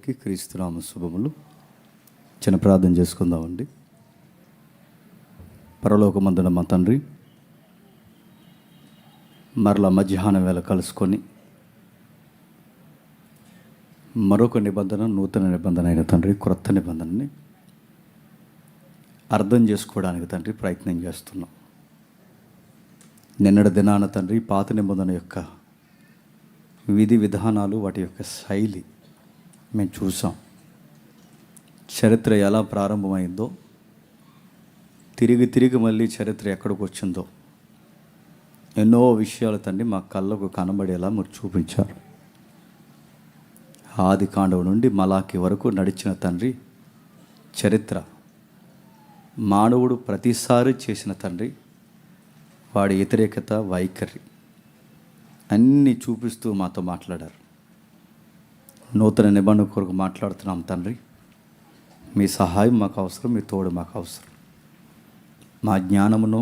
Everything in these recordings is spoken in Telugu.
అందరికీ క్రీస్తునామ శుభములు. చిన్న ప్రార్థన చేసుకుందామండి. పరలోకమందున మా తండ్రి, మరలా మధ్యాహ్నం వేళ కలుసుకొని మరొక నిబంధన, నూతన నిబంధన అయిన తండ్రి, క్రొత్త నిబంధనని అర్థం చేసుకోవడానికి తండ్రి ప్రయత్నం చేస్తున్నాం. నిన్నటి దినాన తండ్రి పాత నిబంధన యొక్క విధి విధానాలు, వాటి యొక్క శైలి మేము చూసాం. చరిత్ర ఎలా ప్రారంభమైందో, తిరిగి మళ్ళీ చరిత్ర ఎక్కడికి వచ్చిందో ఎన్నో విషయాలు తండ్రి మా కళ్ళకు కనబడేలా మీరు చూపించారు. ఆది కాండం నుండి మలాకి వరకు నడిచిన తండ్రి చరిత్ర, మానవుడు ప్రతిసారి చేసిన తండ్రి వాడి వ్యతిరేకత, వైఖరి అన్నీ చూపిస్తూ మాతో మాట్లాడారు. నూతన నిబంధన కొరకు మాట్లాడుతున్నాం తండ్రి. మీ సహాయం మాకు అవసరం, మీ తోడు మాకు అవసరం. మా జ్ఞానమును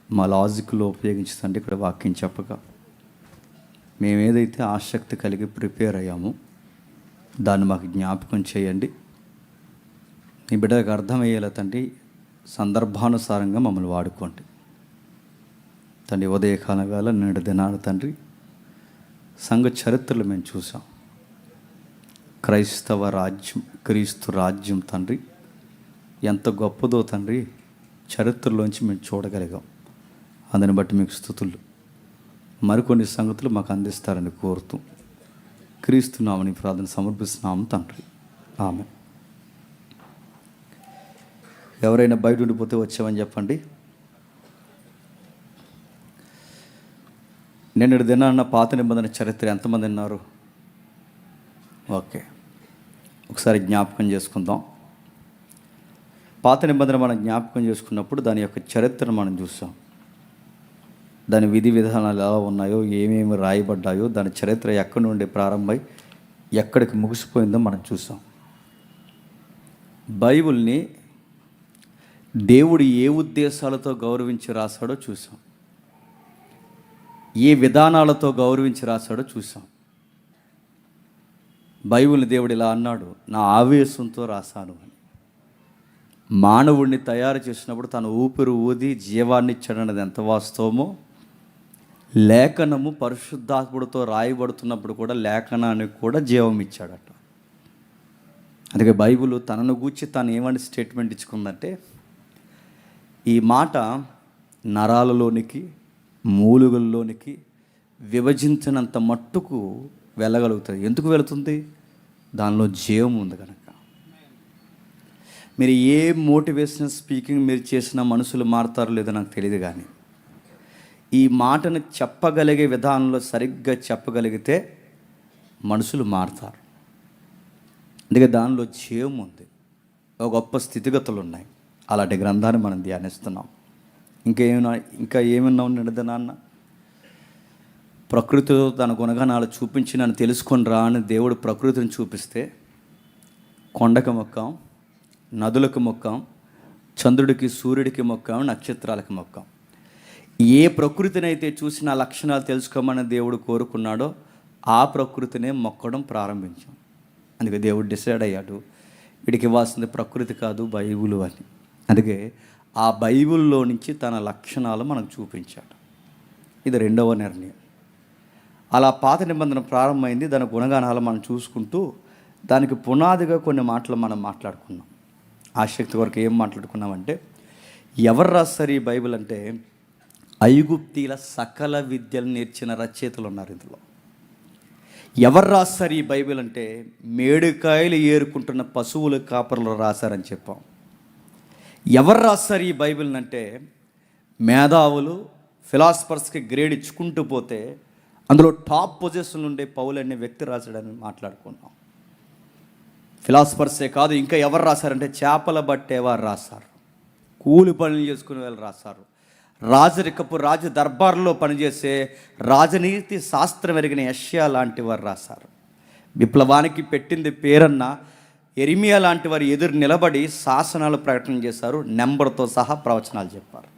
మా లాజిక్లో ఉపయోగించి తండ్రి ఇక్కడ వాక్యం చెప్పగా మేము ఏదైతే ఆసక్తి కలిగి ప్రిపేర్ అయ్యామో దాన్ని మాకు జ్ఞాపకం చేయండి. మీ బిడ్డకు అర్థమయ్యేలా తండ్రి సందర్భానుసారంగా మమ్మల్ని వాడుకోండి తండ్రి. ఉదయకాల వేళ నిన్నటి దినాన తండ్రి సంఘ చరిత్రలు మేము చూసాం. క్రైస్తవ రాజ్యం, క్రీస్తు రాజ్యం తండ్రి ఎంత గొప్పదో తండ్రి చరిత్రలోంచి మేము చూడగలిగాం. అందుని బట్టి మీకు స్తుతులు. మరికొన్ని సంగతులు మాకు అందిస్తారని కోరుతూ క్రీస్తునామని ప్రార్థన సమర్పిస్తున్నాము తండ్రి. ఆమె. ఎవరైనా బయట ఉండిపోతే వచ్చామని చెప్పండి. నిన్నటి దినాన్న పాత నిబంధన చరిత్ర ఎంతమంది ఉన్నారు? ఓకే, ఒకసారి జ్ఞాపకం చేసుకుందాం. పాత నిబంధన మనం జ్ఞాపకం చేసుకున్నప్పుడు దాని యొక్క చరిత్రను మనం చూసాం. దాని విధి విధానాలు ఎలా ఉన్నాయో, ఏమేమి రాయబడ్డాయో, దాని చరిత్ర ఎక్కడి నుండి ప్రారంభమై ఎక్కడికి ముగిసిపోయిందో మనం చూసాం. బైబిల్ని దేవుడు ఏ ఉద్దేశాలతో గౌరవించి రాశాడో చూసాం. ఏ విధానాలతో గౌరవించి రాశాడో చూసాం. బైబిల్ని దేవుడు ఇలా అన్నాడు, నా ఆవేశంతో రాశాను అని. మానవుడిని తయారు చేసినప్పుడు తన ఊపిరి ఊది జీవాన్ని ఇచ్చాడన్నది ఎంత వాస్తవమో, లేఖనము పరిశుద్ధాత్ముడితో రాయబడుతున్నప్పుడు కూడా లేఖనానికి కూడా జీవం ఇచ్చాడట. అందుకే బైబిల్ తనను గూర్చి తాను ఏమని స్టేట్మెంట్ ఇచ్చుకుందంటే, ఈ మాట నరాలలోనికి, మూలుగుల్లోనికి విభజించినంత మట్టుకు వెళ్ళగలుగుతుంది. ఎందుకు వెళుతుంది? దానిలో జీవం ఉంది కనుక. మీరు ఏ మోటివేషనల్ స్పీకింగ్ మీరు చేసినా మనుషులు మారుతారో లేదో నాకు తెలియదు, కానీ ఈ మాటను చెప్పగలిగే విధానంలో సరిగ్గా చెప్పగలిగితే మనుషులు మారుతారు. అందుకే దానిలో జీవం ఉంది, ఒక గొప్ప స్థితిగతులు ఉన్నాయి. అలాంటి గ్రంథాన్ని మనం ధ్యానిస్తున్నాం. ఇంకా ఏమన్నా ఉండదు నాన్న. ప్రకృతిలో తన గుణగణాలు చూపించి నన్ను తెలుసుకొని రా అని దేవుడు ప్రకృతిని చూపిస్తే, కొండకు మొక్కాం, నదులకు మొక్కాం, చంద్రుడికి సూర్యుడికి మొక్కాం, నక్షత్రాలకు మొక్కాం. ఏ ప్రకృతిని అయితే చూసిన లక్షణాలు తెలుసుకోమని దేవుడు కోరుకున్నాడో ఆ ప్రకృతినే మొక్కడం ప్రారంభించాం. అందుకే దేవుడు డిసైడ్ అయ్యాడు, వీడికి ఇవ్వాల్సింది ప్రకృతి కాదు బైబిల్ అని. అందుకే ఆ బైబిల్లో నుంచి తన లక్షణాలు మనకు చూపించాడు. ఇది రెండవ నిర్ణయం. అలా పాత నిబంధన ప్రారంభమైంది. దాని గుణగణాలు మనం చూసుకుంటూ దానికి పునాదిగా కొన్ని మాటలు మనం మాట్లాడుకున్నాం. ఆసక్తి వరకు ఏం మాట్లాడుకున్నామంటే, ఎవరు రాస్తారు ఈ బైబిల్ అంటే, ఐగుప్తీల సకల విద్యలు నేర్చిన రచయితలు ఉన్నారు ఇందులో. ఎవరు రాస్తారు ఈ బైబిల్ అంటే, మేడికాయలు ఏరుకుంటున్న పశువుల కాపరులు రాశారని చెప్పాం. ఎవరు రాస్తారు ఈ బైబిల్ అంటే, మేధావులు, ఫిలాసఫర్స్కి గ్రేడ్ ఇచ్చుకుంటూ పోతే అందులో టాప్ పొజిషన్ ఉండే పౌలు అనే వ్యక్తి రాశాడని మాట్లాడుకున్నాం. ఫిలాసఫర్సే కాదు, ఇంకా ఎవరు రాశారంటే చేపల బట్టేవారు రాశారు, కూలి పనులు చేసుకునే వాళ్ళు రాశారు, రాజ దర్బార్లో పనిచేసే రాజనీతి శాస్త్రం ఎరిగిన యెషయా లాంటి వారు రాశారు. విప్లవానికి పెట్టింది పేరన్న ఎరిమియా లాంటి వారు ఎదురు నిలబడి శాసనాలు ప్రకటన చేశారు, నెంబర్తో సహా ప్రవచనాలు చెప్పారు.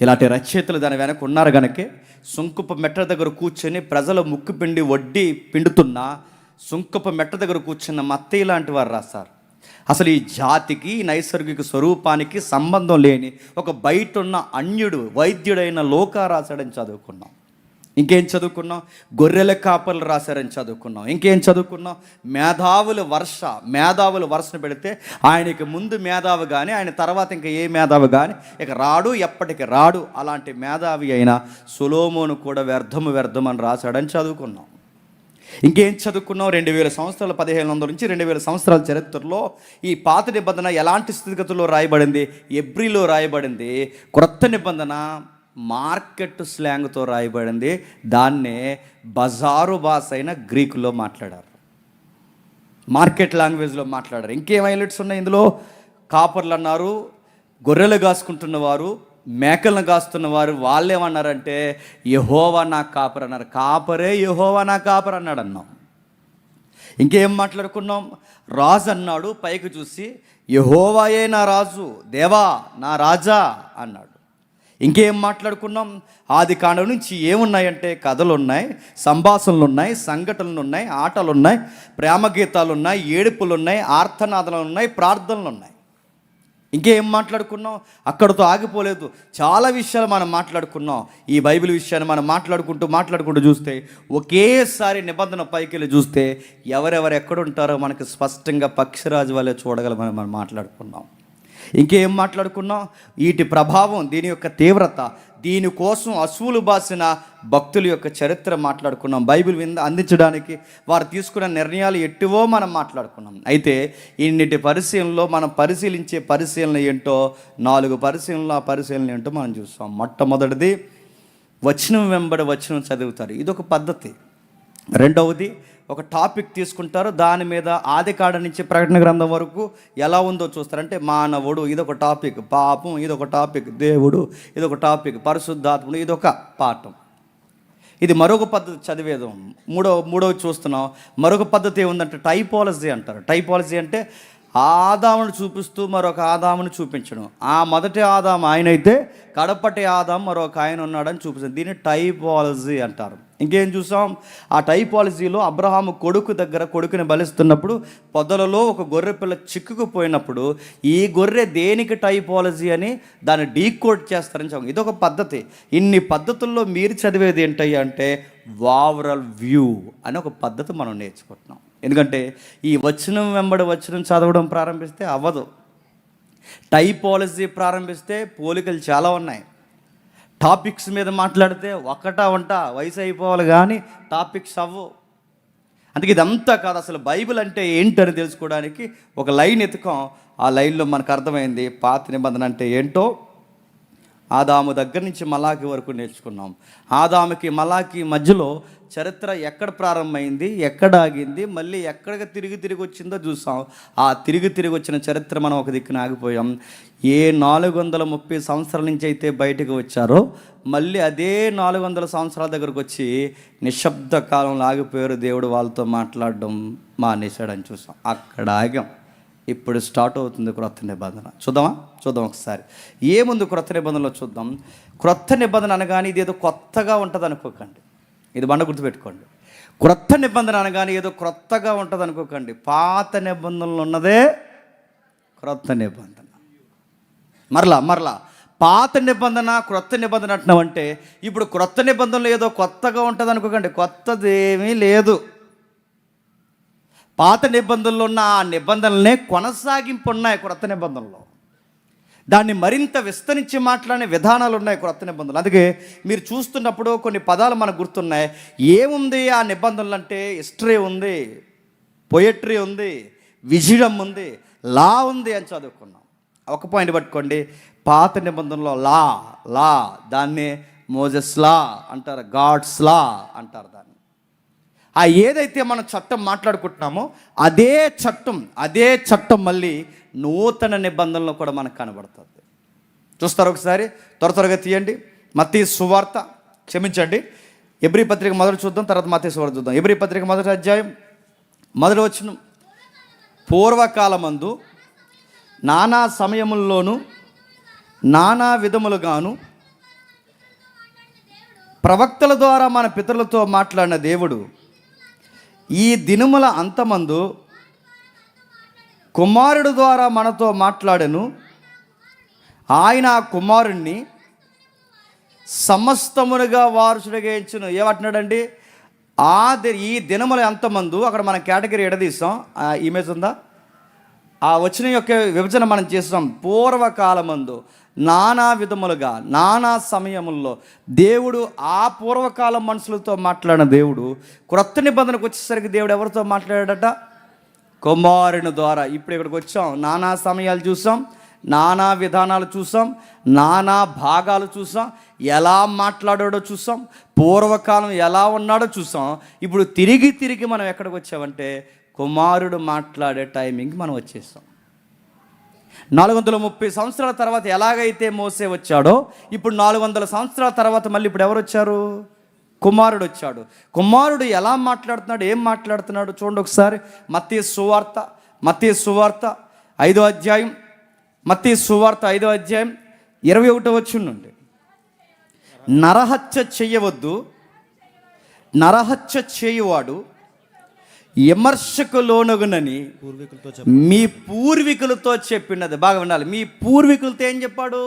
ఇలాంటి రచయితలు దాని వెనక ఉన్నారు కనుకే సుంకుపు మెట్ల దగ్గర కూర్చొని ప్రజల ముక్కు పిండి వడ్డీ పిండుతున్నా సుంకపు మెట్ట దగ్గర కూర్చున్న మత్తయి లాంటి వారు రాస్తారు. అసలు ఈ జాతికి, నైసర్గిక స్వరూపానికి సంబంధం లేని ఒక బయట ఉన్న అన్యుడు, వైద్యుడైన లోకా రాశాడని చదువుకున్నాం. ఇంకేం చదువుకున్నాం? గొర్రెల కాపర్లు రాశారని చదువుకున్నాం. ఇంకేం చదువుకున్నాం? మేధావుల వరుసను పెడితే ఆయనకి ముందు మేధావి కానీ, ఆయన తర్వాత ఇంకా ఏ మేధావి కానీ ఇక రాడు, ఎప్పటికి రాడు. అలాంటి మేధావి అయిన సొలొమోను కూడా వ్యర్థం అని రాశాడని చదువుకున్నాం. ఇంకేం చదువుకున్నాం? 2000 సంవత్సరాల 1500 నుంచి 2000 సంవత్సరాల చరిత్రలో ఈ పాత నిబంధన ఎలాంటి స్థితిగతుల్లో రాయబడింది? ఎబ్రిలో రాయబడింది. క్రొత్త నిబంధన మార్కెట్ స్లాంగ్తో రాయబడింది. దాన్నే బజారు భాష అయిన గ్రీకులో మాట్లాడారు, మార్కెట్ లాంగ్వేజ్లో మాట్లాడారు. ఇంకేం హైలైట్స్ ఉన్నాయి ఇందులో? కాపర్లు అన్నారు, గొర్రెలు కాసుకుంటున్నవారు, మేకలను కాస్తున్నవారు. వాళ్ళేమన్నారంటే యెహోవా నా కాపర్ అన్నారు. కాపరే యెహోవా నా కాపర్ అన్నాడు అన్నాం. ఇంకేం మాట్లాడుకున్నాం? రాజు అన్నాడు, పైకి చూసి యెహోవాయే నా రాజు, దేవా నా రాజా అన్నాడు. ఇంకేం మాట్లాడుకున్నాం? ఆది కాండం నుంచి ఏమున్నాయంటే కథలు ఉన్నాయి, సంభాషణలు ఉన్నాయి, సంఘటనలు ఉన్నాయి, ఆటలు ఉన్నాయి, ప్రేమ గీతాలు ఉన్నాయి, ఏడుపులు ఉన్నాయి, ఆర్తనాదాలు ఉన్నాయి, ప్రార్థనలు ఉన్నాయి. ఇంకేం మాట్లాడుకున్నాం? అక్కడితో ఆగిపోలేదు, చాలా విషయాలు మనం మాట్లాడుకున్నాం. ఈ బైబిల్ విషయాన్ని మనం మాట్లాడుకుంటూ చూస్తే ఒకేసారి నిబంధన పైకి వెళ్ళి చూస్తే ఎవరెవరు ఎక్కడుంటారో మనకి స్పష్టంగా పక్షిరాజు వల్లే చూడగలమని మనం మాట్లాడుకున్నాం. ఇంకేం మాట్లాడుకున్నాం? వీటి ప్రభావం, దీని యొక్క తీవ్రత, దీనికోసం అసూలు బాసిన భక్తుల యొక్క చరిత్ర మాట్లాడుకున్నాం. బైబిల్ అందించడానికి వారు తీసుకున్న నిర్ణయాలు ఎట్టివో మనం మాట్లాడుకున్నాం. అయితే ఇన్నిటి పరిశీలనలో మనం పరిశీలించే పరిశీలన ఏంటో, 4 పరిశీలనలు, ఆ పరిశీలన ఏంటో మనం చూస్తాం. మొట్టమొదటిది వచనం వెంబడి వచనం చదువుతారు, ఇదొక పద్ధతి. రెండవది ఒక టాపిక్ తీసుకుంటారు, దాని మీద ఆది కాండం నుంచి ప్రకటన గ్రంథం వరకు ఎలా ఉందో చూస్తారు. అంటే మానవుడు ఇదొక టాపిక్, పాపం ఇదొక టాపిక్, దేవుడు ఇదొక టాపిక్, పరిశుద్ధాత్ముడు ఇదొక పాఠం. ఇది మరొక పద్ధతి చదివేదాం. మూడవది చూస్తున్నాం. మరొక పద్ధతి ఏముందంటే టైపాలజీ అంటారు. టైపాలజీ అంటే ఆదామును చూపిస్తూ మరొక ఆదామును చూపించడం. ఆ మొదటి ఆదాము ఆయన అయితే కడపటి ఆదాము మరొక ఆయన ఉన్నాడని చూపిస్తుంది. దీన్ని టైపాలజీ అంటారు. ఇంకేం చూసాం? ఆ టైపాలజీలో అబ్రహాము కొడుకుని బలిస్తున్నప్పుడు పొదలలో ఒక గొర్రె పిల్ల చిక్కుకుపోయినప్పుడు ఈ గొర్రె దేనికి టైపాలజీ అని దాన్ని డీకోడ్ చేస్తారని చెప్పాం. ఇదొక పద్ధతి. ఇన్ని పద్ధతుల్లో మీరు చదివేది ఏంటయ్యా అంటే ఓవరాల్ వ్యూ అని ఒక పద్ధతి మనం నేర్చుకుంటున్నాం. ఎందుకంటే ఈ వచనం వెంబడి వచనం చదవడం ప్రారంభిస్తే అవ్వదు. టైపాలజీ ప్రారంభిస్తే పోలికలు చాలా ఉన్నాయి. టాపిక్స్ మీద మాట్లాడితే ఒకట వయసు అయిపోవాలి కానీ టాపిక్స్ అవ్వవు. అందుకే ఇదంతా కాదు, అసలు బైబిల్ అంటే ఏంటని తెలుసుకోవడానికి ఒక లైన్ ఎత్తుకాం. ఆ లైన్లో మనకు అర్థమైంది పాత నిబంధన అంటే ఏంటో. ఆదాము దగ్గర నుంచి మలాకి వరకు నేర్చుకున్నాం. ఆదాముకి మలాకి మధ్యలో చరిత్ర ఎక్కడ ప్రారంభమైంది, ఎక్కడ ఆగింది, మళ్ళీ ఎక్కడికి తిరిగి వచ్చిందో చూసాం. ఆ తిరిగి వచ్చిన చరిత్ర మనం ఒక దిక్కున ఆగిపోయాం. ఏ 430 సంవత్సరాల నుంచి అయితే బయటకు వచ్చారో మళ్ళీ అదే 400 సంవత్సరాల దగ్గరకు వచ్చి నిశ్శబ్ద కాలంలో ఆగిపోయారు. దేవుడు వాళ్ళతో మాట్లాడడం మానేశాడని చూసాం. అక్కడ ఆగాం. ఇప్పుడు స్టార్ట్ అవుతుంది క్రొత్త నిబంధన. చూద్దాం ఒకసారి ఏముంది క్రొత్త నిబంధనలో చూద్దాం. క్రొత్త నిబంధన అనగానే ఇది ఏదో కొత్తగా ఉంటుంది అనుకోకండి. ఇది బండ గుర్తుపెట్టుకోండి. క్రొత్త నిబంధన అనగానే ఏదో క్రొత్తగా ఉంటుంది అనుకోకండి. పాత నిబంధనలు ఉన్నదే క్రొత్త నిబంధన. మరలా పాత నిబంధన క్రొత్త నిబంధన అంటున్నామంటే ఇప్పుడు క్రొత్త నిబంధనలు ఏదో కొత్తగా ఉంటుంది అనుకోకండి. కొత్తదేమీ లేదు. పాత నిబంధనలు ఉన్న ఆ నిబంధనలనే కొనసాగింపు ఉన్నాయి క్రొత్త నిబంధనలో. దాన్ని మరింత విస్తరించి మాట్లాడే విధానాలు ఉన్నాయి క్రొత్త నిబంధనలు. అందుకే మీరు చూస్తున్నప్పుడు కొన్ని పదాలు మనకు గుర్తున్నాయి. ఏముంది ఆ నిబంధనలు అంటే హిస్టరీ ఉంది, పొయట్రీ ఉంది, విజడం ఉంది, లా ఉంది అని చదువుకున్నాం. ఒక పాయింట్ పట్టుకోండి. పాత నిబంధనలో లా దాన్ని మోజెస్ లా అంటారు, గాడ్స్ లా అంటారు దాన్ని. ఆ ఏదైతే మనం చట్టం మాట్లాడుకుంటున్నామో అదే చట్టం మళ్ళీ నూతన నిబంధనలో కూడా మనకు కనబడుతుంది. చూస్తారు ఒకసారి, త్వరగా తీయండి. మత్తయి సువార్త, క్షమించండి, ఎబ్రీ పత్రిక మొదలు చూద్దాం, తర్వాత మత్తయి సువార్త చూద్దాం. ఎబ్రీ పత్రిక 1వ అధ్యాయం 1వ వచనం. పూర్వకాలమందు నానా సమయముల్లోనూ నానా విధములుగాను ప్రవక్తల ద్వారా మన పితరులతో మాట్లాడిన దేవుడు ఈ దినముల అంతమందు కుమారుడు ద్వారా మనతో మాట్లాడెను. ఆయన ఆ కుమారుణ్ణి సమస్తమునుగా వారసుడిగా ఎంచును. ఏమంటున్నాడండి? ఈ దినముల అంతమందు, అక్కడ మనం కేటగిరీ ఎడదీస్తాం. ఇమేజ్ ఉందా? ఆ వచ్చిన యొక్క విభజన మనం చేస్తాం. పూర్వకాలమందు నానా విధములుగా నానా సమయముల్లో దేవుడు ఆ పూర్వకాలం మనుషులతో మాట్లాడిన దేవుడు క్రొత్త నిబంధనకు వచ్చేసరికి దేవుడు ఎవరితో మాట్లాడాడట? కుమారుని ద్వారా. ఇప్పుడు ఇక్కడికి వచ్చాం, నానా సమయాలు చూసాం, నానా విధానాలు చూసాం, నానా భాగాలు చూసాం, ఎలా మాట్లాడాడో చూసాం, పూర్వకాలం ఎలా ఉన్నాడో చూసాం. ఇప్పుడు తిరిగి మనం ఎక్కడికి వచ్చామంటే కుమారుడు మాట్లాడే టైమింగ్ మనం వచ్చేస్తాం. 430 సంవత్సరాల తర్వాత ఎలాగైతే మోసే వచ్చాడో, ఇప్పుడు 400 సంవత్సరాల తర్వాత మళ్ళీ ఇప్పుడు ఎవరు వచ్చారు? కుమారుడు వచ్చాడు. కుమారుడు ఎలా మాట్లాడుతున్నాడు, ఏం మాట్లాడుతున్నాడు చూడండి ఒకసారి. మత్తయి సువార్త 5వ అధ్యాయం, మత్తయి సువార్త 5వ అధ్యాయం 21వ వచనం నుండి, నరహత్య చెయ్యవద్దు, నరహత్య చేయువాడు విమర్శకు లోనగునని మీ పూర్వీకులతో చెప్పినది. బాగా వినాలి. మీ పూర్వీకులతో ఏం చెప్పాడు?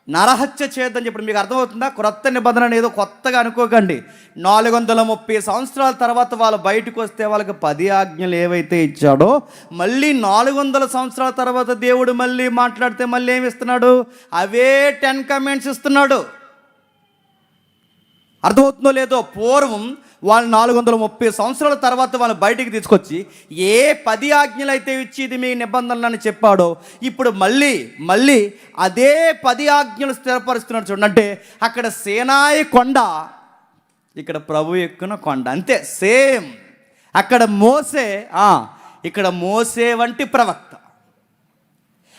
నరహత్య చేయొద్దని చెప్పాడు. మీకు అర్థమవుతుందా? క్రొత్త నిబంధన ఏదో కొత్తగా అనుకోకండి. 430 సంవత్సరాల తర్వాత వాళ్ళు బయటకు వస్తే వాళ్ళకి 10 ఆజ్ఞలు ఏవైతే ఇచ్చాడో, మళ్ళీ 400 సంవత్సరాల తర్వాత దేవుడు మళ్ళీ మాట్లాడితే మళ్ళీ ఏమి ఇస్తున్నాడు? అవే 10 కమాండ్స్ ఇస్తున్నాడు. అర్థమవుతుందో లేదో? పూర్వం వాళ్ళు 430 సంవత్సరాల తర్వాత వాళ్ళు బయటికి తీసుకొచ్చి ఏ 10 ఆజ్ఞలు అయితే ఇచ్చి ఇది మీ నిబంధనలని చెప్పాడో, ఇప్పుడు మళ్ళీ అదే 10 ఆజ్ఞలు స్థిరపరుస్తున్నాడు. చూడండి, అంటే అక్కడ సేనాయి కొండ, ఇక్కడ ప్రభు ఎక్కున కొండ, అంతే సేమ్. అక్కడ మోసే, ఇక్కడ మోసే వంటి ప్రవక్త.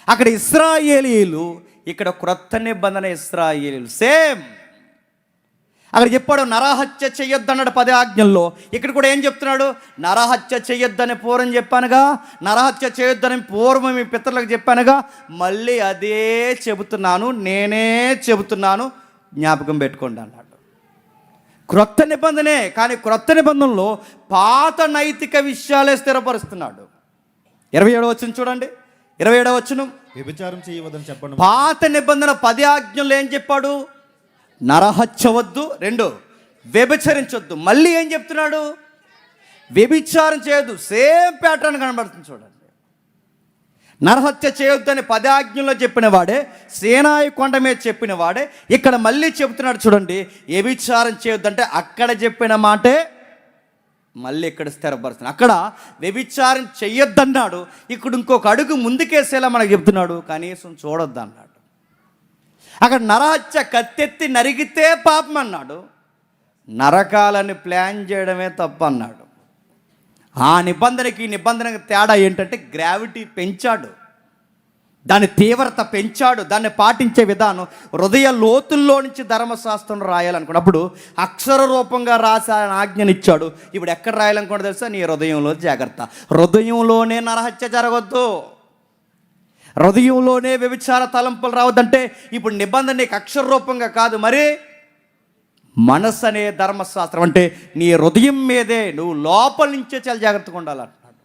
అక్కడ ఇశ్రాయేలీయులు, ఇక్కడ క్రొత్త నిబంధన ఇశ్రాయేలీయులు, సేమ్. అక్కడ చెప్పాడు నరహత్య చెయ్యొద్దు అన్నాడు 10 ఆజ్ఞల్లో. ఇక్కడ కూడా ఏం చెప్తున్నాడు? నరహత్య చెయ్యొద్దని పూర్వం చెప్పానుగా, నరహత్య చేయొద్దని పూర్వం మీ పితరులకు చెప్పానుగా, మళ్ళీ అదే చెబుతున్నాను, నేనే చెబుతున్నాను, జ్ఞాపకం పెట్టుకోండి అన్నాడు. క్రొత్త నిబంధనే, కానీ క్రొత్త నిబంధనలో పాత నైతిక విషయాలే స్థిరపరుస్తున్నాడు. 27వ వచనం చూడండి, 27వ వచనం, వ్యభిచారం చేయవద్దని చెప్పండి. పాత నిబంధన 10 ఆజ్ఞల్లో ఏం చెప్పాడు? నరహత్య వద్దు, 2 వ్యభిచరించొద్దు. మళ్ళీ ఏం చెప్తున్నాడు? వ్యభిచారం చేయొద్దు. సేమ్ ప్యాటర్న్ కనబడుతుంది చూడండి. నరహత్య చేయొద్దని 10 ఆజ్ఞల్లో చెప్పిన వాడే, సేనాయి కొండ మీద చెప్పిన వాడే ఇక్కడ మళ్ళీ చెప్తున్నాడు చూడండి, వ్యభిచారం చేయొద్దంటే అక్కడ చెప్పిన మాటే మళ్ళీ ఇక్కడ స్థిరపరుస్తున్నాడు. అక్కడ వ్యభిచారం చెయ్యొద్దన్నాడు, ఇక్కడ ఇంకొక అడుగు ముందుకేసేలా మనకు చెప్తున్నాడు, కనీసం చూడొద్దు అన్నాడు. అక్కడ నరహత్య కత్తెత్తి నరిగితే పాపం అన్నాడు, నరకాలని ప్లాన్ చేయడమే తప్పు అన్నాడు. ఆ నిబంధనకి తేడా ఏంటంటే గ్రావిటీ పెంచాడు, దాని తీవ్రత పెంచాడు, దాన్ని పాటించే విధానం. హృదయ లోతుల్లో నుంచి ధర్మశాస్త్రం రాయాలనుకున్నప్పుడు అక్షర రూపంగా రాసి ఆజ్ఞనిచ్చాడు. ఇప్పుడు ఎక్కడ రాయాలనుకున్నా తెలుసా? నీ హృదయంలో జాగ్రత్త. హృదయంలోనే నరహత్య జరగొద్దు, హృదయంలోనే వ్యభిచార తలంపులు రావద్దంటే ఇప్పుడు నిబంధన నీకు అక్షర రూపంగా కాదు, మరి మనసు అనే ధర్మశాస్త్రం అంటే నీ హృదయం మీదే, నువ్వు లోపల నుంచే చాలా జాగ్రత్తగా ఉండాలంటున్నాడు.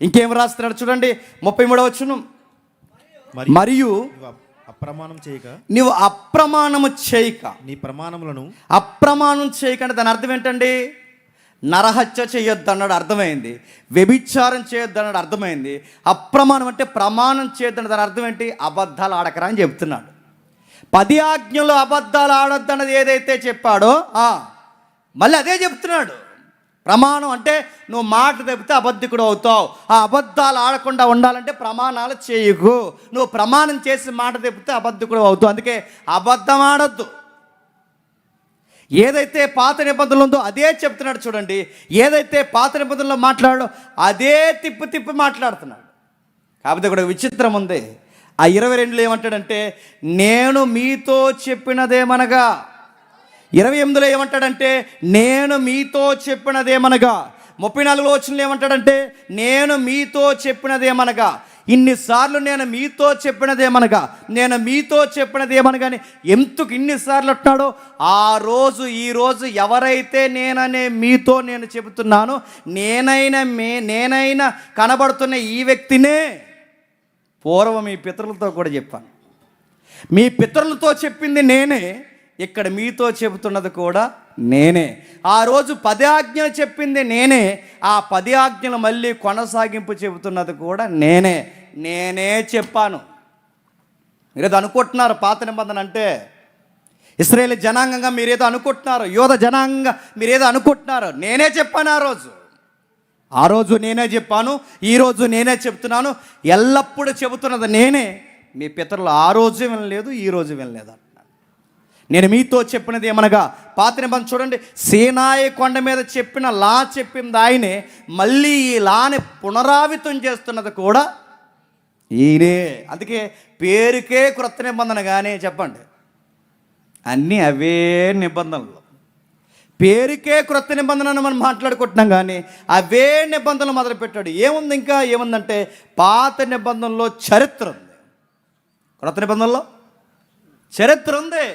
ఇంకేం రాస్తున్నాడు చూడండి, 33వ వచనం, మరియు నీవు అప్రమాణము చేయక, నీ ప్రమాణములను అప్రమాణం చేయక అంటే దాని అర్థం ఏంటండి? నరహత్య చేయొద్దు అన్నాడు, అర్థమైంది. వ్యభిచారం చేయొద్దు అన్నాడు, అర్థమైంది. అప్రమాణం అంటే ప్రమాణం చేయొద్దు, దాని అర్థం ఏంటి? అబద్ధాలు ఆడకరా అని చెప్తున్నాడు. 10 ఆజ్ఞలు అబద్ధాలు ఆడొద్దు అన్నది ఏదైతే చెప్పాడో మళ్ళీ అదే చెప్తున్నాడు. ప్రమాణం అంటే నువ్వు మాట తప్పితే అబద్ధికుడు అవుతావు. ఆ అబద్ధాలు ఆడకుండా ఉండాలంటే ప్రమాణాలు చేయకు. నువ్వు ప్రమాణం చేసి మాట తప్పితే అబద్ధికుడు అవుతావు. అందుకే అబద్ధం ఆడొద్దు. ఏదైతే పాత నిబంధనలు ఉందో అదే చెప్తున్నాడు చూడండి. ఏదైతే పాత నిబంధనలో మాట్లాడో అదే తిప్పి మాట్లాడుతున్నాడు. కాకపోతే ఇక్కడ విచిత్రం ఉంది. ఆ 22లో ఏమంటాడంటే, నేను మీతో చెప్పినదేమనగా. 28లో ఏమంటాడంటే, నేను మీతో చెప్పినదేమనగా. 34లో వచనంలో ఏమంటాడంటే, నేను మీతో చెప్పినదేమనగా. ఇన్నిసార్లు నేను మీతో చెప్పినదేమనగాని ఎందుకు ఇన్నిసార్లు అంటున్నాడో ఈ రోజు ఎవరైతే నేను చెబుతున్నానో నేనైనా కనబడుతున్న ఈ వ్యక్తినే పూర్వం మీ పితరులతో కూడా చెప్పాను. మీ పితరులతో చెప్పింది నేనే, ఇక్కడ మీతో చెబుతున్నది కూడా నేనే. ఆ రోజు 10 ఆజ్ఞలు చెప్పింది నేనే, ఆ 10 ఆజ్ఞలు మళ్ళీ కొనసాగింపు చెబుతున్నది కూడా నేనే చెప్పాను. మీరేదో అనుకుంటున్నారు పాత నిబంధన అంటే ఇశ్రాయేలు జనాంగంగా మీరేదో అనుకుంటున్నారు, యోధ జనాంగంగా మీరేదో అనుకుంటున్నారు. నేనే చెప్పాను ఆ రోజు నేనే చెప్పాను, ఈరోజు నేనే చెప్తున్నాను, ఎల్లప్పుడూ చెబుతున్నది నేనే. మీ పితరులు ఆ రోజు వినలేదు, ఈ రోజు వినలేదు అంటున్నాను. నేను మీతో చెప్పినది ఏమనగా, పాత నిబంధన చూడండి, సీనాయి కొండ మీద చెప్పింది ఆయనే, మళ్ళీ ఈ లాని పునరావితం చేస్తున్నది కూడా ఈయనే. అందుకే పేరుకే క్రొత్త నిబంధన కానీ చెప్పండి, అన్నీ అవే నిబంధనలు. పేరుకే క్రొత్త నిబంధనను మనం మాట్లాడుకుంటున్నాం కానీ అవే నిబంధనలు మొదలుపెట్టాడు. ఏముందంటే పాత నిబంధనలో చరిత్ర ఉంది, క్రొత్త నిబంధనలో చరిత్ర ఉంది.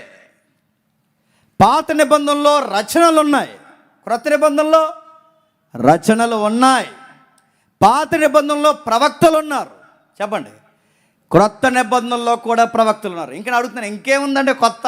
పాత నిబంధనలో రచనలు ఉన్నాయి, క్రొత్త నిబంధనలో రచనలు ఉన్నాయి. పాత నిబంధనలో ప్రవక్తలు ఉన్నారు, చెప్పండి. క్రొత్త నిబంధనలో కూడా ప్రవక్తలు ఉన్నారు. ఇంకా అడుగుతున్నాను, ఇంకేముందంటే కొత్త?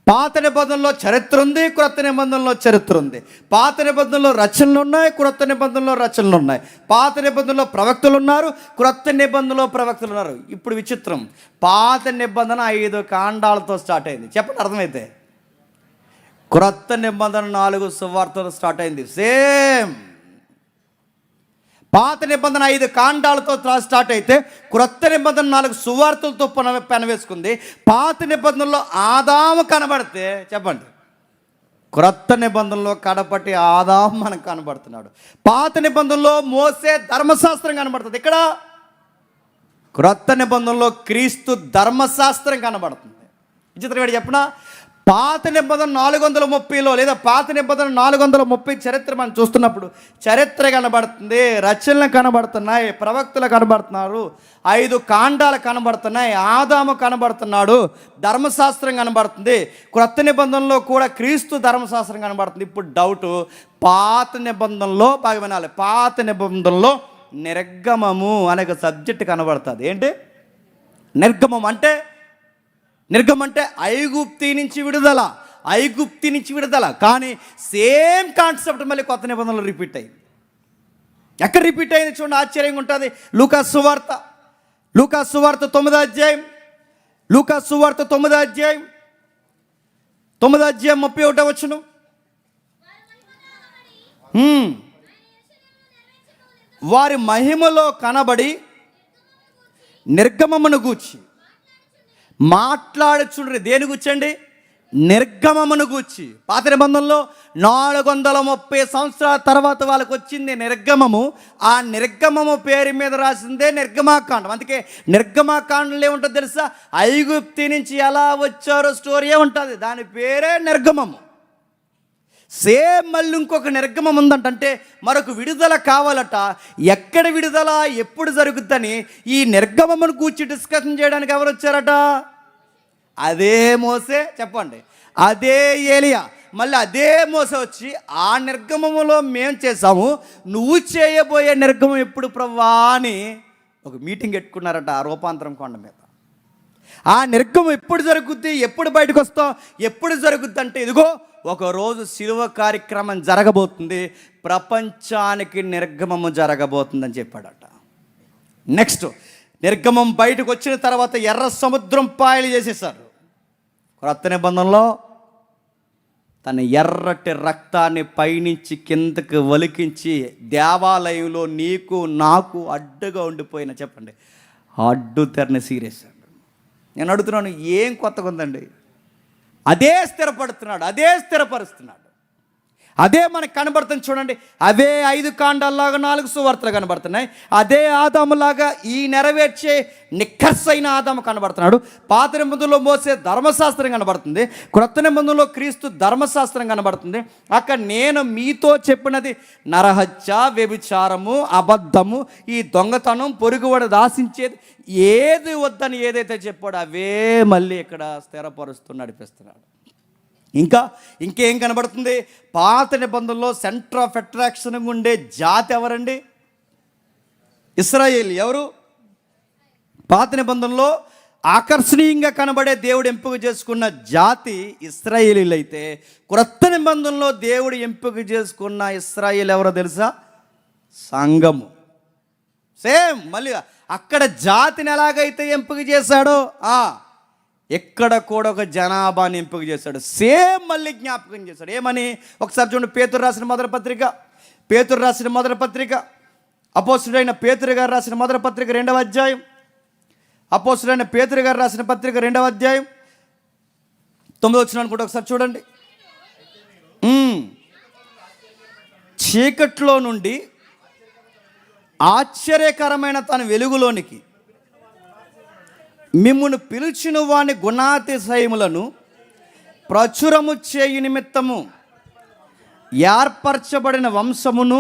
పాత నిబంధనలో చరిత్ర ఉంది, క్రొత్త నిబంధనలో చరిత్ర ఉంది. పాత నిబంధనలో రచనలు ఉన్నాయి, క్రొత్త నిబంధనలో రచనలు ఉన్నాయి. పాత నిబంధనలో ప్రవక్తలు ఉన్నారు, క్రొత్త నిబంధనలో ప్రవక్తలు ఉన్నారు. ఇప్పుడు విచిత్రం, పాత నిబంధన 5 కాండాలతో స్టార్ట్ అయింది, చెప్పండి అర్థమైతే. క్రొత్త నిబంధన 4 సువార్తలు స్టార్ట్ అయింది, సేమ్. పాత నిబంధన 5 కాండాలతో స్టార్ట్ అయితే క్రొత్త నిబంధన 4 సువార్తలతో పెనవేసుకుంది. పాత నిబంధనలో ఆదాము కనబడితే చెప్పండి, క్రొత్త నిబంధనలో కడపటి ఆదాము మనకు కనబడుతున్నాడు. పాత నిబంధనలో మోసే ధర్మశాస్త్రం కనబడుతుంది, ఇక్కడ క్రొత్త నిబంధనలో క్రీస్తు ధర్మశాస్త్రం కనబడుతుంది. విచిత్రం చెప్పిన, పాత నిబంధన 430లో లేదా పాత నిబంధన 430 చరిత్ర మనం చూస్తున్నప్పుడు చరిత్ర కనబడుతుంది, రచనలు కనబడుతున్నాయి, ప్రవక్తలు కనబడుతున్నారు, 5 కాండాలు కనబడుతున్నాయి, ఆదాము కనబడుతున్నాడు, ధర్మశాస్త్రం కనబడుతుంది. క్రొత్త నిబంధనలో కూడా క్రీస్తు ధర్మశాస్త్రం కనబడుతుంది. ఇప్పుడు డౌటు, పాత నిబంధనలో బాగా వినాలి, పాత నిబంధనలో నిర్గమము అనే ఒక సబ్జెక్ట్ కనబడుతుంది. ఏంటి నిర్గమం అంటే? నిర్గమం అంటే ఐగుప్తి నుంచి విడుదల. కానీ సేమ్ కాన్సెప్ట్ మళ్ళీ కొత్త నిబంధనలు రిపీట్ అయింది. ఎక్కడ రిపీట్ అయింది చూడండి, ఆశ్చర్యంగా ఉంటుంది. లూకాసు సువార్త 9వ అధ్యాయం, లూకాసు సువార్త 9వ అధ్యాయం 31వ వచనం. వారి మహిమలో కనబడి నిర్గమమును గూర్చి మాట్లాడుచుండ్రి. దేని గుర్చండి? నిర్గమమును గూర్చి. పాత నిబంధనలో 430 సంవత్సరాల తర్వాత వాళ్ళకి వచ్చింది నిర్గమము. ఆ నిర్గమము పేరు మీద రాసిందే నిర్గమాకాండం. అందుకే నిర్గమాకాండంలో ఏముంటుంది తెలుసా? ఐగుప్తి నుంచి ఎలా వచ్చారో స్టోరీ ఉంటుంది, దాని పేరే నిర్గమము. సేమ్ మళ్ళీ ఇంకొక నిర్గమం ఉందంటే మరొక విడుదల కావాలట. ఎక్కడ విడుదల, ఎప్పుడు జరుగుద్దని ఈ నిర్గమమును కూర్చి డిస్కషన్ చేయడానికి ఎవరు వచ్చారట? అదే మోసే, చెప్పండి, అదే ఏలియా. మళ్ళీ అదే మోసే వచ్చి ఆ నిర్గమములో మేము చేసాము, నువ్వు చేయబోయే నిర్గమం ఎప్పుడు ప్రవ్వా అని ఒక మీటింగ్ పెట్టుకున్నారట ఆ రూపాంతరం కొండ మీద. ఆ నిర్గమం ఎప్పుడు జరుగుద్ది, ఎప్పుడు బయటకు వస్తాం, ఎప్పుడు జరుగుద్ది అంటే ఇదిగో ఒకరోజు శిలువ కార్యక్రమం జరగబోతుంది, ప్రపంచానికి నిర్గమము జరగబోతుందని చెప్పాడట. నెక్స్ట్ నిర్గమం బయటకు వచ్చిన తర్వాత ఎర్ర సముద్రం పాయలు చేసేసారు. క్రొత్త నిబంధనలో తన ఎర్రటి రక్తాన్ని పైనుంచి కిందకి వలికించి దేవాలయంలో నీకు నాకు అడ్డుగా ఉండిపోయిన, చెప్పండి, అడ్డు తెరని సీరేశాడు. నేను అడుగుతున్నాను, ఏం కొత్తగా ఉందండి? అదే స్థిరపడుతున్నాడు, అదే స్థిరపరుస్తున్నాడు. అదే మనకు కనబడుతుంది చూడండి. అవే 5 కాండాల్లాగా 4 సువార్తలు కనబడుతున్నాయి. అదే ఆదాములాగా ఈ నెరవేర్చే నిక్కర్సైన ఆదాము కనబడుతున్నాడు. పాత నిబంధనలో మోసే ధర్మశాస్త్రం కనబడుతుంది, క్రొత్త నిబంధనలో క్రీస్తు ధర్మశాస్త్రం కనబడుతుంది. అక్కడ నేను మీతో చెప్పినది నరహత్య, వ్యభిచారము, అబద్ధము, ఈ దొంగతనం, పొరుగువాడు దాసించేది ఏది వద్దని ఏదైతే చెప్పాడో అవే మళ్ళీ ఇక్కడ స్థిరపరుస్తూ నడిపిస్తున్నాడు. ఇంకేం కనబడుతుంది? పాత నిబంధనలో సెంటర్ ఆఫ్ అట్రాక్షన్ ఉండే జాతి ఎవరండి? ఇశ్రాయేలు. ఎవరు? పాత నిబంధనలో ఆకర్షణీయంగా కనబడే దేవుడు ఎంపిక చేసుకున్న జాతి ఇశ్రాయేలీలు అయితే, క్రొత్త నిబంధనలో దేవుడు ఎంపిక చేసుకున్న ఇశ్రాయేలు ఎవరో తెలుసా? సంఘము. సేమ్ మళ్ళీ అక్కడ జాతిని ఎలాగైతే ఎంపిక చేశాడో ఎక్కడ కూడా ఒక జనాభాని ఎంపిక చేశాడు. సేమ్ మళ్ళీ జ్ఞాపకం చేశాడు. ఏమని? ఒకసారి చూడండి, పేతురు రాసిన మొదటి పత్రిక అపోస్తుడైన పేతురు గారు రాసిన మొదటి పత్రిక 2వ అధ్యాయం. అపోస్తుడైన పేతురు గారు రాసిన పత్రిక 2వ అధ్యాయం 9వ వచనం అనుకుంటే ఒకసారి చూడండి. చీకట్లో నుండి ఆశ్చర్యకరమైన తన వెలుగులోనికి మిమ్మును పిలిచిన వాని గుణాతిశయములను ప్రచురము చేయు నిమిత్తము ఏర్పరచబడిన వంశమును,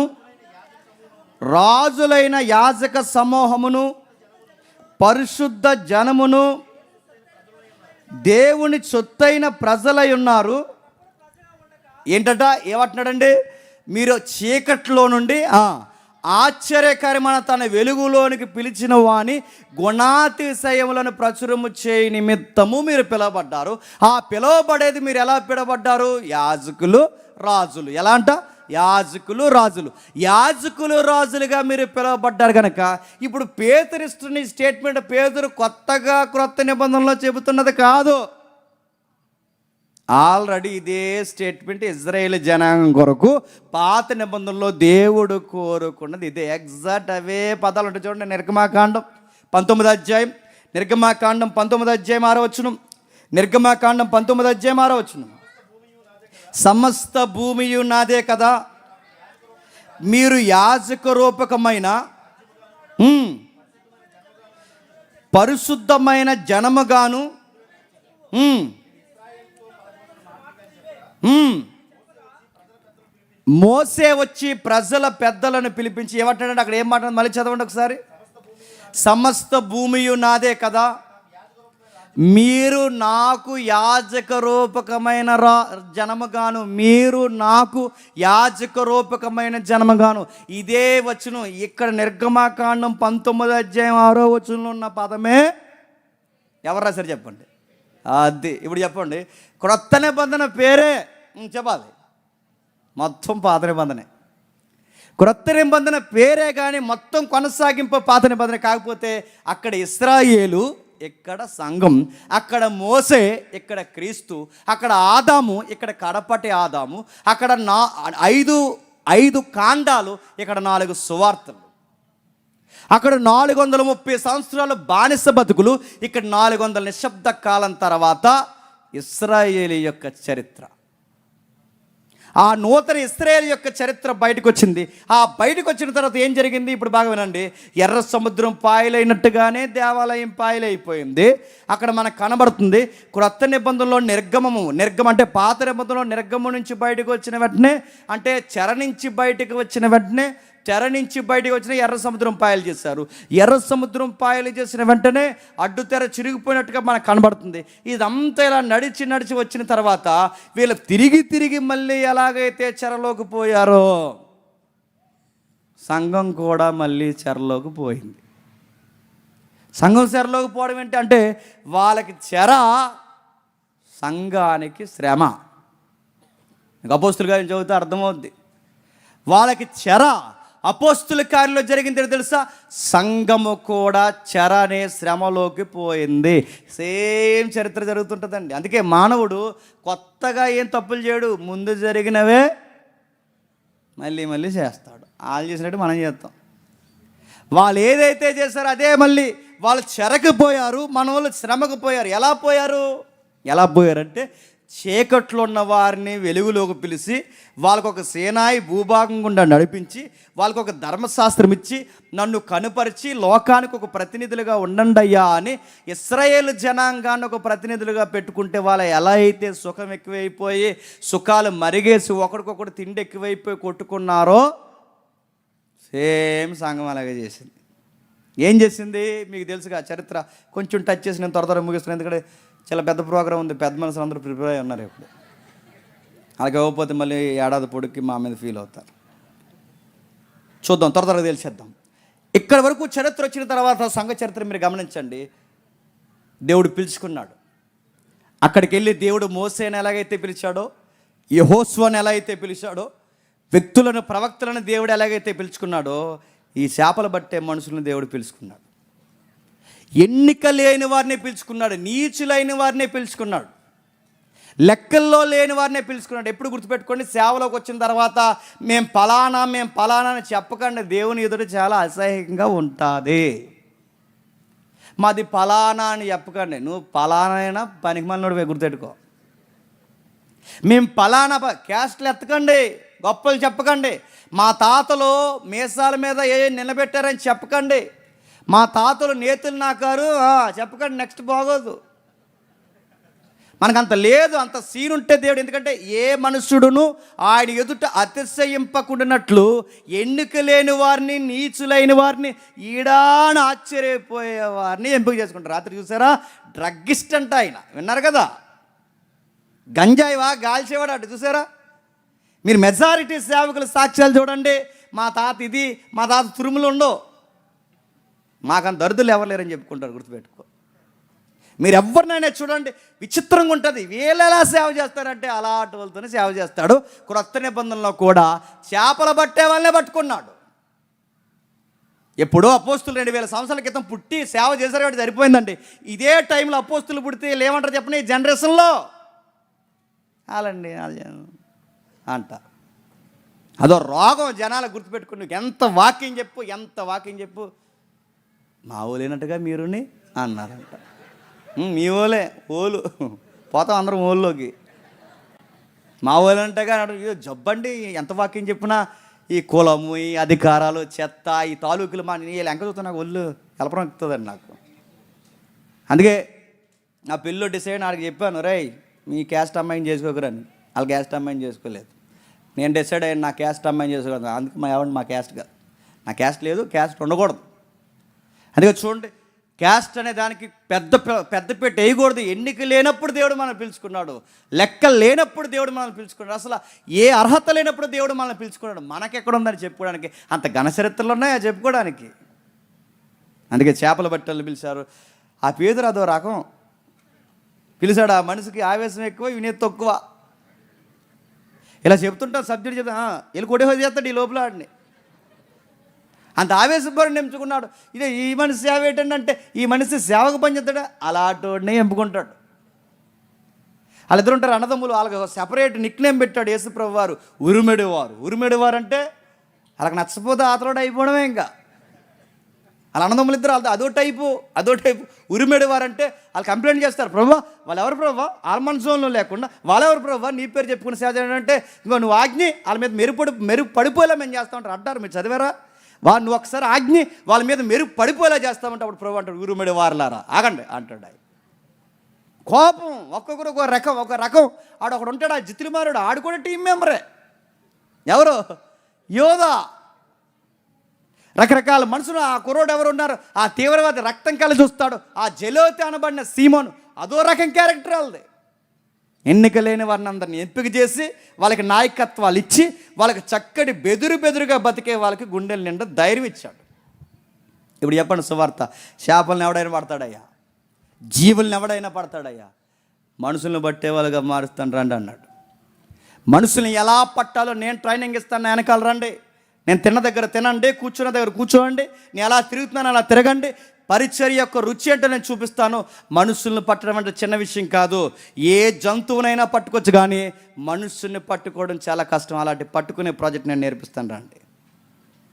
రాజులైన యాజక సమూహమును, పరిశుద్ధ జనమును, దేవుని సొత్తైన ప్రజలై ఉన్నారు. ఏంటట? ఏమంటున్నాడండి? మీరు చీకట్లో నుండి ఆశ్చర్యకరమైన తన వెలుగులోనికి పిలిచిన వాని గుణాతిశయములను ప్రచురము చేయ నిమిత్తము మీరు పిలువబడ్డారు. ఆ పిలువబడేది మీరు ఎలా పిలువబడ్డారు? యాజకులు, రాజులు. ఎలా అంట? యాజకులు రాజులుగా మీరు పిలువబడ్డారు కనుక ఇప్పుడు పేతురిస్తున్న ఈ స్టేట్మెంట్ పేతురు కొత్తగా క్రొత్త నిబంధనలో చెబుతున్నది కాదు. ఆల్రెడీ ఇదే స్టేట్మెంట్ ఇజ్రాయేల్ జనాంగం కొరకు పాత నిబంధనలో దేవుడు కోరుకున్నది ఇదే. ఎగ్జాక్ట్ అవే పదాలు ఉంటాయి చూడండి. నిర్గమాకాండం 19వ అధ్యాయం 6వ వచనం. నిర్గమాకాండం 19వ అధ్యాయం 6వ వచనం. సమస్త భూమియు నాదే కదా, మీరు యాజక రూపకమైన పరిశుద్ధమైన జనముగాను మోసే వచ్చి ప్రజల పెద్దలను పిలిపించి ఏమంటాడంటే, అక్కడ ఏం మాట్లాడు? మళ్ళీ చదవండి ఒకసారి. సమస్త భూమియు నాదే కదా, మీరు నాకు యాజక రూపకమైన జనముగాను, మీరు నాకు యాజక రూపకమైన జనముగాను. ఇదే వచనం ఇక్కడ నిర్గమాకాండం 19వ అధ్యాయం 6వ వచనంలో ఉన్న పదమే ఎవరు రాశారు చెప్పండి? అది ఇప్పుడు చెప్పండి. క్రొత్త నిబంధన పేరే చెప్పాలి, మొత్తం పాత నిబంధనే. క్రొత్త నిబంధన పేరే కానీ మొత్తం కొనసాగింపు పాత నిబంధన. కాకపోతే అక్కడ ఇశ్రాయేలు, ఇక్కడ సంఘం, అక్కడ మోసే, ఇక్కడ క్రీస్తు, అక్కడ ఆదాము, ఇక్కడ కడపటి ఆదాము, అక్కడ 5 కాండాలు, ఇక్కడ 4 సువార్తలు. అక్కడ 430 సంవత్సరాలు బానిస బతుకులు, ఇక్కడ 400 నిశ్శబ్ద కాలం తర్వాత ఇశ్రాయేలు యొక్క చరిత్ర. ఆ నూతన ఇశ్రాయేలు యొక్క చరిత్ర బయటకు వచ్చింది. ఆ బయటకు వచ్చిన తర్వాత ఏం జరిగింది? ఇప్పుడు బాగా వినండి. ఎర్ర సముద్రం పాయలైనట్టుగానే దేవాలయం పాయలైపోయింది. అక్కడ మనకు కనబడుతుంది క్రొత్త నిబంధనలో నిర్గమం అంటే పాత నిబంధనలో నిర్గమం నుంచి బయటకు వచ్చిన వెంటనే, అంటే చెర నుంచి బయటకు వచ్చిన వెంటనే, తెర నుంచి బయటకు వచ్చిన ఎర్ర సముద్రం పాయలు చేశారు. ఎర్ర సముద్రం పాయలు చేసిన వెంటనే అడ్డు తెర చిరిగిపోయినట్టుగా మనకు కనబడుతుంది. ఇదంతా ఇలా నడిచి వచ్చిన తర్వాత వీళ్ళు తిరిగి మళ్ళీ ఎలాగైతే చెరలోకి పోయారో సంఘం కూడా మళ్ళీ చెరలోకి పోయింది. సంఘం చెరలోకి పోవడం ఏంటి అంటే, వాళ్ళకి చెర, సంఘానికి శ్రమ. అపోస్తుల కార్యం చదివితే అర్థమవుద్ది. వాళ్ళకి చెర అపోస్తుల కార్యంలో జరిగింది తెలుసా? సంఘము కూడా చెర అనే శ్రమలోకి పోయింది. సేమ్ చరిత్ర జరుగుతుంటుందండి. అందుకే మానవుడు కొత్తగా ఏం తప్పులు చేయడు, ముందు జరిగినవే మళ్ళీ చేస్తాడు. వాళ్ళు చేసినట్టు మనం చేస్తాం. వాళ్ళు ఏదైతే చేశారో అదే మళ్ళీ. వాళ్ళు చెరకు పోయారు, మన వాళ్ళు శ్రమకు పోయారు. ఎలా పోయారంటే చీకట్లో ఉన్న వారిని వెలుగులోకి పిలిచి వాళ్ళకు ఒక సేనాయి భూభాగం గుండా నడిపించి వాళ్ళకు ఒక ధర్మశాస్త్రం ఇచ్చి నన్ను కనుపరిచి లోకానికి ఒక ప్రతినిధులుగా ఉండండి అయ్యా అని ఇశ్రాయేలు జనాంగాన్ని ఒక ప్రతినిధులుగా పెట్టుకుంటే వాళ్ళ ఎలా అయితే సుఖం ఎక్కువైపోయి సుఖాలు మరిగేసి ఒకరికొకరు తిండి ఎక్కువైపోయి కొట్టుకున్నారో సేమ్ సంఘం అలాగే చేసింది. ఏం చేసింది మీకు తెలుసుగా చరిత్ర. కొంచెం టచ్ చేసి నేను త్వర ముగిస్తున్నాను, ఎందుకంటే చాలా పెద్ద ప్రోగ్రాం ఉంది, పెద్ద మనుషులు అందరూ ప్రిపేర్ అయి ఉన్నారు. ఇప్పుడు అలాగే ఇవ్వకపోతే మళ్ళీ ఏడాది పొడికి మా మీద ఫీల్ అవుతారు. చూద్దాం, త్వరగా తెలిసేద్దాం. ఇక్కడ వరకు చరిత్ర వచ్చిన తర్వాత సంఘ చరిత్ర మీరు గమనించండి. దేవుడు పిలుచుకున్నాడు. అక్కడికి వెళ్ళి దేవుడు మోసేని ఎలాగైతే పిలిచాడో, యెహోషువను ఎలా అయితే పిలిచాడో, వ్యక్తులను ప్రవక్తలను దేవుడు ఎలాగైతే పిలుచుకున్నాడో, ఈ చేపలు పట్టే మనుషులను దేవుడు పిలుచుకున్నాడు. ఎన్నిక లేని వారిని పిలుచుకున్నాడు, నీచులైన వారిని పిలుచుకున్నాడు, లెక్కల్లో లేని వారిని పిలుచుకున్నాడు. ఎప్పుడు గుర్తుపెట్టుకోండి, సేవలోకి వచ్చిన తర్వాత మేము పలానా అని చెప్పకండి. దేవుని ఎదుట చాలా అసహ్యంగా ఉంటుంది. మాది పలానా అని చెప్పకండి. నువ్వు పలానైనా పనికిమాలినోడివే, గుర్తుపెట్టుకో. మేము పలానా క్యాస్ట్లు ఎత్తకండి, గొప్పలు చెప్పకండి. మా తాతలు మీసాల మీద ఏ నిలబెట్టారని చెప్పకండి. మా తాతలు నేతులు నాకారు చెప్పకండి. నెక్స్ట్ బాగోదు. మనకంత లేదు, అంత సీన్ ఉంటే దేవుడు. ఎందుకంటే ఏ మనుషుడును ఆయన ఎదుట అతిశయింపకుండానట్లు ఎన్నిక లేని వారిని, నీచులైన వారిని, ఈడాను ఆశ్చర్యపోయే వారిని ఎంపిక చేసుకుంటారు. రాత్రి చూసారా, డ్రగ్గిస్ట్ అంట ఆయన, విన్నారు కదా. గంజాయివా గాల్చేవాడు అటు చూసారా. మీరు మెజారిటీ సేవకుల సాక్ష్యాలు చూడండి. మా తాత ఇది, మా తాత తురుములు ఉండవు, మాకంత దరిద్రులు ఎవరు లేరని చెప్పుకుంటారు. గుర్తుపెట్టుకో. మీరు ఎవరినైనా చూడండి, విచిత్రంగా ఉంటుంది. వీళ్ళు ఎలా సేవ చేస్తారంటే అలాంటి వాళ్ళతోనే సేవ చేస్తాడు. క్రొత్త నిబంధనలో కూడా చేపలు పట్టే వాళ్ళనే పట్టుకున్నాడు. ఎప్పుడో అపోస్తులు 2000 సంవత్సరాల క్రితం పుట్టి సేవ చేశారు కాబట్టి సరిపోయిందండి. ఇదే టైంలో అపోస్తులు పుడితే ఏమంటారు చెప్పండి, ఈ జనరేషన్లో అలాండి అంట. అదో రోగం జనాలు. గుర్తుపెట్టుకుని ఎంత వాకింగ్ చెప్పు, మా ఊలేనట్టుగా మీరుని అన్నారంట. మీ ఓలే ఓలు పోతాం అందరం ఓల్లోకి. మా ఊలంటగా ఇదో జబ్బండి. ఎంత వాకింగ్ చెప్పినా ఈ కులము, ఈ అధికారాలు, చెత్త, ఈ తాలూకులు మా వీళ్ళు ఎంక చూస్తే నాకు ఒళ్ళు కలపరం ఎక్కుతుందండి నాకు. అందుకే నా పిల్లో డిసైడ్ నాకు చెప్పాను, రై మీ క్యాస్ట్ అమ్మాయిని చేసుకోకరని. వాళ్ళ క్యాస్ట్ అమ్మాయిని చేసుకోలేదు. నేను డిసైడ్ అయ్యాను నా క్యాస్ట్ అమ్మాయిని చేసుకోకూడదు. అందుకే మా క్యాస్ట్ కాదు, నా క్యాస్ట్ లేదు, క్యాస్ట్ ఉండకూడదు. అందుకే చూడండి, క్యాస్ట్ అనే దానికి పెద్ద పెట్టి వేయకూడదు. ఎన్నిక లేనప్పుడు దేవుడు మనల్ని పిలుచుకున్నాడు, లెక్క లేనప్పుడు దేవుడు మనల్ని పిలుచుకున్నాడు, అసలు ఏ అర్హత లేనప్పుడు దేవుడు మనల్ని పిలుచుకున్నాడు. మనకెక్కడ ఉందని చెప్పుకోవడానికి అంత ఘనచరిత్రలు ఉన్నాయా చెప్పుకోవడానికి. అందుకే చేపల బట్టలు పిలిచారు. ఆ పేదరు అదో రకం పిలిచాడు. ఆ మనిషికి ఆవేశం ఎక్కువ, వినేది తక్కువ. ఇలా చెప్తుంటా, సబ్జెక్ట్ చెప్తా వెళ్ళి కొట్టేహో చేస్తాడు ఈ లోపల ఆడిని. అంత ఆవేశపడిని ఎంచుకున్నాడు. ఇదే ఈ మనిషి సేవ ఏంటంటే ఈ మనిషి సేవకు పనిచేస్తాడా అలాంటిని ఎంపుకుంటాడు. వాళ్ళిద్దరు ఉంటారు అన్నదమ్ములు. వాళ్ళకి సెపరేట్ నిక్ నేమ్ పెట్టాడు యేసుప్రభు వారు, ఉరిమెడివారు అంటే వాళ్ళకి నచ్చపోతే ఆతలోడు అయిపోవడమే. ఇంకా వాళ్ళ అన్నదమ్ములు ఇద్దరు అదో టైపు. ఉరిమెడివారు అంటే వాళ్ళు కంప్లైంట్ చేస్తారు, ప్రభా వాళ్ళు ఎవరు ప్రభా, ఆల్మన్ జోన్లో లేకుండా వాళ్ళెవరు ప్రభా నీ పేరు చెప్పుకుని సేవ చేయాలంటే ఇంకో నువ్వు ఆజ్ఞి వాళ్ళ మీద మెరుగు పడిపోయేలా మేము చేస్తా ఉంటారు అంటారు. మీరు చదివారా? నువ్వు ఒకసారి ఆజ్ఞి వాళ్ళ మీద మెరుగు పడిపోయేలా చేస్తామంటే అప్పుడు ప్రభు అంటాడు, ఉరిమెడివారులారా ఆగండి అంటాడు. ఆయన కోపం. ఒక్కొక్కరు ఒక రకం. ఆడొకడు ఉంటాడు, ఆ జిత్రిమారుడు, ఆడు కూడా టీం మెంబరే. ఎవరు? యోధా. రకరకాల మనుషులు. ఆ కుర్రోడు ఎవరు ఉన్నారు, ఆ తీవ్రవాది రక్తం కళ్ళ చూస్తాడు, ఆ జలోతి అనబడిన సీమోను, అదో రకం క్యారెక్టర్ వాళ్ళది. ఎన్నిక లేని వారిని అందరిని ఎంపిక చేసి వాళ్ళకి నాయకత్వాలు ఇచ్చి వాళ్ళకి చక్కటి బెదురుగా బతికే వాళ్ళకి గుండెల నిండా ధైర్యం ఇచ్చాడు. ఇప్పుడు చెప్పండి, సువార్త చేపలను ఎవడైనా పడతాడయ్యా, జీవులను ఎవడైనా పడతాడయ్యా, మనుషులను పట్టే వాళ్ళుగా మారుస్తాను రండి అన్నాడు. మనుషుల్ని ఎలా పట్టాలో నేను ట్రైనింగ్ ఇస్తాను, వెనకాల రండి. నేను తిన్న దగ్గర తినండి, కూర్చున్న దగ్గర కూర్చోండి, నేను ఎలా తిరుగుతున్నాను అలా తిరగండి. పరిచర్య యొక్క రుచి అంటే నేను చూపిస్తాను. మనుషుల్ని పట్టడం అంటే చిన్న విషయం కాదు. ఏ జంతువునైనా పట్టుకోవచ్చు, కానీ మనుషుల్ని పట్టుకోవడం చాలా కష్టం. అలాంటి పట్టుకునే ప్రాజెక్ట్ నేను నేర్పిస్తాను రండి.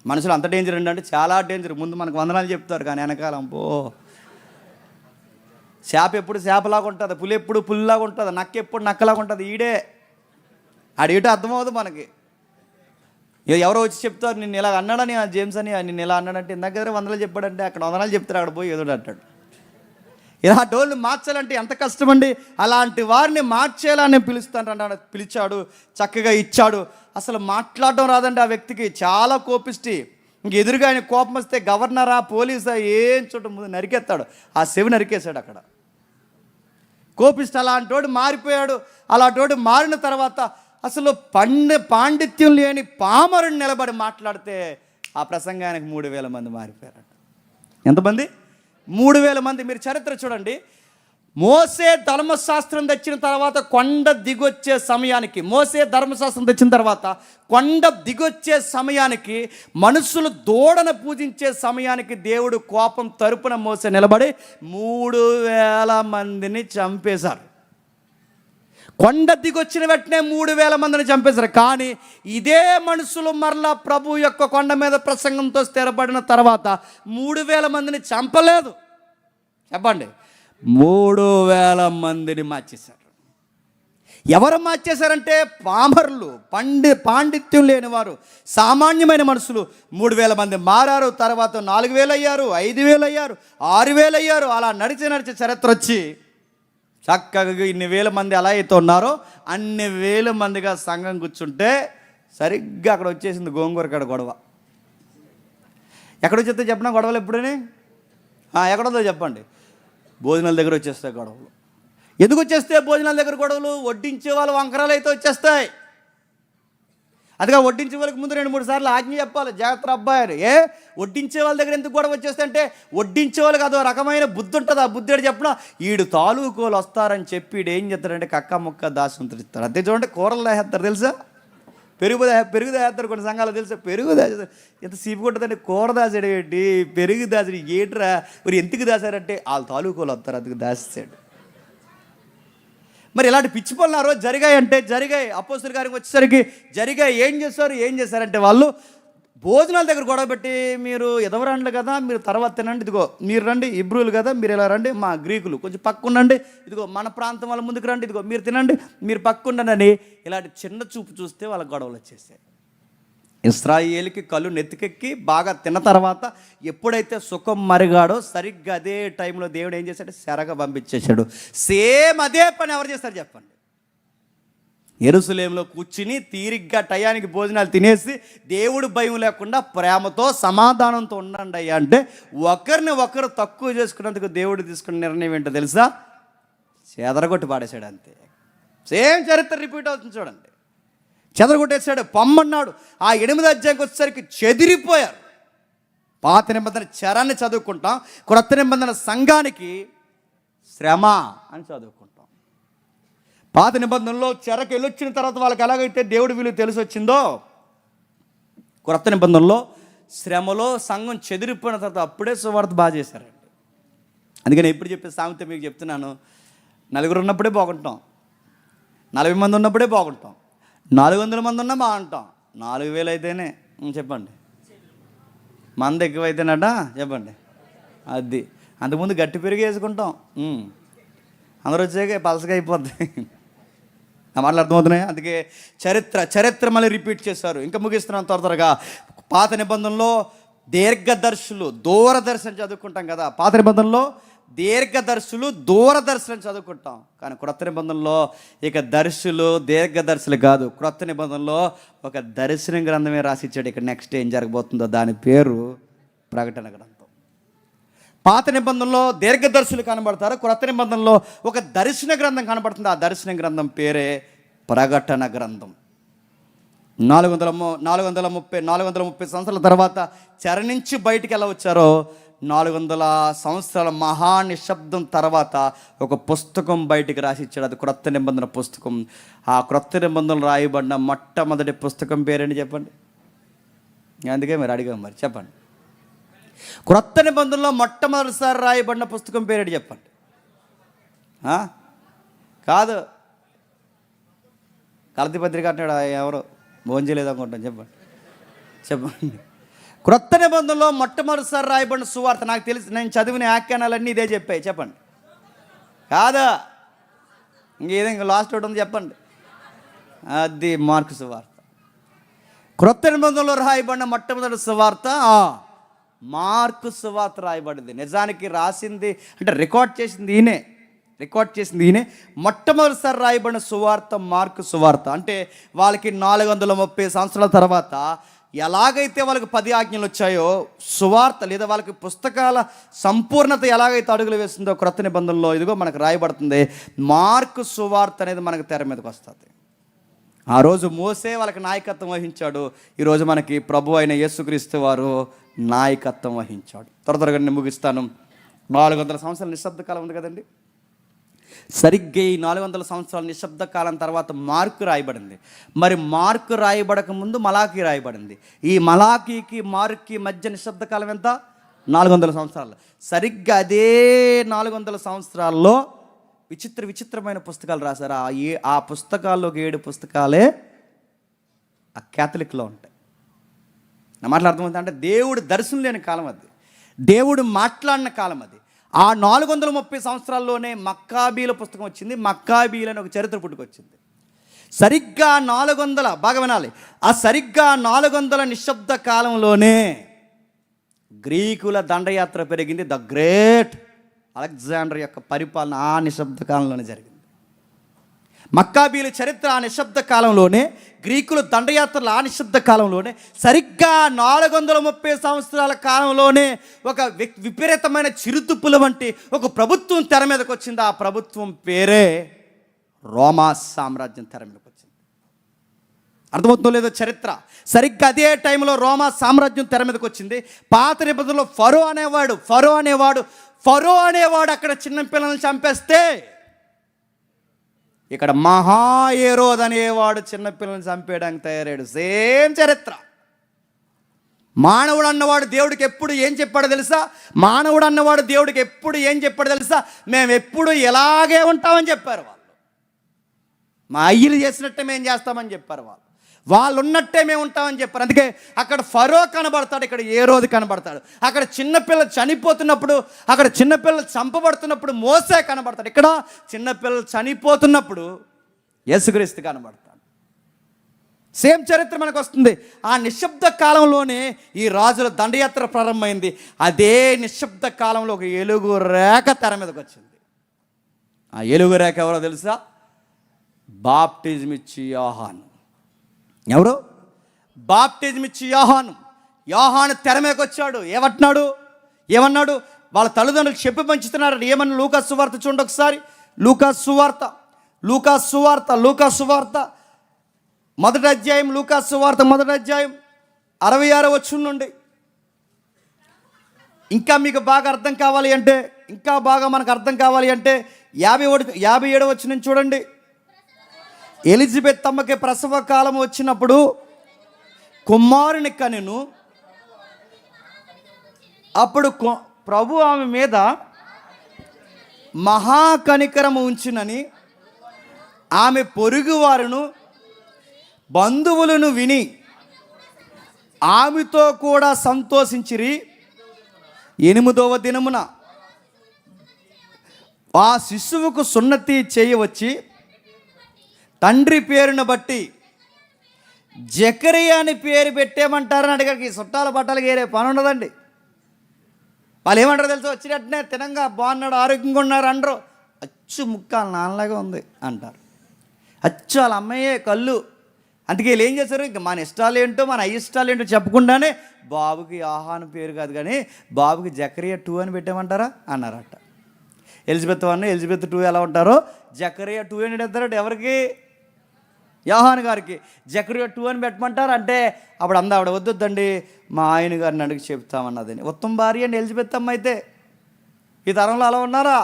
మనుషులు అంత డేంజర్ అంటే చాలా డేంజర్. ముందు మనకు వందనాలు చెప్తారు, కానీ వెనకాలం చేప ఎప్పుడు చేపలాగా ఉంటుంది, పులి ఎప్పుడు పులిలాగా ఉంటుంది, నక్క ఎప్పుడు నక్కలాగా ఉంటుంది. ఈడే ఆడేటో అర్థమవుతుంది మనకి. ఎవరో వచ్చి చెప్తారు నిన్ను ఇలా అన్నాడని, జేమ్స్ అని నిన్ను ఇలా అన్నాడంటే, ఇందాక దగ్గర 100 చెప్పాడంటే అక్కడ 100 చెప్తారు, అక్కడ పోయి ఏదో అంటాడు. ఇలా డోళ్ళు మార్చాలంటే ఎంత కష్టమండి. అలాంటి వారిని మార్చేయాలని పిలుస్తాను, పిలిచాడు, చక్కగా ఇచ్చాడు. అసలు మాట్లాడడం రాదండి ఆ వ్యక్తికి, చాలా కోపిష్టి. ఇంక ఎదురుగా ఆయన కోపం వస్తే గవర్నరా పోలీసా ఏం చోట ముందు నరికేస్తాడు, ఆ చెవి నరికేశాడు అక్కడ. కోపిష్టి అలాంటోడు మారిపోయాడు. అలాంటోడు మారిన తర్వాత అసలు పాండిత్యం లేని పామరుని నిలబడి మాట్లాడితే ఆ ప్రసంగానికి 3000 మంది మారిపోయారట. ఎంతమంది? 3000 మంది. మీరు చరిత్ర చూడండి. మోసే ధర్మశాస్త్రం తెచ్చిన తర్వాత కొండ దిగొచ్చే సమయానికి, మోసే ధర్మశాస్త్రం తెచ్చిన తర్వాత కొండ దిగొచ్చే సమయానికి, మనుషులు దూడను పూజించే సమయానికి దేవుడు కోపం తరపున మోసే నిలబడి 3000 మందిని చంపేశారు. కొండ దిగొచ్చిన వెంటనే 3000 మందిని చంపేశారు. కానీ ఇదే మనుషులు మరలా ప్రభు యొక్క కొండ మీద ప్రసంగంతో స్థిరపడిన తర్వాత 3000 మందిని చంపలేదు. చెప్పండి, 3000 మందిని మార్చేశారు. ఎవరు మార్చేశారంటే పామరులు, పాండిత్యం లేనివారు, సామాన్యమైన మనుషులు. 3000 మంది మారారు. తర్వాత 4000 అయ్యారు, 5000 అయ్యారు, 6000 అయ్యారు. అలా నడిచి చరిత్ర వచ్చి చక్కగా ఇన్ని వేల మంది అలా అయితే ఉన్నారో అన్ని వేల మందిగా సంఘం కూర్చుంటే సరిగ్గా అక్కడ వచ్చేసింది గోంగూర కాడ గొడవ. ఎక్కడ వచ్చేస్తే చెప్పినా గొడవలు ఎప్పుడని ఎక్కడో చెప్పండి. భోజనాల దగ్గర వచ్చేస్తాయి గొడవలు. ఎందుకు వచ్చేస్తే భోజనాల దగ్గర గొడవలు? వడ్డించే వాళ్ళు వంకరాలు అయితే వచ్చేస్తాయి. అదిగా వడ్డించే వాళ్ళకి ముందు 2-3 సార్లు ఆజ్ఞ చెప్పాలి, జాగ్రత్త అబ్బాయి. వడ్డించే వాళ్ళ దగ్గర ఎందుకు గొడవ వచ్చేస్తే అంటే వడ్డించే వాళ్ళకి అదో రకమైన బుద్ధి ఉంటుంది. ఆ బుద్ధి ఏడు చెప్పిన ఈడు తాలూకోలు వస్తారని చెప్పి ఈడు ఏం చేస్తాడంటే కక్క ముక్క దాసుంతరు ఇస్తారు. అంతే చూడండి, కూరలు దాహేస్తారు తెలుసా, పెరుగు దాహేస్తారు కొన్ని సంఘాలు తెలుసా. పెరుగు దాచేస్తారు. ఎంత సీపు కొట్టదండి, కూర దాసాడు ఏంటి, పెరుగు దాసాడు ఏట్రా, మరి ఎందుకు దాసారంటే వాళ్ళ తాలూకోలు వస్తారు అందుకు దాచేసాడు. మరి ఇలాంటి పిచ్చి పనులు ఆ రోజు జరిగాయి. అపోస్తుల గారికి వచ్చేసరికి జరిగాయి. ఏం చేశారంటే వాళ్ళు భోజనాల దగ్గర గొడవ పెట్టి, మీరు ఎదవరండ్లు కదా, మీరు తర్వాత తినండి, ఇదిగో మీరు రండి, ఇబ్రూలు కదా, మీరు ఇలా రండి, మా గ్రీకులు కొంచెం పక్కుండండి, ఇదిగో మన ప్రాంతం వాళ్ళ ముందుకు రండి, ఇదిగో మీరు తినండి, మీరు పక్కుండనని ఇలాంటి చిన్న చూపు చూస్తే వాళ్ళ గొడవలు వచ్చేసాయి. ఇశ్రాయేలుకి కళ్ళు నెత్తికెక్కి బాగా తిన్న తర్వాత ఎప్పుడైతే సుఖం మరిగాడో సరిగ్గా అదే టైంలో దేవుడు ఏం చేశాడు, సెరగ పంపించేశాడు. సేమ్ అదే పని ఎవరు చేస్తారు చెప్పండి? యెరూషలేములో కూర్చుని తీరిగ్గా టయానికి భోజనాలు తినేసి దేవుడు భయం లేకుండా ప్రేమతో సమాధానంతో ఉండండి అయ్యా అంటే ఒకరిని ఒకరు తక్కువ చేసుకున్నందుకు దేవుడు తీసుకున్న నిర్ణయం ఏంటో తెలుసా? చెదరగొట్టి పాడేశాడు. అంతే. సేమ్ చరిత్ర రిపీట్ అవుతుంది చూడండి. చెదరగొట్టేశాడు, పొమ్మన్నాడు. ఆ 8వ అధ్యాయంకి వచ్చేసరికి చెదిరిపోయారు. పాత నిబంధన చెరాన్ని చదువుకుంటాం, క్రొత్త నిబంధన సంఘానికి శ్రమ అని చదువుకుంటాం. పాత నిబంధనలో చెరకు వెళ్ళొచ్చిన తర్వాత వాళ్ళకి ఎలాగైతే దేవుడి విలువ తెలిసి వచ్చిందో, క్రొత్త నిబంధనలో శ్రమలో సంఘం చెదిరిపోయిన తర్వాత అప్పుడే సువార్త బాగా చేశారండి. అందుకని ఎప్పుడు చెప్పే సామెత మీకు చెప్తున్నాను, 4 ఉన్నప్పుడే బాగుంటాం, 40 మంది ఉన్నప్పుడే బాగుంటాం, 400 మంది ఉన్నా బాగుంటాం, 4000 అయితేనే చెప్పండి, మంది ఎక్కువైతేనట చెప్పండి. అది అంతకుముందు గట్టి పెరిగి వేసుకుంటాం, అందరూ వచ్చాక పలసగా అయిపోద్ది. నా మాటలు అర్థమవుతున్నాయి. అందుకే చరిత్ర మళ్ళీ రిపీట్ చేశారు. ఇంకా ముగిస్తున్నాను త్వరగా. పాత నిబంధనలో దీర్ఘదర్శులు, దూరదర్శనం చదువుకుంటాం కదా. పాత నిబంధనలో దీర్ఘదర్శులు, దూరదర్శనం చదువుకుంటాం. కానీ క్రొత్త నిబంధనలో ఇక దీర్ఘదర్శులు కాదు. క్రొత్త నిబంధనలో ఒక దర్శన గ్రంథమే రాసిచ్చాడు. ఇక్కడ నెక్స్ట్ ఏం జరగబోతుందో దాని పేరు ప్రకటన గ్రంథం. పాత నిబంధనలో దీర్ఘదర్శులు కనబడతారు, క్రొత్త నిబంధనలో ఒక దర్శన గ్రంథం కనబడుతుంది. ఆ దర్శన గ్రంథం పేరే ప్రకటన గ్రంథం. 430 సంవత్సరాల తర్వాత చెర నుంచి బయటికి ఎలా వచ్చారో 400 సంవత్సరాల మహా నిశ్శబ్దం తర్వాత ఒక పుస్తకం బయటికి రాసిచ్చాడు. అది క్రొత్త నిబంధన పుస్తకం. ఆ క్రొత్త నిబంధనలు రాయబడిన మొట్టమొదటి పుస్తకం పేరేంటి చెప్పండి? అందుకే మీరు అడిగాం, మరి చెప్పండి. క్రొత్త నిబంధనలో మొట్టమొదటిసారి రాయబడిన పుస్తకం పేరేంటి చెప్పండి? కాదు, కల్తీ పత్రిక అంటాడు ఎవరో, భోంచలేదు అనుకుంటాం. చెప్పండి. క్రొత్త నిబంధనలో మొట్టమొదటిసారి రాయబడిన సువార్త నాకు తెలిసి నేను చదివిన వ్యాఖ్యానాలన్నీ ఇదే చెప్పాయి. చెప్పండి. కాదా? ఇంకేదో ఇంకా లాస్ట్ ఒకటి ఉంది చెప్పండి. అది మార్కు సువార్త. క్రొత్త నిబంధనలో రాయబడిన మొట్టమొదటి సువార్త మార్కు సువార్త రాయబడింది. నిజానికి రాసింది అంటే రికార్డ్ చేసింది ఈయనే. మొట్టమొదటిసారి రాయబడిన సువార్త మార్కు సువార్త. అంటే వాళ్ళకి 430 సంవత్సరాల తర్వాత ఎలాగైతే వాళ్ళకి 10 ఆజ్ఞలు వచ్చాయో సువార్త లేదా వాళ్ళకి పుస్తకాల సంపూర్ణత ఎలాగైతే అడుగులు వేస్తుందో క్రొత్త నిబంధనలో ఇదిగో మనకు రాయబడుతుంది. మార్కు సువార్త అనేది మనకు తెర మీదకి వస్తుంది. ఆ రోజు మోసే వాళ్ళకి నాయకత్వం వహించాడు. ఈరోజు మనకి ప్రభు అయిన యేసుక్రీస్తు వారు నాయకత్వం వహించాడు. త్వరగా నేను ముగిస్తాను. 400 సంవత్సరాల నిశ్శబ్ద కాలం ఉంది కదండి. సరిగ్గా ఈ 400 సంవత్సరాల నిశ్శబ్ద కాలం తర్వాత మార్కు రాయబడింది. మరి మార్కు రాయబడక ముందు మలాకీ రాయబడింది. ఈ మలాకీకి మార్కుకి మధ్య నిశ్శబ్ద కాలం ఎంత? 400 సంవత్సరాలు. సరిగ్గా అదే 400 సంవత్సరాల్లో విచిత్రమైన పుస్తకాలు రాశారు. ఆ పుస్తకాల్లో 7 పుస్తకాలే ఆ క్యాథలిక్లో ఉంటాయి. నా మాటలు అర్థమవుతుంది. అంటే దేవుడు దర్శనం లేని కాలం అది, దేవుడు మాట్లాడిన కాలం అది. ఆ 430 సంవత్సరాల్లోనే మక్కాబీల పుస్తకం వచ్చింది. మక్కాబీలు అని ఒక చరిత్ర పుట్టుకొచ్చింది. సరిగ్గా 400 బాగా వినాలి. ఆ సరిగ్గా 400 నిశ్శబ్ద కాలంలోనే గ్రీకుల దండయాత్ర పెరిగింది. ద గ్రేట్ అలెగ్జాండర్ యొక్క పరిపాలన ఆ నిశ్శబ్ద కాలంలోనే జరిగింది. మక్కాబీల చరిత్ర ఆ నిశ్శబ్ద కాలంలోనే, గ్రీకుల దండయాత్రలు ఆ నిశ్శబ్ద కాలంలోనే, సరిగ్గా 430 సంవత్సరాల కాలంలోనే ఒక విపరీతమైన చిరుతుప్పుల వంటి ఒక ప్రభుత్వం తెర మీదకి వచ్చింది. ఆ ప్రభుత్వం పేరే రోమా సామ్రాజ్యం తెర మీదకి వచ్చింది. అర్థమవుతుందో లేదో చరిత్ర. సరిగ్గా అదే టైంలో రోమా సామ్రాజ్యం తెర మీదకి వచ్చింది. పాత నిబంధనలో ఫరో అనేవాడు అక్కడ చిన్న పిల్లల్ని చంపేస్తే ఇక్కడ మహాయేరోద్ అనేవాడు చిన్నపిల్లల్ని చంపేయడానికి తయారయ్యాడు. సేమ్ చరిత్ర. మానవుడు అన్నవాడు దేవుడికి ఎప్పుడు ఏం చెప్పాడో తెలుసా? మేము ఎప్పుడు ఎలాగే ఉంటామని చెప్పారు వాళ్ళు. మా అయ్యలు చేసినట్టే మేము చేస్తామని చెప్పారు వాళ్ళు ఉన్నట్టే మేము ఉంటామని చెప్పారు. అందుకే అక్కడ ఫరో కనబడతాడు, ఇక్కడ ఏరోదు కనబడతాడు. అక్కడ చిన్నపిల్లలు చనిపోతున్నప్పుడు, అక్కడ చిన్నపిల్లలు చంపబడుతున్నప్పుడు మోసే కనబడతాడు. ఇక్కడ చిన్నపిల్లలు చనిపోతున్నప్పుడు యేసుక్రీస్తు కనబడతాడు. సేమ్ చరిత్ర మనకు వస్తుంది. ఆ నిశ్శబ్ద కాలంలోనే ఈ రాజుల దండయాత్ర ప్రారంభమైంది. అదే నిశ్శబ్ద కాలంలో ఒక ఎలుగు రేఖ తెర మీదకి వచ్చింది. ఆ ఎలుగు రేఖ ఎవరో తెలుసా? బాప్టిజం ఇచ్చి యోహాను. ఎవరు? బాప్టిజం ఇచ్చి యోహాను తెర మీదకి వచ్చాడు. ఏమన్నాడు? వాళ్ళ తల్లిదండ్రులు చెప్పి పంచుతున్నారు. ఏమన్నా లూకాసు సువార్త చూడండి ఒకసారి. లూకాసు సువార్త మొదటి అధ్యాయం, లూకాసు సువార్త మొదటి అధ్యాయం 66వ వచనం నుండి. ఇంకా మీకు బాగా అర్థం కావాలి అంటే, ఇంకా బాగా మనకు అర్థం కావాలి అంటే 57వ వచనం చూడండి. ఎలిజబెత్ అమ్మకి ప్రసవ కాలం వచ్చినప్పుడు కుమారుని కనెను. అప్పుడు ప్రభు ఆమె మీద మహాకనికరము ఉంచునని ఆమె పొరుగువారును బంధువులను విని ఆమెతో కూడా సంతోషించిరి. 8వ దినమున ఆ శిశువుకు సున్నతి చేయవచ్చి తండ్రి పేరును బట్టి జకరియా అని పేరు పెట్టేమంటారని అడిగారు. చుట్టాల బట్టలు ఏరే పని ఉండదండి. వాళ్ళు ఏమంటారు తెలుసు? వచ్చినట్టునే తినంగా బాగున్నాడు, ఆరోగ్యంగా ఉన్నారు అనరు. అచ్చు ముక్కాలు నాన్నలాగా ఉంది అంటారు. అచ్చు వాళ్ళ అమ్మయ్యే కళ్ళు. అందుకే వీళ్ళు ఏం చేశారు? ఇంకా మన ఇష్టాలు ఏంటో మన అయిష్టాలు ఏంటో చెప్పకుండానే బాబుకి యోహాను పేరు కాదు కానీ బాబుకి జకరియా 2 అని పెట్టామంటారా అన్నారట. ఎలిజబెత్ 1, ఎలిజబెత్ 2 ఎలా ఉంటారో జకరియా 2 అని పెడతారట. ఎవరికి? యోహాను గారికి. జకరియా 2 అని పెట్టమంటారు. అంటే అప్పుడు ఆవిడ వద్దండి మా ఆయన గారిని అడిగి చెప్తామన్నదని. ఉత్తమ భార్య అండి ఎలిజబెత్ అమ్మ. అయితే ఈ తరంలో అలా ఉన్నారా?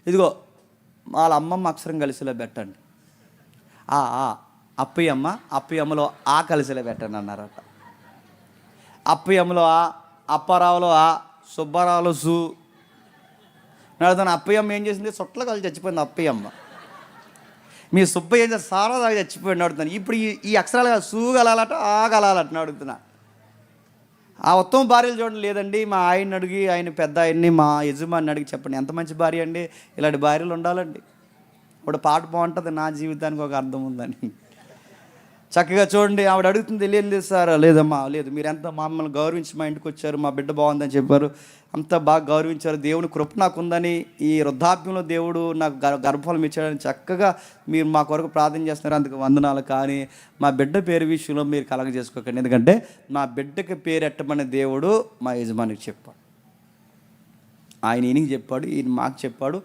ఇదిగో వాళ్ళ అమ్మమ్మ అక్షరం కలిసిలో పెట్టండి. అప్పయమ్మలో ఆ కలిసిలో పెట్టండి అన్నారట. అప్పయమ్మలో అప్పారావులో సుబ్బారావులో సు నడుతాను. అప్పయమ్మ ఏం చేసింది? చుట్టలు కలిసి చచ్చిపోయింది అప్పయమ్మ. మీ సుబ్బయ్య ఏం చేస్తే సారా దాకా చచ్చిపోయింది అడుగుతాను. ఇప్పుడు ఈ అక్షరాలు సూ కలాలట ఆ కలాలట అడుగుతున్నా. ఆ ఉత్తమ భార్యలు చూడండి, లేదండి మా ఆయన్ని అడిగి, ఆయన పెద్ద ఆయన్ని మా యజమాని అడిగి చెప్పండి ఎంత మంచి భార్య అండి, ఇలాంటి భార్యలు ఉండాలండి. ఇప్పుడు పాట బాగుంటుంది, నా జీవితానికి ఒక అర్థం ఉందని. చక్కగా చూడండి, ఆవిడ అడుగుతుంది, లేదు సార్, లేదమ్మా లేదు, మీరు ఎంత మమ్మల్ని గౌరవించి మా ఇంటికి వచ్చారు, మా బిడ్డ బాగుందని చెప్పారు, అంత బాగా గౌరవించారు, దేవుని కృప నాకు ఉందని, ఈ వృద్ధాప్యంలో దేవుడు నాకు గర్భఫలం ఇచ్చాడని చక్కగా మీరు మా కొరకు ప్రార్థన చేస్తున్నారు, అందుకు వందనాలు. కానీ మా బిడ్డ పేరు విషయంలో మీరు కలగ చేసుకోకండి, ఎందుకంటే మా బిడ్డకి పేరు ఎట్టమని దేవుడు మా యజమానికి చెప్పాడు. ఆయన ఈయనకి చెప్పాడు, ఈయన మాకు చెప్పాడు,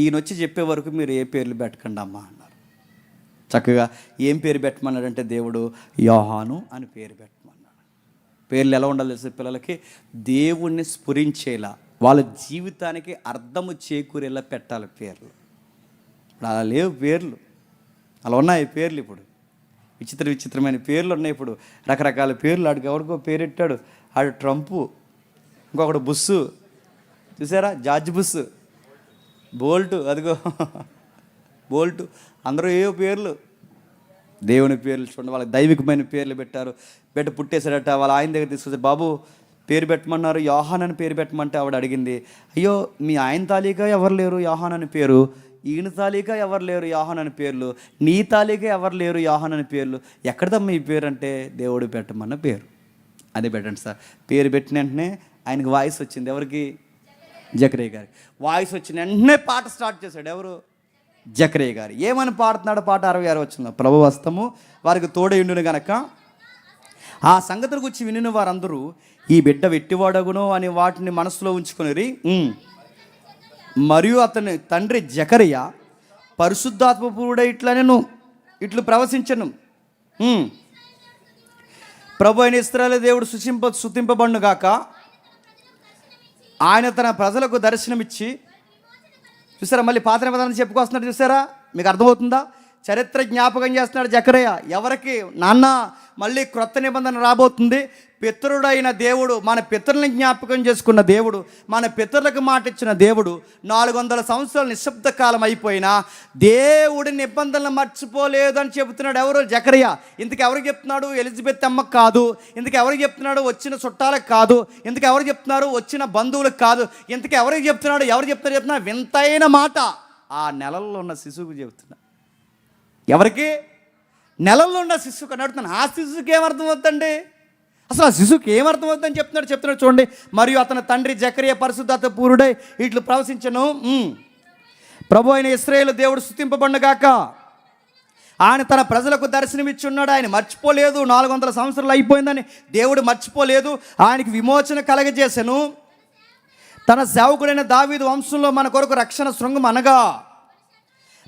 ఈయన వచ్చి చెప్పే వరకు మీరు ఏ పేర్లు పెట్టకండి అమ్మా అన్నారు. చక్కగా ఏం పేరు పెట్టమన్నాడంటే దేవుడు యోహాను అని పేరు పెట్టమన్నాడు. పేర్లు ఎలా ఉండాలి తెలిసే పిల్లలకి, దేవుణ్ణి స్ఫురించేలా, వాళ్ళ జీవితానికి అర్థము చేకూరేలా పెట్టాలి పేర్లు. ఇప్పుడు అలా లేవు పేర్లు, అలా ఉన్నాయి పేర్లు. ఇప్పుడు విచిత్రమైన పేర్లు ఉన్నాయి. ఇప్పుడు రకరకాల పేర్లు. ఆడికి ఎవరికో పేరెట్టాడు, ఆడు ట్రంపు, ఇంకొకడు బుస్సు, చూసారా, జార్జ్ బుస్, బోల్టు, అదిగో బోల్టు, అందరూ ఏవో పేర్లు, దేవుని పేర్లు చూడండి. వాళ్ళకి దైవికమైన పేర్లు పెట్టారు. బిడ్డ పుట్టేశాడట, వాళ్ళ ఆయన దగ్గర తీసుకొచ్చారు, బాబు పేరు పెట్టమన్నారు, యోహాన్ అని పేరు పెట్టమంటే ఆవిడ అడిగింది, అయ్యో మీ ఆయన తాలూకా ఎవరు లేరు యోహాన్ అని పేరు, ఈయన తాలూకా ఎవరు లేరు యోహాన్ అని పేర్లు, నీ తాలూకా ఎవరు లేరు యోహాన్ అని పేర్లు, ఎక్కడదమ్మా ఈ పేరు అంటే దేవుడు పెట్టమన్న పేరు, అదే పెట్టండి సార్. పేరు పెట్టిన వెంటనే ఆయనకి వాయిస్ వచ్చింది. ఎవరికి? జకరియా గారి వాయిస్ వచ్చిన వెంటనే పాట స్టార్ట్ చేశాడు. ఎవరు? జకరియా గారు. ఏమని పాడుతున్నాడు పాట? 66 వచ్చిన, ప్రభు హస్తము వారికి తోడయుండును గనక ఆ సంగతుల గురించి వినిన వారందరూ ఈ బిడ్డ వెట్టివాడగును అని వాటిని మనసులో ఉంచుకుని, మరియు అతని తండ్రి జకరియా పరిశుద్ధాత్మపూరుడై ఇట్లు ప్రవశించను, ప్రభు అయిన ఇశ్రాయేలు దేవుడు స్తుతింపబడును గాక, ఆయన తన ప్రజలకు దర్శనమిచ్చి, చూసారా మళ్ళీ పాత నిబంధన చెప్పుకొస్తున్నాడు, చూసారా, మీకు అర్థమవుతుందా? చరిత్ర జ్ఞాపకం చేస్తున్నాడు జకరియా. ఎవరికి? నాన్న మళ్ళీ క్రొత్త నిబంధన రాబోతుంది. పితరుడైన దేవుడు, మన పితరులను జ్ఞాపకం చేసుకున్న దేవుడు, మన పితరులకు మాట ఇచ్చిన దేవుడు, 400 సంవత్సరాల నిశ్శబ్ద కాలం అయిపోయినా దేవుడి నిబంధనలు మర్చిపోలేదు అని చెబుతున్నాడు. ఎవరు? జకరియా. ఇందుకు ఎవరికి చెప్తున్నాడు? ఎలిజబెత్ అమ్మకు కాదు. ఇందుకు ఎవరికి చెప్తున్నాడు? వచ్చిన చుట్టాలకు కాదు. ఇందుకు ఎవరు చెప్తున్నారు? వచ్చిన బంధువులకు కాదు. ఇందుకు ఎవరికి చెప్తున్నాడు? ఎవరు చెప్తున్నా వింతైన మాట ఆ నెలల్లో ఉన్న శిశువుకు చెబుతున్నా. ఎవరికి? నెలల్లో ఉన్న శిశువుకు అని అడుగుతున్నాను. ఆ శిశువుకి ఏమర్థం అవుతుందండి? అసలు ఆ శిశువుకి ఏమర్థం అవుతుందని చెప్తున్నాడు చూడండి. మరియు అతని తండ్రి జకరియా పరిశుద్ధాత్మ పూరుడై ఇట్లు ప్రవశించను, ప్రభు అయిన ఇశ్రాయేలు దేవుడు స్తుతింపబడును గాక, ఆయన తన ప్రజలకు దర్శనమిచ్చున్నాడు. ఆయన మర్చిపోలేదు. 400 సంవత్సరాలు అయిపోయిందని దేవుడు మర్చిపోలేదు. ఆయనకి విమోచన కలగజేసెను. తన సేవకుడైన దావీదు వంశంలో మన కొరకు రక్షణ శృంగం అనగా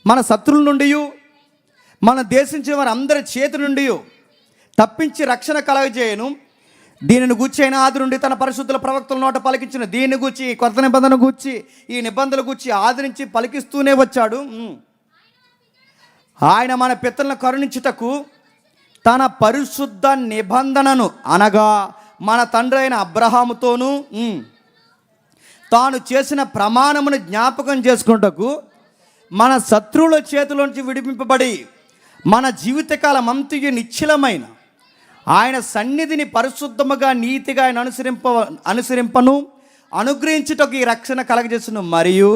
మన శత్రువుల నుండి, మన దేశించిన వారి అందరి చేతి నుండి తప్పించి రక్షణ కలగజేయను. దీనిని గూర్చి అయిన ఆది నుండి తన పరిశుద్ధుల ప్రవక్తల నోట పలికించిన దీన్ని గూర్చి, కొత్త నిబంధన గూర్చి, ఈ నిబంధనల గూర్చి ఆదరించి పలికిస్తూనే వచ్చాడు. ఆయన మన పితరులను కరుణించుటకు తన పరిశుద్ధ నిబంధనను అనగా మన తండ్రి అయిన అబ్రహాముతోనూ తాను చేసిన ప్రమాణమును జ్ఞాపకం చేసుకున్నటకు మన శత్రువుల చేతిలోంచి విడిపింపబడి మన జీవితకాలం అంతయు నిశ్చలమైన ఆయన సన్నిధిని పరిశుద్ధముగా నీతిగా ఆయన అనుసరింపను అనుగ్రహించుటకు ఈ రక్షణ కలగజేస్తును. మరియు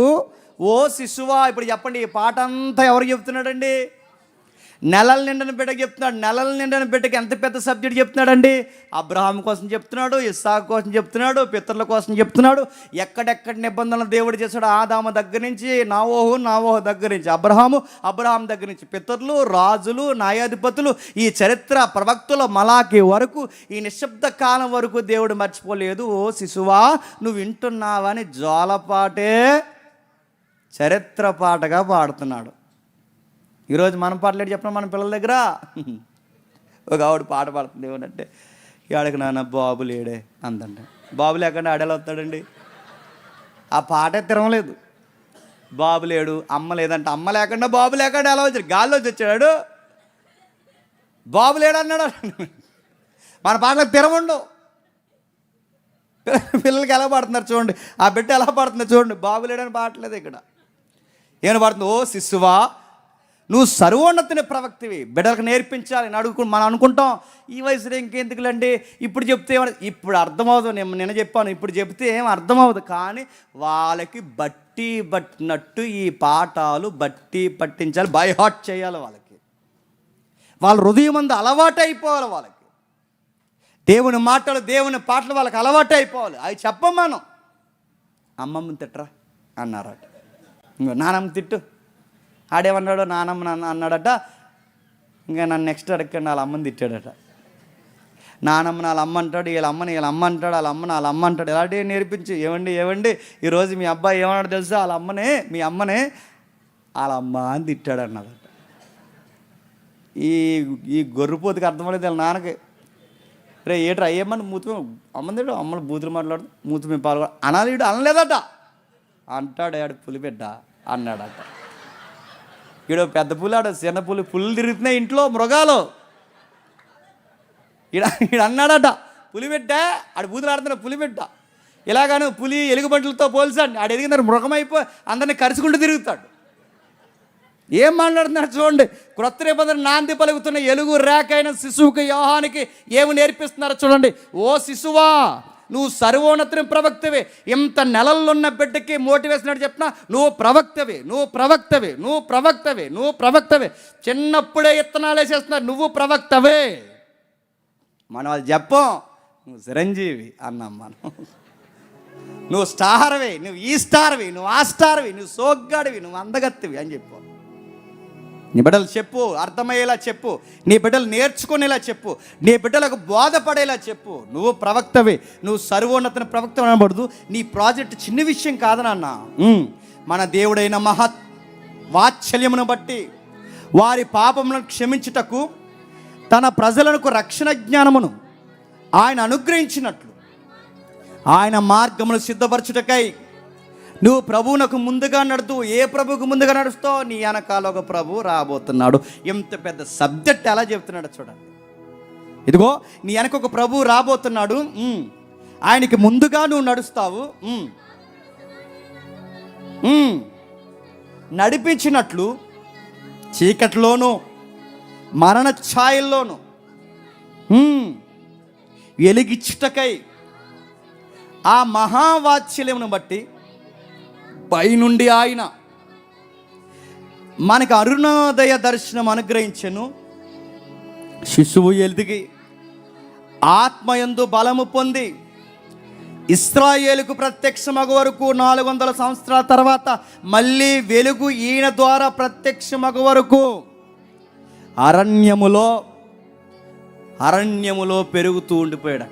ఓ శిశువా, ఇప్పుడు చెప్పండి, ఈ పాట అంతా ఎవరు చెప్తున్నాడండి? నెలల నిండని బిడ్డకి చెప్తున్నాడు. నెలల నిండని బిడ్డకి ఎంత పెద్ద సబ్జెక్ట్ చెప్తున్నాడండి? అబ్రహాం కోసం చెప్తున్నాడు, ఇస్సాకు కోసం చెప్తున్నాడు, పితరుల కోసం చెప్తున్నాడు. ఎక్కడెక్కడ నిబంధనలు దేవుడు చేశాడు? ఆదాము దగ్గర నుంచి నావోహు దగ్గర నుంచి అబ్రహాం దగ్గర నుంచి పితరులు, రాజులు, న్యాయాధిపతులు, ఈ చరిత్ర ప్రవక్తుల మలాకి వరకు, ఈ నిశ్శబ్ద కాలం వరకు దేవుడు మర్చిపోలేదు. ఓ శిశువా నువ్వు వింటున్నావని జోలపాటే చరిత్ర పాటగా పాడుతున్నాడు. ఈరోజు మనం పాటలేడు చెప్పిన మన పిల్లల దగ్గర ఒక ఆవిడ పాట పాడుతుంది. ఏమంటే ఆడకి నాన్న బాబు లేడే అందంటే, బాబు లేకుండా ఆడేలా వస్తాడండి? ఆ పాటే తిరగలేదు. బాబు లేడు, అమ్మ లేదంటే, అమ్మ లేకుండా బాబు లేకుండా ఎలా వచ్చాడు? గాల్లోకి వచ్చాడు, బాబు లేడు అన్నాడు. మన పాటలకు తిరగండవు. పిల్లలకి ఎలా పాడుతున్నారు చూడండి, ఆ బిడ్డ ఎలా పాడుతున్నారు చూడండి. బాబు లేడని పాడలేదు ఇక్కడ. ఏమైనా పాడుతుంది? ఓ శిశువా నువ్వు సర్వోన్నతిని ప్రవక్తివి, బిడ్డలకు నేర్పించాలి అని మనం అనుకుంటాం. ఈ వయసులో ఇంకెందుకులండి, ఇప్పుడు చెప్తే ఇప్పుడు అర్థమవుతుంది. నేను చెప్పాను, ఇప్పుడు చెప్తే ఏం అర్థమవుతుంది. కానీ వాళ్ళకి బట్టి పట్టినట్టు ఈ పాఠాలు బట్టి పట్టించాలి, బై హార్ట్ చేయాలి. వాళ్ళ హృదయం అందు అలవాటు అయిపోవాలి. వాళ్ళకి దేవుని మాటలు, దేవుని పాటలు వాళ్ళకి అలవాటు అయిపోవాలి. అవి చెప్పం మనం. అమ్మమ్మని తిట్టరా అన్నారట, ఇంకో నానమ్మ తిట్టు, ఆడేమన్నాడో నానమ్మ అన్నాడట. ఇంకా నన్ను నెక్స్ట్ అడగండి, వాళ్ళ అమ్మని తిట్టాడట. నానమ్మ వాళ్ళ అమ్మ అంటాడు, వీళ్ళ అమ్మ అంటాడు, వాళ్ళ అమ్మ అంటాడు. ఇలాంటివి నేర్పించి ఏమండి ఈరోజు మీ అబ్బాయి ఏమన్నాడు తెలుసా, వాళ్ళ అమ్మనే మీ అమ్మనే వాళ్ళ అమ్మ అని తిట్టాడు అన్నదట. ఈ గొర్రెపోతుకి అర్థమలేదు వాళ్ళ నాన్నకి. రే ఏట్రా అయ్యమ్మని మూతు అమ్మని అమ్మని బూతులు మాట్లాడు, మూతు మీ పాలు అనాలీడు అనలేదట. అంటాడు ఆడు పులిబిడ్డ అన్నాడట. ఈడు పెద్ద పులి, ఆడు చిన్న పులి తిరుగుతున్నాయి ఇంట్లో మృగాలు. ఈడు అన్నాడట పులిబిడ్డ, ఆడు బూతులు ఆడుతున్న పులిబిడ్డ. ఇలాగాను పులి ఎలుగుబంట్లతో పోల్చాడు. ఆడు ఎదిగిన మృగం అయిపోయి అందరినీ కరుచుకుంటూ తిరుగుతాడు. ఏం మాట్లాడుతున్నాడు చూడండి. క్రొత్త నిబంధన నాంది పలుకుతున్న ఎలుగు రేఖైన శిశువుకి యోహానికి ఏమి నేర్పిస్తున్నారో చూడండి. ఓ శిశువా, నువ్వు సర్వోన్నతిని ప్రవక్తవే. ఇంత నెలల్లో ఉన్న బిడ్డకి మోటివేషన్ చెప్తున్నా, నువ్వు ప్రవక్తవే. చిన్నప్పుడే ఇత్తనాలు వేసేస్తున్నారు, నువ్వు ప్రవక్తవే. మనం అది చెప్పం, నువ్వు చిరంజీవి అన్నాం మనం. నువ్వు స్టార్వి, నువ్వు ఈ స్టార్వి, నువ్వు ఆ స్టార్వి, నువ్వు సోగ్గాడివి, నువ్వు అందగత్తివి అని చెప్పు. నీ బిడ్డలు చెప్పు, అర్థమయ్యేలా చెప్పు, నీ బిడ్డలు నేర్చుకునేలా చెప్పు, నీ బిడ్డలకు బోధపడేలా చెప్పు. నువ్వు ప్రవక్తవే, నువ్వు సర్వోన్నతిని ప్రవక్త అనబడదు. నీ ప్రాజెక్ట్ చిన్న విషయం కాదనన్న. మన దేవుడైన మహత్ వాత్సల్యమును బట్టి వారి పాపములను క్షమించుటకు తన ప్రజలకు రక్షణ జ్ఞానమును ఆయన అనుగ్రహించినట్లు ఆయన మార్గమును సిద్ధపరచుటకై నువ్వు ప్రభువునకు ముందుగా నడుతూ, ఏ ప్రభువుకు ముందుగా నడుస్తావు, నీ వెనకాల ఒక ప్రభు రాబోతున్నాడు. ఎంత పెద్ద సబ్జెక్ట్ ఎలా చెప్తున్నాడు చూడండి. ఇదిగో నీ వెనక ఒక ప్రభు రాబోతున్నాడు, ఆయనకి ముందుగా నువ్వు నడుస్తావు. నడిపించినట్లు చీకట్లోనూ మరణ ఛాయల్లోనూ వెలిగిచ్చుటకై ఆ మహావాత్సల్యమును బట్టి పైనుండి ఆయన మనకు అరుణోదయ దర్శనం అనుగ్రహించెను. శిశువు ఎదిగి ఆత్మయందు బలము పొంది ఇశ్రాయేలుకు ప్రత్యక్షమగు వరకు 400 సంవత్సరాల తర్వాత మళ్ళీ వెలుగు ఈయన ద్వారా ప్రత్యక్షమగు వరకు అరణ్యములో పెరుగుతూ ఉండిపోయాడు.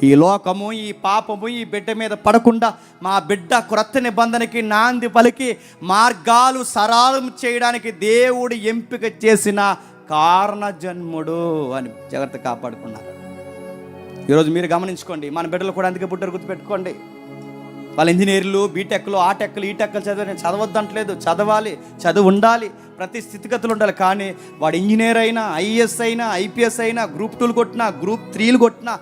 ఈ లోకము, ఈ పాపము ఈ బిడ్డ మీద పడకుండా మా బిడ్డ క్రొత్త నిబంధనకి నాంది పలికి మార్గాలు సరళం చేయడానికి దేవుడు ఎంపిక చేసిన కారణ జన్ముడు అని జాగ్రత్త కాపాడుకున్నారు. ఈరోజు మీరు గమనించుకోండి, మన బిడ్డలు కూడా అందుకే పుట్టారు, గుర్తుపెట్టుకోండి. వాళ్ళ ఇంజనీర్లు, బీటెక్లు, ఆ టెక్లు, ఈ టెక్లు చదివి నేను చదవద్దంటలేదు, చదవాలి, చదువు ఉండాలి, ప్రతి స్థితిగతులు ఉండాలి. కానీ వాడు ఇంజనీర్ అయినా, ఐఏఎస్ అయినా, ఐపీఎస్ అయినా, గ్రూప్ 2లు కొట్టినా, గ్రూప్ 3లు కొట్టినా,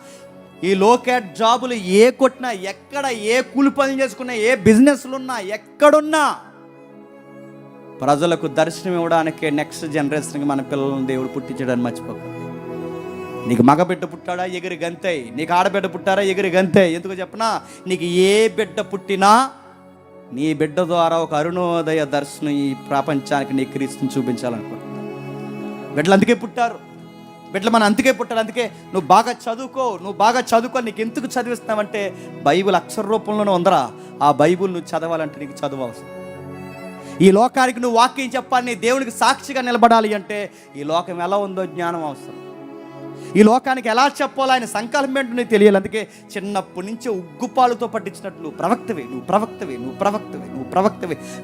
ఈ లోకేట్ జాబులు ఏ కొట్టినా, ఎక్కడ ఏ కూలి పనులు చేసుకున్నా, ఏ బిజినెస్లు ఉన్నా, ఎక్కడున్నా ప్రజలకు దర్శనం ఇవ్వడానికే నెక్స్ట్ జనరేషన్కి మన పిల్లలను దేవుడు పుట్టించడానికి మర్చిపోకండి. నీకు మగబిడ్డ పుట్టాడా, ఎగిరి గంతే. నీకు ఆడబిడ్డ పుట్టారా, ఎగిరి గంతే. ఎందుకు చెప్పనా, నీకు ఏ బిడ్డ పుట్టినా నీ బిడ్డ ద్వారా ఒక అరుణోదయ దర్శనం ఈ ప్రపంచానికి నీ క్రీస్తుని చూపించాలనుకుంటున్నా. బిడ్డలు అందుకే పుట్టారు, బిడ్డలు మనం అందుకే పుట్టారు. అందుకే నువ్వు బాగా చదువుకో. నీకు ఎందుకు చదివిస్తున్నావంటే బైబిల్ అక్షర రూపంలోనే ఉందరా. ఆ బైబిల్ నువ్వు చదవాలంటే నీకు చదువు అవసరం. ఈ లోకానికి నువ్వు వాక్యం చెప్పాలి, నీ దేవునికి సాక్షిగా నిలబడాలి అంటే ఈ లోకం ఎలా ఉందో జ్ఞానం అవసరం. ఈ లోకానికి ఎలా చెప్పాలో ఆయన సంకల్పం ఏంటో నీకు తెలియాలి. అందుకే చిన్నప్పటి నుంచే ఉగ్గుపాలుతో పట్టించినట్లు ప్రవక్తవే,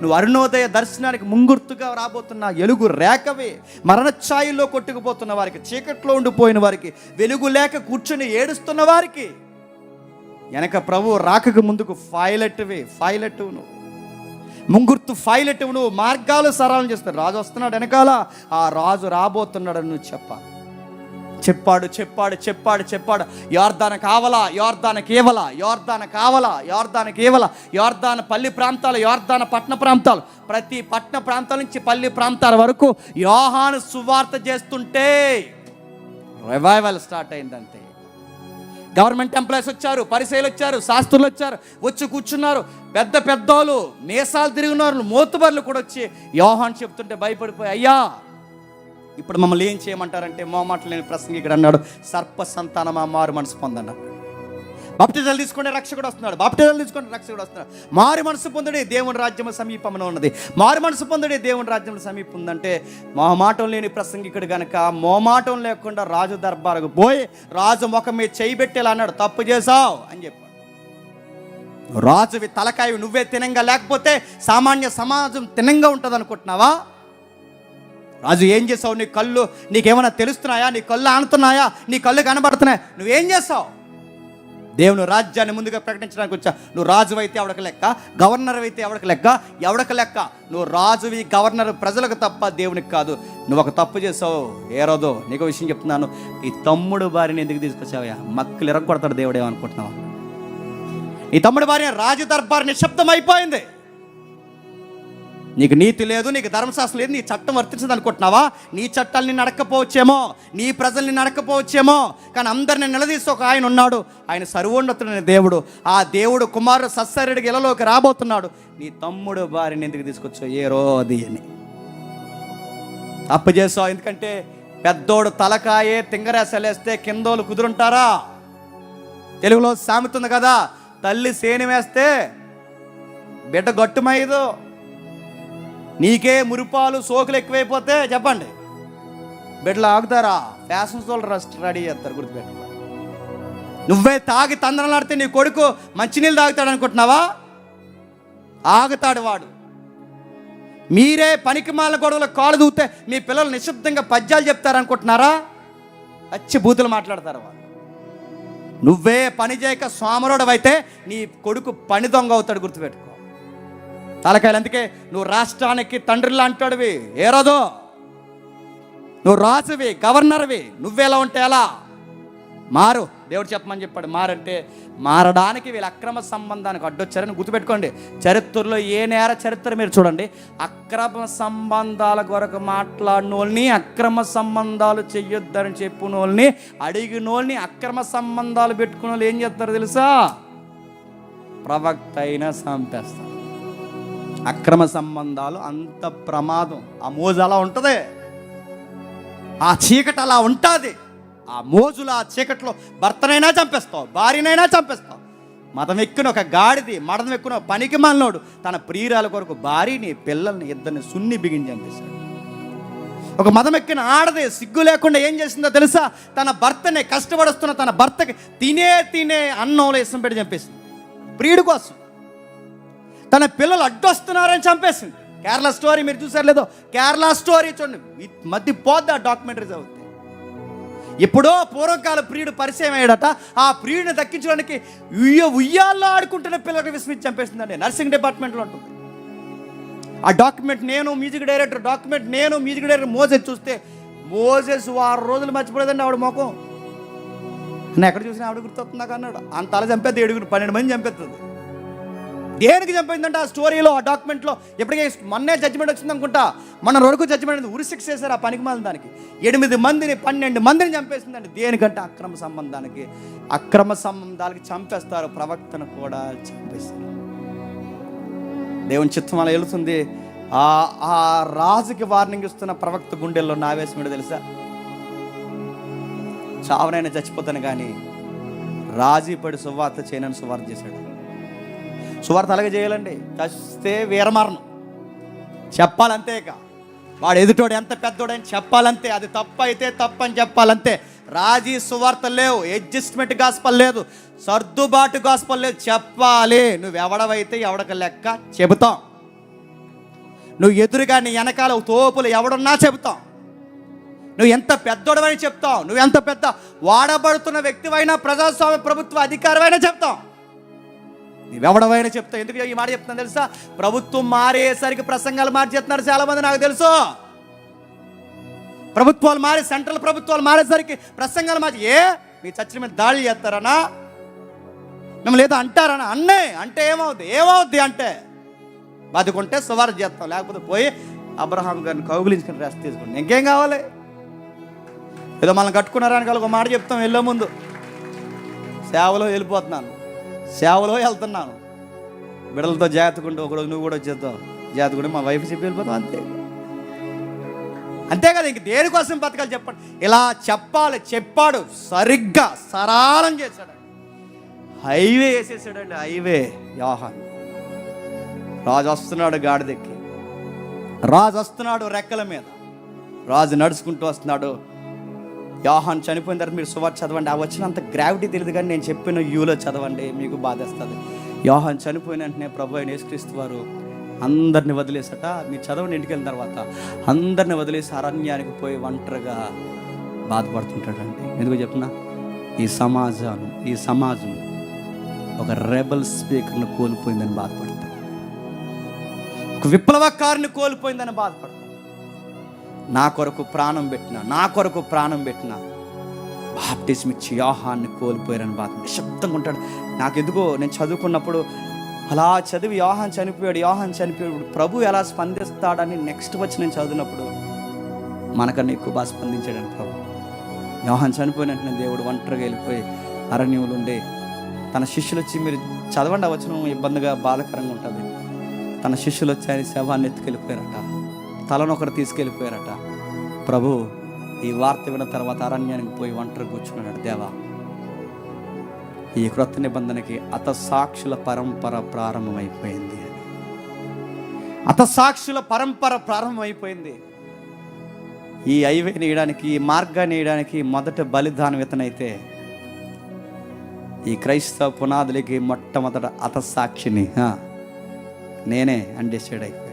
నువ్వు అరుణోదయ దర్శనానికి ముంగుర్తుగా రాబోతున్న ఎలుగు రేఖవే. మరణఛాయిలో కొట్టుకుపోతున్న వారికి, చీకట్లో ఉండిపోయిన వారికి, వెలుగు లేక కూర్చొని ఏడుస్తున్న వారికి వెనక ప్రభు రాకకు ముందుకు ఫైలెట్వే నువ్వు, ముంగుర్తు ఫైలెట్ నువ్వు. మార్గాలు సరళం చేస్తారు. రాజు వస్తున్నాడు వెనకాల, ఆ రాజు రాబోతున్నాడని నువ్వు చెప్పాలి. చెప్పాడు చెప్పాడు చెప్పాడు చెప్పాడు యోర్దాను కావలా, యోర్దాను కేవల, యోర్దాను కావలా, యోర్దాను కేవల, యోర్దాను పల్లి ప్రాంతాలు, యోర్దాను పట్టణ ప్రాంతాలు, ప్రతి పట్టణ ప్రాంతాల నుంచి పల్లి ప్రాంతాల వరకు యోహాను సువార్త చేస్తుంటే రివైవల్ స్టార్ట్ అయిందంతే. గవర్నమెంట్ ఎంప్లాయీస్ వచ్చారు, పరిసయ్యులు వచ్చారు, శాస్త్రులు వచ్చారు, వచ్చి కూర్చున్నారు. పెద్ద పెద్దోళ్ళు, మీసాలు తిరిగినారు, మోతుబర్లు కూడా వచ్చి యోహాను చెప్తుంటే భయపడిపోయి, అయ్యా ఇప్పుడు మమ్మల్ని ఏం చేయమంటారంటే, మోమాటలు లేని ప్రసంగి ఇక్కడ అన్నాడు, సర్ప సంతానమా మారు మనసు పొందన్నాడు. బాప్టిజాలు తీసుకుంటే రక్షకుడు వస్తున్నాడు, బాప్టిజాలు తీసుకుంటే రక్షకుడు వస్తున్నాడు. మారు మనసు పొందుడే దేవుని రాజ్యం సమీపంలో ఉన్నది, మారు మనసు పొందుడే దేవుని రాజ్యం సమీపం ఉందంటే, మోమాటం లేని ప్రసంగికుడు గనక మోమాటం లేకుండా రాజు దర్బారుకు పోయి రాజు ముఖం మీద చేయి పెట్టేలా అన్నాడు, తప్పు చేసావు అని చెప్పాడు. రాజువి తలకాయ నువ్వే తినంగా లేకపోతే సామాన్య సమాజం తినంగా ఉంటుంది అనుకుంటున్నావా? రాజు ఏం చేసావు? నీ కళ్ళు నీకేమైనా తెలుస్తున్నాయా? నీ కళ్ళు ఆనుతున్నాయా? నీ కళ్ళు కనబడుతున్నాయా? నువ్వేం చేస్తావు? దేవుని రాజ్యాన్ని ముందుగా ప్రకటించడానికి వచ్చా. నువ్వు రాజు అయితే ఎవడక లెక్క, గవర్నర్ అయితే ఎవడక లెక్క, ఎవడక లెక్క. నువ్వు రాజువి, గవర్నర్ ప్రజలకు తప్ప దేవునికి కాదు. నువ్వు ఒక తప్పు చేసావు. ఏ రోజు నీకు విషయం చెప్తున్నాను, ఈ తమ్ముడు భార్యని ఎందుకు తీసుకొచ్చావయ్యా? మక్కులు ఇరగొడతాడు దేవుడేమనుకుంటున్నావా? ఈ తమ్ముడు భార్య రాజు దర్బార్ నిశ్శబ్దం అయిపోయింది. నీకు నీతి లేదు, నీకు ధర్మశాస్త్రం లేదు, నీ చట్టం వర్తించదు అనుకుంటున్నావా? నీ చట్టాలని నడకపోవచ్చేమో, నీ ప్రజల్ని నడకపోవచ్చేమో, కానీ అందరిని నిలదీసి ఒక ఆయన ఉన్నాడు. ఆయన సర్వోన్నతుడైన దేవుడు. ఆ దేవుడు కుమారుడు సత్సరుడికి ఇళ్ళలోకి రాబోతున్నాడు. నీ తమ్ముడు భార్యని ఎందుకు తీసుకొచ్చావు? ఏ రోది అని తప్పు చేసావు. ఎందుకంటే పెద్దోడు తలకాయే తింగరేసలేస్తే కిందోళ్ళు కుదురుంటారా? తెలుగులో సామెత ఉంది కదా, తల్లి సేని వేస్తే బిడ్డ గట్టుమైదు. నీకే మురిపాలు సోకులు ఎక్కువైపోతే చెప్పండి, బిడ్డలు ఆగుతారా? ఫ్యాషన్ షోలు రెడీ చేస్తారు, గుర్తుపెట్టుకో. నువ్వే తాగి తందనలాడితే నీ కొడుకు మంచినీళ్ళు తాగుతాడు అనుకుంటున్నావా? ఆగుతాడు వాడు. మీరే పనికిమాల గొడవలు కాలు దూతే మీ పిల్లలు నిశ్శబ్దంగా పద్యాలు చెప్తారనుకుంటున్నారా? అచ్చి బూతులు మాట్లాడతారు వాళ్ళు. నువ్వే పని చేయక సోమరుడవైతే నీ కొడుకు పని దొంగ అవుతాడు, గుర్తుపెట్టుకో. తలకాయలు. అందుకే నువ్వు రాష్ట్రానికి తండ్రిలా అంటాడువి, ఏ రోజు నువ్వు రాజువి, గవర్నర్వి. నువ్వేలా ఉంటే ఎలా? మారు. దేవుడు చెప్పమని చెప్పాడు. మారంటే మారడానికి వీళ్ళు అక్రమ సంబంధానికి అడ్డొచ్చారని గుర్తుపెట్టుకోండి. చరిత్రలో ఏ నేర చరిత్ర మీరు చూడండి, అక్రమ సంబంధాల కొరకు మాట్లాడిన వాళ్ళని, అక్రమ సంబంధాలు చెయ్యొద్దని చెప్పిన వాళ్ళని, అడిగిన వాళ్ళని, అక్రమ సంబంధాలు పెట్టుకున్న వాళ్ళు ఏం చేస్తారు తెలుసా? ప్రవక్త అయినా చంపేస్తారు. అక్రమ సంబంధాలు అంత ప్రమాదం. ఆ మోజు అలా ఉంటుంది, ఆ చీకటి అలా ఉంటుంది. ఆ మోజులు, ఆ చీకట్లో భర్తనైనా చంపేస్తావు, భార్యనైనా చంపేస్తావు. మతం ఎక్కిన ఒక గాడిది, మతం ఎక్కిన పనికి మాలినోడు తన ప్రియురాల కొరకు భార్యని, పిల్లల్ని, ఇద్దరిని సున్ని బిగించి చంపేశాడు. ఒక మతం ఎక్కిన ఆడది సిగ్గు లేకుండా ఏం చేసిందో తెలుసా? తన భర్తని, కష్టపడుస్తున్న తన భర్తకి తినే అన్నంలో ఇష్టం పెట్టి చంపేసింది, ప్రియుడి కోసం. తన పిల్లలు అడ్డొస్తున్నారని చంపేసింది. కేరళ స్టోరీ మీరు చూసారు లేదో? కేరళ స్టోరీ చూడండి, మధ్య పోద్ది ఆ డాక్యుమెంటరీ చదివితే. ఎప్పుడో పూర్వకాల ప్రియుడు పరిచయం అయ్యాడట. ఆ ప్రియుడిని దక్కించడానికి ఉయ్యాల్లో ఆడుకుంటున్న పిల్లలకు విస్మించి చంపేసిందండి. నర్సింగ్ డిపార్ట్మెంట్లో ఉంటుంది ఆ డాక్యుమెంట్. నేను మ్యూజిక్ డైరెక్టర్ మోజెస్ చూస్తే, మోజెస్ 6 రోజులు మర్చిపోలేదండి ఆవిడ మొఖం. నేను ఎక్కడ చూసినా ఆవిడ గుర్తొస్తుందా అన్నాడు. అంత అలా చంపేది 12 మంది చంపేస్తుంది. దేనికి చంపిందంటే ఆ స్టోరీలో, ఆ డాక్యుమెంట్లో. ఎప్పటికే మొన్నే జడ్జిమెంట్ వచ్చింది అనుకుంటా, మన వరకు జడ్జిమెంట్ ఉరి శిక్ష చేశారు ఆ పనికి మాలిన దానికి. 8 మందిని 12 మందిని చంపేసిందండి. దేనికంటే అక్రమ సంబంధానికి. అక్రమ సంబంధాలకి చంపేస్తారు, ప్రవక్తను కూడా చంపేస్తారు. దేవుని చిత్తం అలా వెళుతుంది. ఆ రాజుకి వార్నింగ్ ఇస్తున్న ప్రవక్త గుండెల్లో ఉన్న ఆవేశం ఏంటో తెలుసా? చావనైనా చచ్చిపోతాను కానీ రాజీ పడి సువార్త చేయనని సువార్త చేశాడు. సువార్త అలాగే చేయాలండి. చస్తే వీరమరణం చెప్పాలంతే. ఇక వాడు ఎదుటోడు ఎంత పెద్దోడని చెప్పాలంతే. అది తప్పు అయితే తప్పు అని చెప్పాలంతే. రాజీ సువార్త లేవు, అడ్జస్ట్మెంట్ గాస్పల్ లేదు, సర్దుబాటు గాస్పల్ లేదు. చెప్పాలి. నువ్వు ఎవడవైతే ఎవడక లెక్క చెబుతాం. నువ్వు ఎదురుగా నీ వెనకాల తోపులు ఎవడున్నా చెబుతాం. నువ్వు ఎంత పెద్దోడవని చెప్తావు. నువ్వు ఎంత పెద్ద వాడబడుతున్న వ్యక్తివైనా, ప్రజాస్వామ్య ప్రభుత్వ అధికారమైనా చెప్తాం. నువ్వెవడవైనా చెప్తావు. ఎందుకు ఈ మాట చెప్తున్నాను తెలుసా? ప్రభుత్వం మారేసరికి ప్రసంగాలు మార్చేస్తున్నారు చాలామంది, నాకు తెలుసు. ప్రభుత్వాలు మారి, సెంట్రల్ ప్రభుత్వాలు మారేసరికి ప్రసంగాలు మార్చి, మీ చర్చల మీద దాడి చేస్తారనా, మిమ్మల్ని ఏదో అంటారనా? అంటే ఏమవుద్ది అంటే బతుకుంటే సువార్త చేస్తాం, లేకపోతే పోయి అబ్రహాం గారిని కౌగులించుకుని రెస్ట్ తీసుకుంటాం. ఇంకేం కావాలి? ఏదో మనం కట్టుకున్నారని ఒక మాట చెప్తాం వెళ్ళే ముందు, సేవలో వెళ్ళిపోతున్నాను, సేవలో వెళ్తున్నాను, బిడ్డలతో జాగ్రత్తకుంటూ ఒకరోజు నువ్వు కూడా వచ్చేద్దావు, జాగ్రత్తకుంటే మా వైఫ్ చెప్పి వెళ్ళిపోతాం, అంతే కదా. ఇంక దేనికోసం బతకాలి చెప్పండి? ఇలా చెప్పాడు, సరిగ్గా సరళం చేశాడు, హైవే వేసేసాడండి. హైవే యోహాను రాజు వస్తున్నాడు, గాడిదెక్కి రాజు వస్తున్నాడు, రెక్కల మీద రాజు నడుచుకుంటూ వస్తున్నాడు. యోహాను చనిపోయిన తర్వాత మీరు సువార్త చదవండి, ఆ వచ్చినంత గ్రావిటీ తెలియదు, కానీ నేను చెప్పిన యూలో చదవండి, మీకు బాధేస్తుంది. యోహాను చనిపోయిన వెంటనే ప్రభు అయిన యేసుక్రీస్తు వారు అందరిని వదిలేసట, మీరు చదవండి ఇంటికి వెళ్ళిన తర్వాత, అందరిని వదిలేసి అరణ్యానికి పోయి ఒంటరిగా బాధపడుతుంటాడండి. ఎందుకు చెప్తున్నా? ఈ సమాజం ఒక రెబల్ స్పీకర్ను కోల్పోయిందని బాధపడతాడు, ఒక విప్లవకారిని కోల్పోయిందని బాధపడతాడు. నా కొరకు ప్రాణం పెట్టిన బాప్టిజం ఇచ్చి యోహాన్ని కోల్పోయారని బాధ నిశ్శబ్దంగా ఉంటాడు. నాకెందుకో నేను చదువుకున్నప్పుడు అలా చదివి యోహాన్ చనిపోయాడు ప్రభు ఎలా స్పందిస్తాడని నెక్స్ట్ వచ్చి నేను చదివినప్పుడు మనకన్నా ఎక్కువ బాగా స్పందించాడని ప్రభు. యోహాన్ చనిపోయిన వెంటనే దేవుడు ఒంటరిగా వెళ్ళిపోయి అరణ్యంలో ఉండే తన శిష్యులు వచ్చి, మీరు చదవండి ఆ వచనం, ఇబ్బందిగా బాధాకరంగా ఉంటుంది. తన శిష్యులు వచ్చి ఆయన శవాన్ని ఎత్తుకెళ్ళిపోయారట, తలను ఒకరు తీసుకెళ్ళిపోయారట. ప్రభు ఈ వార్త విన్న తర్వాత అరణ్యానికి పోయి ఒంటరి కూర్చున్నాడు. దేవా, ఈ క్రొత్త నిబంధనకి అతసాక్షుల పరంపర ప్రారంభమైపోయింది. ఈ హైవేని వేయడానికి, ఈ మార్గాన్ని వేయడానికి మొదట బలిదానం ఇతనైతే, ఈ క్రైస్తవ పునాదులకి మొట్టమొదట అతసాక్షిని నేనే అని డిసైడ్ అయిపోయాడు.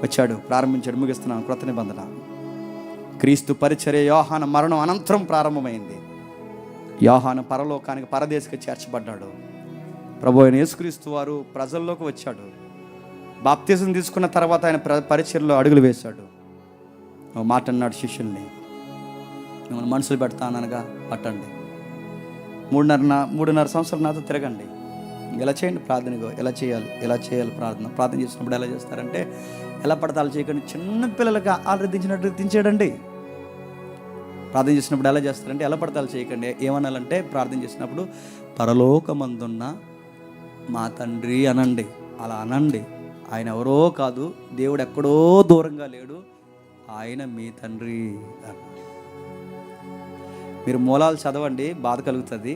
వచ్చాడు, ప్రారంభించాడు. ముగిస్తున్నాను క్రొత్త నిబంధన. క్రీస్తు పరిచర్య యోహాను మరణం అనంతరం ప్రారంభమైంది. యోహాను పరలోకానికి పరదేశికి చేర్చబడ్డాడు. ప్రభు అయిన యేసుక్రీస్తు వారు ప్రజల్లోకి వచ్చాడు. బాప్తిజం తీసుకున్న తర్వాత ఆయన పరిచర్యలో అడుగులు వేశాడు. మాట అన్నాడు శిష్యుల్ని, మిమ్మల్ని మనుషులు పెడతాననగా పట్టండి, 3.5 సంవత్సరాలు నాతో తిరగండి, ఎలా చేయండి ప్రార్థనగా, ఎలా చేయాలి ప్రార్థన చేసినప్పుడు ఎలా చేస్తారంటే, ఎలా పడతాలు చేయకండి, చిన్న పిల్లలకి ఆరాధించినట్టు దించేయడండి. ప్రార్థన చేసినప్పుడు ఎలా చేస్తారంటే, ఎలా పడతాలు చేయకండి, ఏమనాలంటే ప్రార్థన చేసినప్పుడు పరలోకమందున్న మా తండ్రి అనండి. అలా అనండి. ఆయన ఎవరో కాదు, దేవుడు ఎక్కడో దూరంగా లేడు, ఆయన మీ తండ్రి. మీరు మూలాలు చదవండి, బాధ కలుగుతుంది.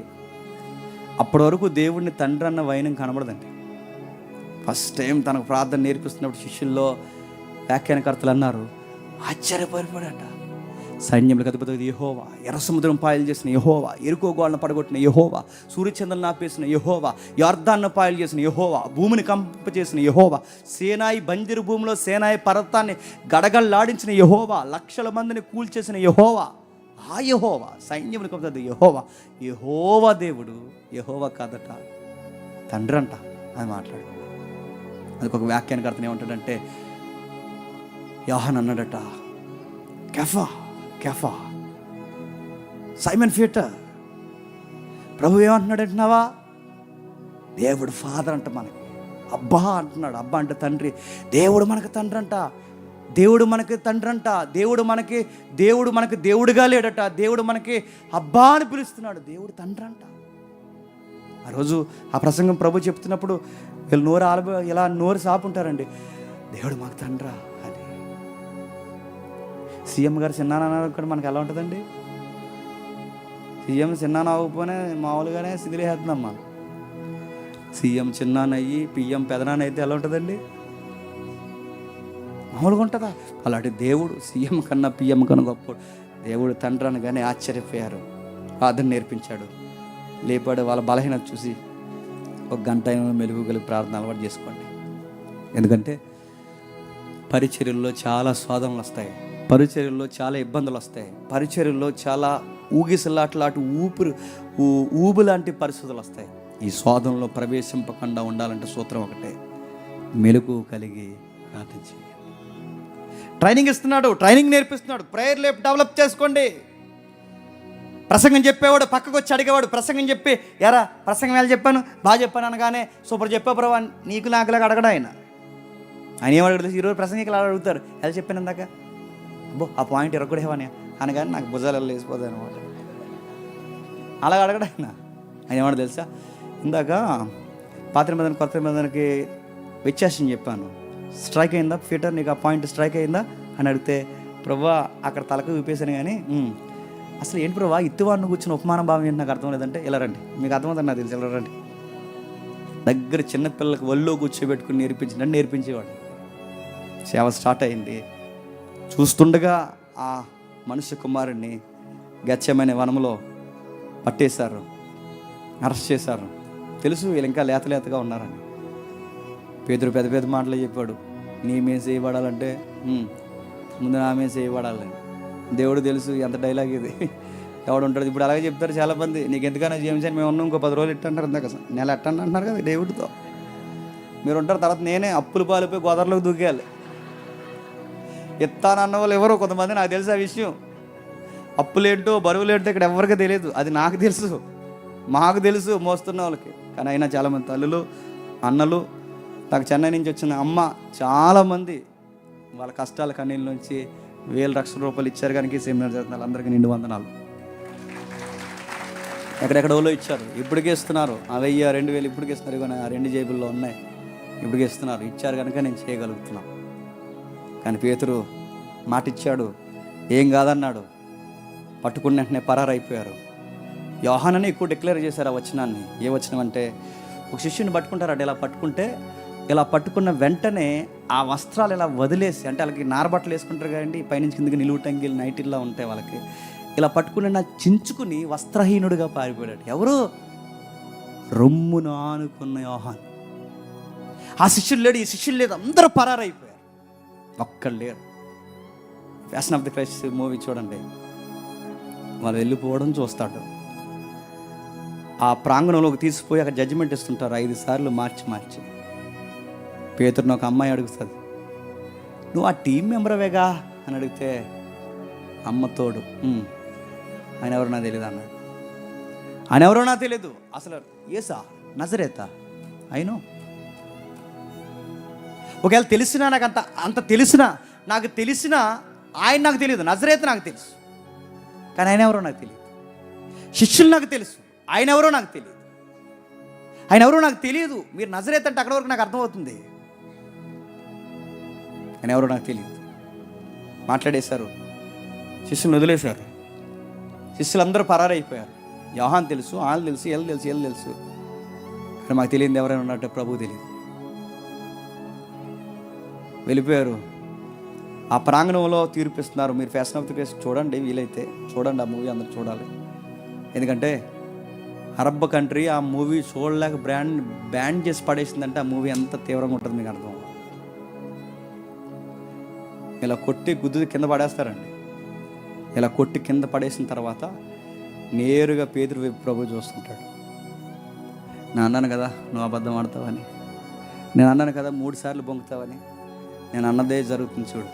అప్పటి వరకు దేవుడిని తండ్రి అన్న వైనం కనబడదండి. ఫస్ట్ టైం తనకు ప్రార్థన నేర్పిస్తున్నప్పుడు శిష్యుల్లో వ్యాఖ్యానకర్తలు అన్నారు, ఆశ్చర్యపడిపోయాడట. సైన్యములకు అధిపతి యెహోవా, ఎర్ర సముద్రం పాయలు చేసిన యెహోవా, ఎరుకో గోళ్ళను పడగొట్టిన యెహోవా, సూర్యచంద్రులను ఆపేసిన యెహోవా, యొర్దాను పాయలు చేసిన యెహోవా, భూమిని కంపింపచేసిన యెహోవా, సేనాయి బంజరు భూమిలో సేనాయి పర్వతాన్ని గడగల్లాడించిన యెహోవా, లక్షల మందిని కూల్చేసిన యెహోవా, ఆ యెహోవా, సైన్యములకు అధిపతి యెహోవా దేవుడు, యెహోవా కాదట తండ్రి అంట అని మాట్లాడు. అందుకు ఒక వ్యాఖ్యానకర్తను ఏమంటాడంటే, యోహాన్ అన్నాడట, కెఫా సైమన్ పీటర్, ప్రభు ఏమంటున్నాడంటున్నావా, దేవుడు ఫాదర్ అంట మనకి, అబ్బా అంటున్నాడు. అబ్బా అంటే తండ్రి, దేవుడు మనకు తండ్రి అంట, దేవుడు మనకి తండ్రి అంట, దేవుడు మనకి దేవుడుగా లేడట, దేవుడు మనకి అబ్బా అని పిలుస్తున్నాడు, దేవుడు తండ్రి అంట. ఆ రోజు ఆ ప్రసంగం ప్రభు చెప్తున్నప్పుడు వీళ్ళు ఇలా నోరు సాపుంటారండి, దేవుడు మాకు తండ్రా అని. సీఎం గారు చిన్నాన్న కూడా మనకు ఎలా ఉంటుందండి? సీఎం చిన్నాన్న అవ్వకపోయినా మామూలుగానే సిదిలేస్తున్నాం మనం. సీఎం చిన్నానయ్యి పిఎం పెదనాన్న అయితే ఎలా ఉంటుందండి? మామూలుగా ఉంటుందా? అలాంటి దేవుడు సీఎం కన్నా పిఎం కన్నా గొప్ప దేవుడు తండ్రి అనగానే ఆశ్చర్యపోయారు. ప్రార్థన నేర్పించాడు, లేపాడు. వాళ్ళ బలహీనత చూసి ఒక గంట మెలుగు కలిగి ప్రార్థన అలవాటు చేసుకోండి. ఎందుకంటే పరిచర్యల్లో చాలా స్వాదనలు వస్తాయి, పరిచర్యల్లో చాలా ఇబ్బందులు వస్తాయి, పరిచర్యల్లో చాలా ఊగిసలాట్లాంటి ఊబు లాంటి పరిస్థితులు వస్తాయి. ఈ స్వాదంలో ప్రవేశింపకుండా ఉండాలంటే సూత్రం ఒకటే, మెలుగు కలిగి ప్రార్థన చేయాలి. ట్రైనింగ్ ఇస్తున్నాడు, ట్రైనింగ్ నేర్పిస్తున్నాడు. ప్రేయర్ లేపు డెవలప్ చేసుకోండి. ప్రసంగం చెప్పేవాడు పక్కకు వచ్చి అడిగేవాడు. ప్రసంగం చెప్పి, ఎరా ప్రసంగం ఎలా చెప్పాను, బాగా చెప్పాను అనగానే సూపర్ చెప్పావు ప్రభా, నీకు నాకులాగా అడగడం ఆయన ఏమడగడు. ఈరోజు ప్రసంగికులు అలా అడుగుతారు, ఎలా చెప్పాను ఇందాక, అబ్బో ఆ పాయింట్ ఎరగొడేవాని అనగానే నాకు భుజాలు లేసిపోతాయి అనమాట. అలా అడగడు ఆయన ఏమన్నా తెలుసా, ఇందాక పాత నిబంధన కొత్త నిబంధనకి వ్యత్యాసం చెప్పాను, స్ట్రైక్ అయిందా పీటర్, నీకు ఆ పాయింట్ స్ట్రైక్ అయిందా అని అడిగితే, ప్రభా అక్కడ తలకు ఊపేశాను కానీ అసలు ఏంటి ప్రభా ఇత్తువాడిని కూర్చుని ఉపమాన భావం ఏంటి నాకు అర్థం లేదంటే, ఇలా రండి మీకు అర్థమవుతుంది నాకు తెలుసు, ఇలా రండి. దగ్గర చిన్నపిల్లలకు ఒళ్ళో కూర్చోబెట్టుకుని నేర్పించేవాడు. సేవ స్టార్ట్ అయింది. చూస్తుండగా ఆ మనుష్య కుమారుడిని గెత్సేమనే వనంలో పట్టేశారు, అరెస్ట్ చేశారు. తెలుసు వీళ్ళు ఇంకా లేతగా ఉన్నారని. పేతురు పెద్ద పెద్ద మాటలు చెప్పాడు, నీ మీద చేయబడాలంటే ముందు నా మీద చేయబడాలని. దేవుడు తెలుసు ఎంత డైలాగ్ ఇది, ఎవడు ఉంటాడు. ఇప్పుడు అలాగే చెప్తారు చాలామంది, నీకు ఎందుకైనా జేమ్స్ అని మేము ఉన్నాం, ఇంకో 10 రోజులు ఇట్టంటారు, అందాక నెల ఎట్టండి అంటున్నారు కదా దేవుడితో. మీరు ఉంటారు, తర్వాత నేనే అప్పులు పాలిపోయి గోదావరిలోకి దూకేయాలి. ఎత్తానన్న వాళ్ళు ఎవరో కొంతమంది, నాకు తెలుసు ఆ విషయం. అప్పులేంటో బరువులేంటో ఇక్కడ ఎవరికి తెలియదు, అది నాకు తెలుసు, మాకు తెలుసు మోస్తున్న వాళ్ళకి. కానీ అయినా చాలామంది తల్లులు, అన్నలు, నాకు చెన్నై నుంచి వచ్చిన అమ్మ, చాలామంది వాళ్ళ కష్టాల కన్నీళ్ళ నుంచి 1,000 లక్షల రూపాయలు ఇచ్చారు. కానీ సెమినార్ జరుగుతున్నారు, అందరికీ నిండు వందనాలు. ఎక్కడెక్కడోలో ఇచ్చారు, ఇప్పటికే ఇస్తున్నారు. 1000 2000 ఇప్పటికే ఇస్తున్నారు. కానీ ఆ 2 జేబుల్లో ఉన్నాయి, ఇప్పటికే ఇస్తున్నారు. ఇచ్చారు కనుక నేను చేయగలుగుతున్నాను. కానీ పేతురు మాట ఇచ్చాడు, ఏం కాదన్నాడు. పట్టుకున్న వెంటనే పరారైపోయారు. యోహానని ఎక్కువ డిక్లేర్ చేశారు ఆ వచనాన్ని. ఏ వచనం అంటే, ఒక శిష్యుని పట్టుకుంటారట, ఇలా పట్టుకున్న వెంటనే ఆ వస్త్రాలు ఇలా వదిలేసి, అంటే వాళ్ళకి నారబట్టలు వేసుకుంటారు కదండి, పైనుంచి కిందకి నిలువు టంగిలు నైటిల్లా ఉంటాయి వాళ్ళకి, ఇలా పట్టుకుని చించుకుని వస్త్రహీనుడిగా పారిపోయాడు. ఎవరు? రొమ్మును ఆనుకున్న యోహాన్. ఆ శిష్యులు లేడు, ఈ శిష్యులు లేదు, అందరూ పరారైపోయారు, ఒక్కడు లేరు. Fashion of the Christ movie చూడండి, వాళ్ళు వెళ్ళిపోవడం చూస్తాడు. ఆ ప్రాంగణంలోకి తీసిపోయి అక్కడ జడ్జిమెంట్ ఇస్తుంటారు 5 సార్లు మార్చి. పేతురుని ఒక అమ్మాయి అడుగుతుంది, నువ్వు ఆ టీం మెంబర్వేగా అని అడిగితే, అమ్మ తోడు, ఆయన ఎవరో నాకు తెలియదు అన్నాడు. ఆయన ఎవరో నాకు తెలియదు, అసలు ఏసా నజరేతా అయినో. ఒకవేళ తెలిసినా, నాకు అంత తెలిసినా, నాకు తెలిసినా ఆయన నాకు తెలియదు, నజరేత నాకు తెలుసు, కానీ ఆయన ఎవరో నాకు తెలియదు. శిష్యులు నాకు తెలుసు, ఆయన ఎవరో నాకు తెలియదు. మీరు నజరేత్ అంటే అక్కడ వరకు నాకు అర్థమవుతుంది, ఆయన ఎవరో నాకు తెలియదు. మాట్లాడేశారు, శిష్యులను వదిలేశారు. శిష్యులందరూ పరారైపోయారు. యోహాన్ తెలుసు, వాళ్ళు తెలుసు, వీళ్ళు తెలుసు, కానీ మాకు తెలియదు ఎవరైనా ఉన్నట్టు ప్రభువు తెలియదు. వెళ్ళిపోయారు. ఆ ప్రాంగణంలో తీర్పిస్తున్నారు. మీరు ఫ్యాషన్ ఆఫ్ ది క్రైస్ట్ చూడండి, వీలైతే చూడండి, ఆ మూవీ అందరూ చూడాలి. ఎందుకంటే అరబ్ కంట్రీ ఆ మూవీ చూడలేక బ్యాన్ చేసి పడేసిందంటే ఆ మూవీ ఎంత తీవ్రంగా ఉంటుంది మీకు అర్థం. ఇలా కొట్టి గుద్దు కింద పడేస్తారండి. ఇలా కొట్టి కింద పడేసిన తర్వాత నేరుగా పేతురు వైపు ప్రభు చూస్తుంటాడు. నేను అన్నాను కదా నువ్వు అబద్ధం ఆడతావని, నేను అన్నాను కదా 3 సార్లు బొంకుతావని, నేను అన్నదే జరుగుతుంది చూడు.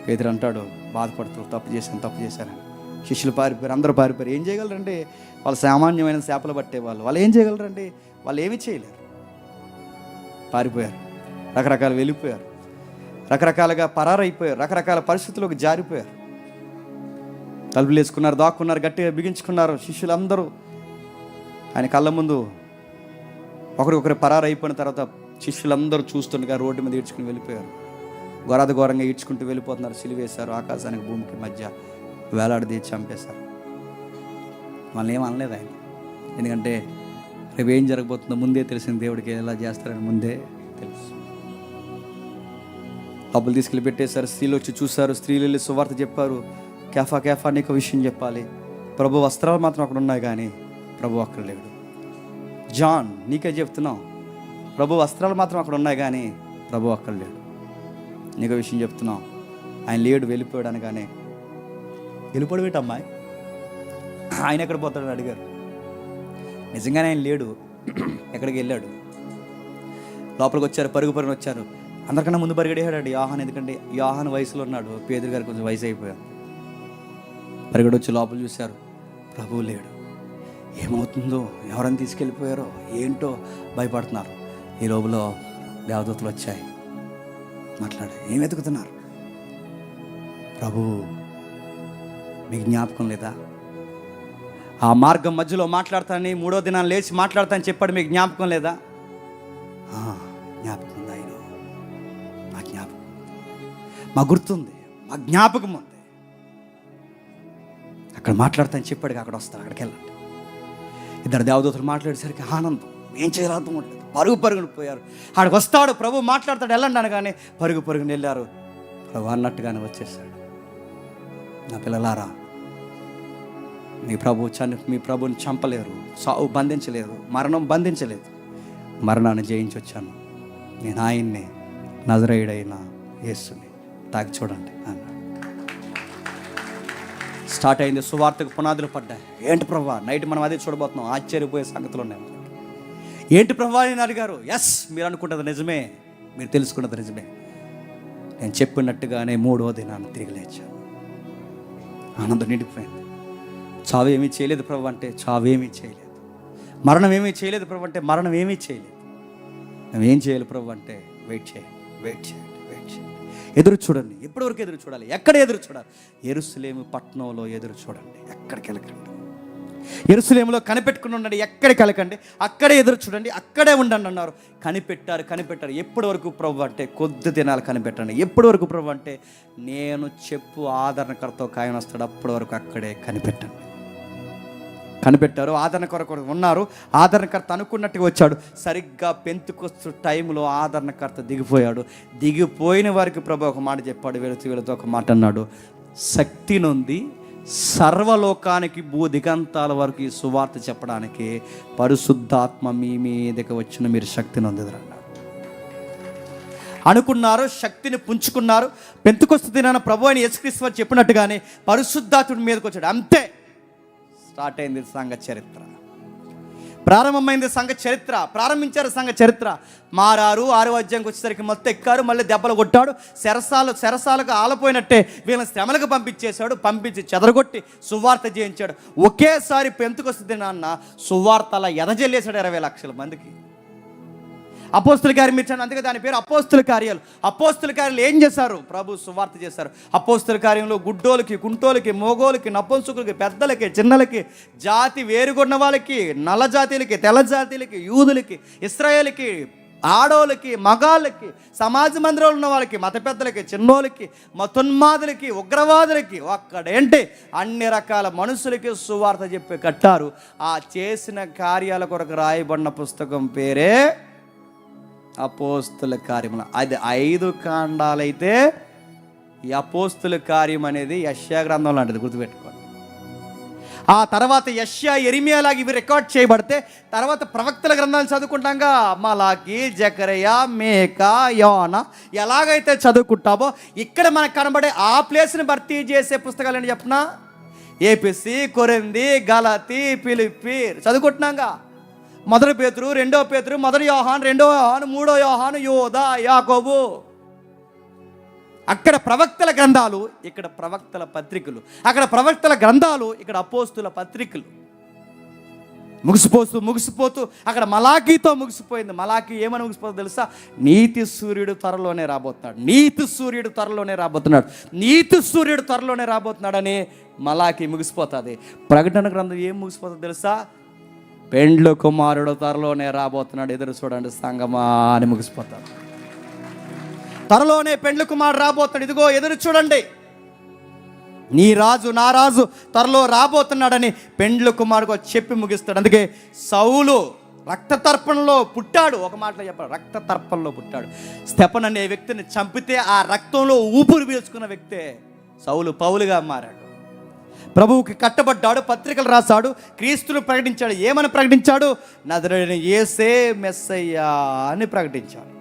పేతురు అంటాడు బాధపడుతూ, తప్పు చేశారని. శిష్యులు పారిపోయారు, అందరూ పారిపోయారు. ఏం చేయగలరండి? వాళ్ళు సామాన్యమైన చేపలు పట్టేవాళ్ళు, వాళ్ళు ఏం చేయగలరండి? వాళ్ళు ఏమీ చేయలేరు. పారిపోయారు, రకరకాలు వెళ్ళిపోయారు, రకరకాలుగా పరారైపోయారు, రకరకాల పరిస్థితుల్లోకి జారిపోయారు. తలుపులు వేసుకున్నారు, దాక్కున్నారు, గట్టిగా బిగించుకున్నారు శిష్యులందరూ. ఆయన కళ్ళ ముందు ఒకరికొకరు పరారైపోయిన తర్వాత శిష్యులందరూ చూస్తుండగా రోడ్డు మీద ఈడ్చుకుని వెళ్ళిపోయారు. ఘోరంగా ఈడ్చుకుంటూ వెళ్ళిపోతున్నారు. సిలువేశారు, ఆకాశానికి భూమికి మధ్య వేలాడదీసి చంపేశారు. వాళ్ళని ఏం అనలేదు ఆయన, ఎందుకంటే రేపు ఏం జరగబోతుందో ముందే తెలిసింది. దేవుడికి ఎలా చేస్తారని ముందే తెలుసు. డబ్బులు తీసుకెళ్ళి పెట్టేశారు. స్త్రీలు వచ్చి చూశారు, స్త్రీలు వెళ్ళి సువార్త చెప్పారు. కేఫా నీకు విషయం చెప్పాలి, ప్రభు వస్త్రాలు మాత్రం అక్కడ ఉన్నాయి కానీ ప్రభు అక్కడ లేడు. జాన్ నీకే చెప్తున్నావు, ప్రభు వస్త్రాలు మాత్రం అక్కడ ఉన్నాయి కానీ ప్రభు అక్కడ లేడు. నీకు విషయం చెప్తున్నావు, ఆయన లేడు, వెళ్ళిపోయాడు అనగానే, వెళ్ళిపోయాడు అమ్మాయి, ఆయన ఎక్కడ పోతాడని అడిగారు. నిజంగానే ఆయన లేడు, ఎక్కడికి వెళ్ళాడు. లోపలికి వచ్చారు, పరుగు పరుగున వచ్చారు. అందరికన్నా ముందు పరిగెడేశాడు యోహాన్, ఎందుకంటే యోహాన్ వయసులో ఉన్నాడు, పేతురు గారు కొంచెం వయసు అయిపోయారు. పరిగెడి వచ్చి లోపల చూశారు, ప్రభువు లేడు. ఏమవుతుందో, ఎవరైనా తీసుకెళ్ళిపోయారో ఏంటో భయపడుతున్నారు. ఈ లోపల దేవదూతలు వచ్చాయి, మాట్లాడారు. ఏం వెతుకుతున్నారు? ప్రభు మీకు జ్ఞాపకం లేదా? ఆ మార్గం మధ్యలో మాట్లాడతానని, 3వ దినాన్ని లేచి మాట్లాడతానని చెప్పాడు, మీకు జ్ఞాపకం లేదా? జ్ఞాపకం ఉంది ఆయన, మా జ్ఞాపకం, మా గుర్తుంది, మా జ్ఞాపకం ఉంది. అక్కడ మాట్లాడతానని చెప్పాడు, అక్కడ వస్తారు, అక్కడికి వెళ్ళండి. ఇద్దరు దేవదూతలు మాట్లాడేసరికి ఆనందం, ఏం చేయాలో అర్థం ఉండలేదు. పరుగుని పోయారు. ఆడికి వస్తాడు, ప్రభు మాట్లాడతాడు, వెళ్ళండి అనగానే పరుగుని వెళ్ళారు. ప్రభు అన్నట్టుగానే వచ్చేసాడు. నా పిల్లలారా, మీ ప్రభుని చంపలేరు, సావు బంధించలేరు, మరణం బంధించలేదు. మరణాన్ని జయించి వచ్చాను. నేను ఆయన్నే, నజరేయుడైన యేసుని తాకి చూడండి అన్నాడు. స్టార్ట్ అయింది, సువార్తకు పునాదులు పడ్డాయి. ఏంటి ప్రభా, నైట్ మనం అదే చూడబోతున్నాం. ఆశ్చర్యపోయే సంగతులు ఉన్నాయి. ఏంటి ప్రభా అని అడిగారు. ఎస్, మీరు అనుకుంటుంది నిజమే, మీరు తెలుసుకున్నది నిజమే. నేను చెప్పినట్టుగానే 3వ దినాన్ని తిరిగి లేచాను. ఆనందం నిండిపోయింది. చావు ఏమీ చేయలేదు ప్రభు అంటే చావు ఏమీ చేయలేదు. మరణం ఏమీ చేయలేదు ప్రభు అంటే మరణం ఏమీ చేయలేదు. నువ్వేం చేయాలి ప్రభు అంటే వెయిట్ చేయండి. ఎదురు చూడండి. ఎప్పటివరకు ఎదురు చూడాలి? ఎక్కడ ఎదురు చూడాలి? యెరూషలేము పట్టణంలో ఎదురు చూడండి, ఎక్కడికి వెళ్ళకండి. యెరూషలేములో కనిపెట్టుకుని ఉండండి, ఎక్కడికి వెళ్ళకండి. అక్కడే ఎదురు చూడండి, అక్కడే ఉండండి అన్నారు. కనిపెట్టారు. ఎప్పటి వరకు ప్రభు అంటే కొద్ది దినాలు కనిపెట్టండి. ఎప్పటి వరకు ప్రభు అంటే నేను చెప్పు ఆదరణకర్త ఆయన వస్తాడు, అప్పటి వరకు అక్కడే కనిపెట్టండి. కనిపెట్టారు, ఆదరణ కొరకు ఉన్నారు. ఆదరణకర్త అనుకున్నట్టుగా వచ్చాడు. సరిగ్గా పెంతెకొస్తు టైంలో ఆదరణకర్త దిగిపోయాడు. దిగిపోయిన వారికి ప్రభు ఒక మాట చెప్పాడు, వీళ్ళతో ఒక మాట అన్నాడు. శక్తి నొంది సర్వలోకానికి దిగంతాల వరకు ఈ సువార్త చెప్పడానికి పరిశుద్ధాత్మ మీ మీదకి వచ్చిన మీరు శక్తిని నొందిదరన్నారు. అనుకున్నారు, శక్తిని పుంజుకున్నారు. పెంతెకొస్తు దినాన ప్రభు అని యేసుక్రీస్తు వారు చెప్పినట్టుగానే పరిశుద్ధాత్ముడి మీదకి వచ్చాడు. అంతే, స్టార్ట్ అయింది సంఘ చరిత్ర, ప్రారంభమైంది సంఘ చరిత్ర. ప్రారంభించారు సంఘ చరిత్ర. మారారు. 6వ అధ్యాయంకి వచ్చేసరికి మొత్తం ఎక్కారు, మళ్ళీ దెబ్బలు కొట్టాడు. చెరసాలకు ఆలపోయినట్టే వీళ్ళని శ్రమలకు పంపించేశాడు. పంపించి చెదరగొట్టి సువార్త చేయించాడు. ఒకేసారి పెంతెకొస్తు దినాన్న సువార్తల ఎదజల్లేశాడు 20 లక్షల మందికి. అపోస్తుల కార్యం ఇచ్చాను, అందుకే దాని పేరు అపోస్తుల కార్యాలు. అపోస్తుల కార్యాలు ఏం చేశారు? ప్రభు సువార్త చేశారు. అపోస్తుల కార్యంలో గుడ్డోలకి, కుంటోలకి, మోగోలకి, నపుంసకులకి, పెద్దలకి, చిన్నలకి, జాతి వేరుగున్న వాళ్ళకి, నల్ల జాతీయులకి, తెల్ల జాతీయులకి, యూదులకి, ఇశ్రాయేలుకి, ఆడోళ్ళకి, మగాళ్ళకి, సమాజ మందిరంలో ఉన్న వాళ్ళకి, మత పెద్దలకి, చిన్నోళ్ళకి, మతోన్మాదులకి, ఉగ్రవాదులకి, ఒక్కడేంటి అన్ని రకాల మనుషులకి సువార్త చెప్పి కట్టారు. ఆ చేసిన కార్యాల కొరకు రాయబడిన పుస్తకం పేరే అపోస్తుల కార్యములు. అది 5 కాండాలైతే ఈ అపోస్తుల కార్యం అనేది యెషయా గ్రంథం లాంటిది, గుర్తుపెట్టుకోండి. ఆ తర్వాత యెషయా, యెరెమీయా లాగా ఇవి రికార్డ్ చేయబడితే తర్వాత ప్రవక్తల గ్రంథాలు చదువుకుంటాంగా. మలాకి, జకరియా, మేకా, యోనా ఎలాగైతే చదువుకుంటామో ఇక్కడ మనకు కనబడే ఆ ప్లేస్ని భర్తీ చేసే పుస్తకాలు ఏంటి చెప్పనా? ఏపీసీ, కొరింథీ, గలతీ, ఫిలిప్పీ చదువుకుంటున్నాగా. 1 పేతురు, 2 పేతురు, 1 యోహాను, 2 యోహాను, 3 యోహాను, యోదా, యాకోబు. అక్కడ ప్రవక్తల గ్రంథాలు, ఇక్కడ ప్రవక్తల పత్రికలు. అక్కడ ప్రవక్తల గ్రంథాలు, ఇక్కడ అపోస్తుల పత్రికలు. ముగిసిపోతూ అక్కడ మలాకీతో ముగిసిపోయింది. మలాకీ ఏమని ముగిసిపోతుందో తెలుసా? నీతి సూర్యుడు త్వరలోనే రాబోతున్నాడని మలాకీ ముగిసిపోతుంది. ప్రకటన గ్రంథం ఏం ముగిసిపోతుందో తెలుసా? పెండ్లు కుమారుడు త్వరలోనే రాబోతున్నాడు, ఎదురు చూడండి సంగమా అని ముగిసిపోతాడు. త్వరలోనే పెండ్లు కుమారుడు రాబోతున్నాడు, ఇదిగో ఎదురు చూడండి. నీ రాజు, నా రాజు త్వరలో రాబోతున్నాడని పెండ్లు కుమారుడు చెప్పి ముగిస్తాడు. అందుకే సౌలు రక్తతర్పణలో పుట్టాడు. ఒక మాటలో చెప్పాడు, రక్తతర్పణలో పుట్టాడు. స్తెఫను అనే వ్యక్తిని చంపితే ఆ రక్తంలో ఊపిరి పీల్చుకున్న వ్యక్తే సౌలు పౌలుగా మారాడు. ప్రభువుకి కట్టబడ్డాడు, పత్రికలు రాశాడు, క్రీస్తును ప్రకటించాడు. ఏమని ప్రకటించాడు? నజరేయుడైన యేసే మెస్సయ్యా అని ప్రకటించాడు.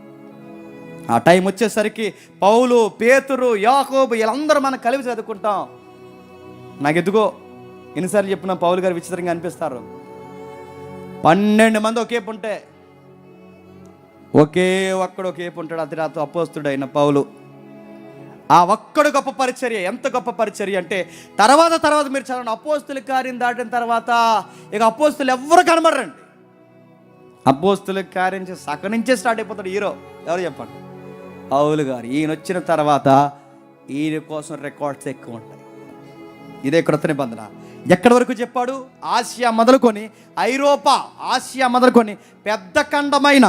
ఆ టైం వచ్చేసరికి పౌలు, పేతురు, యాకోబు వీళ్ళందరూ మనం కలిసి చదువుకుంటాం. నాకు ఎదుగో ఎన్నిసార్లు చెప్పిన పౌలు గారు విచిత్రంగా అనిపిస్తారు. 12 మంది ఒకే ఉంటే ఒకే ఉంటాడు, అది రాతో అపోస్తుడైన పౌలు. ఆ ఒక్కడు గొప్ప పరిచర్య. ఎంత గొప్ప పరిచర్య అంటే తర్వాత మీరు చదవండి, అపోస్తుల కార్యం దాటిన తర్వాత ఇక అపోస్తులు ఎవ్వరు కనబడరండి. అపోస్తుల కార్యం సగం నుంచే స్టార్ట్ అయిపోతాడు హీరో. ఎవరు చెప్పండి? పౌలు గారు. ఈయన వచ్చిన తర్వాత ఈయన కోసం రికార్డ్స్ ఎక్కువ ఉంటాయి. ఇదే క్రొత్త నిబంధన. ఎక్కడి వరకు చెప్పాడు? ఆసియా మొదలుకొని ఆసియా మొదలుకొని పెద్ద ఖండమైన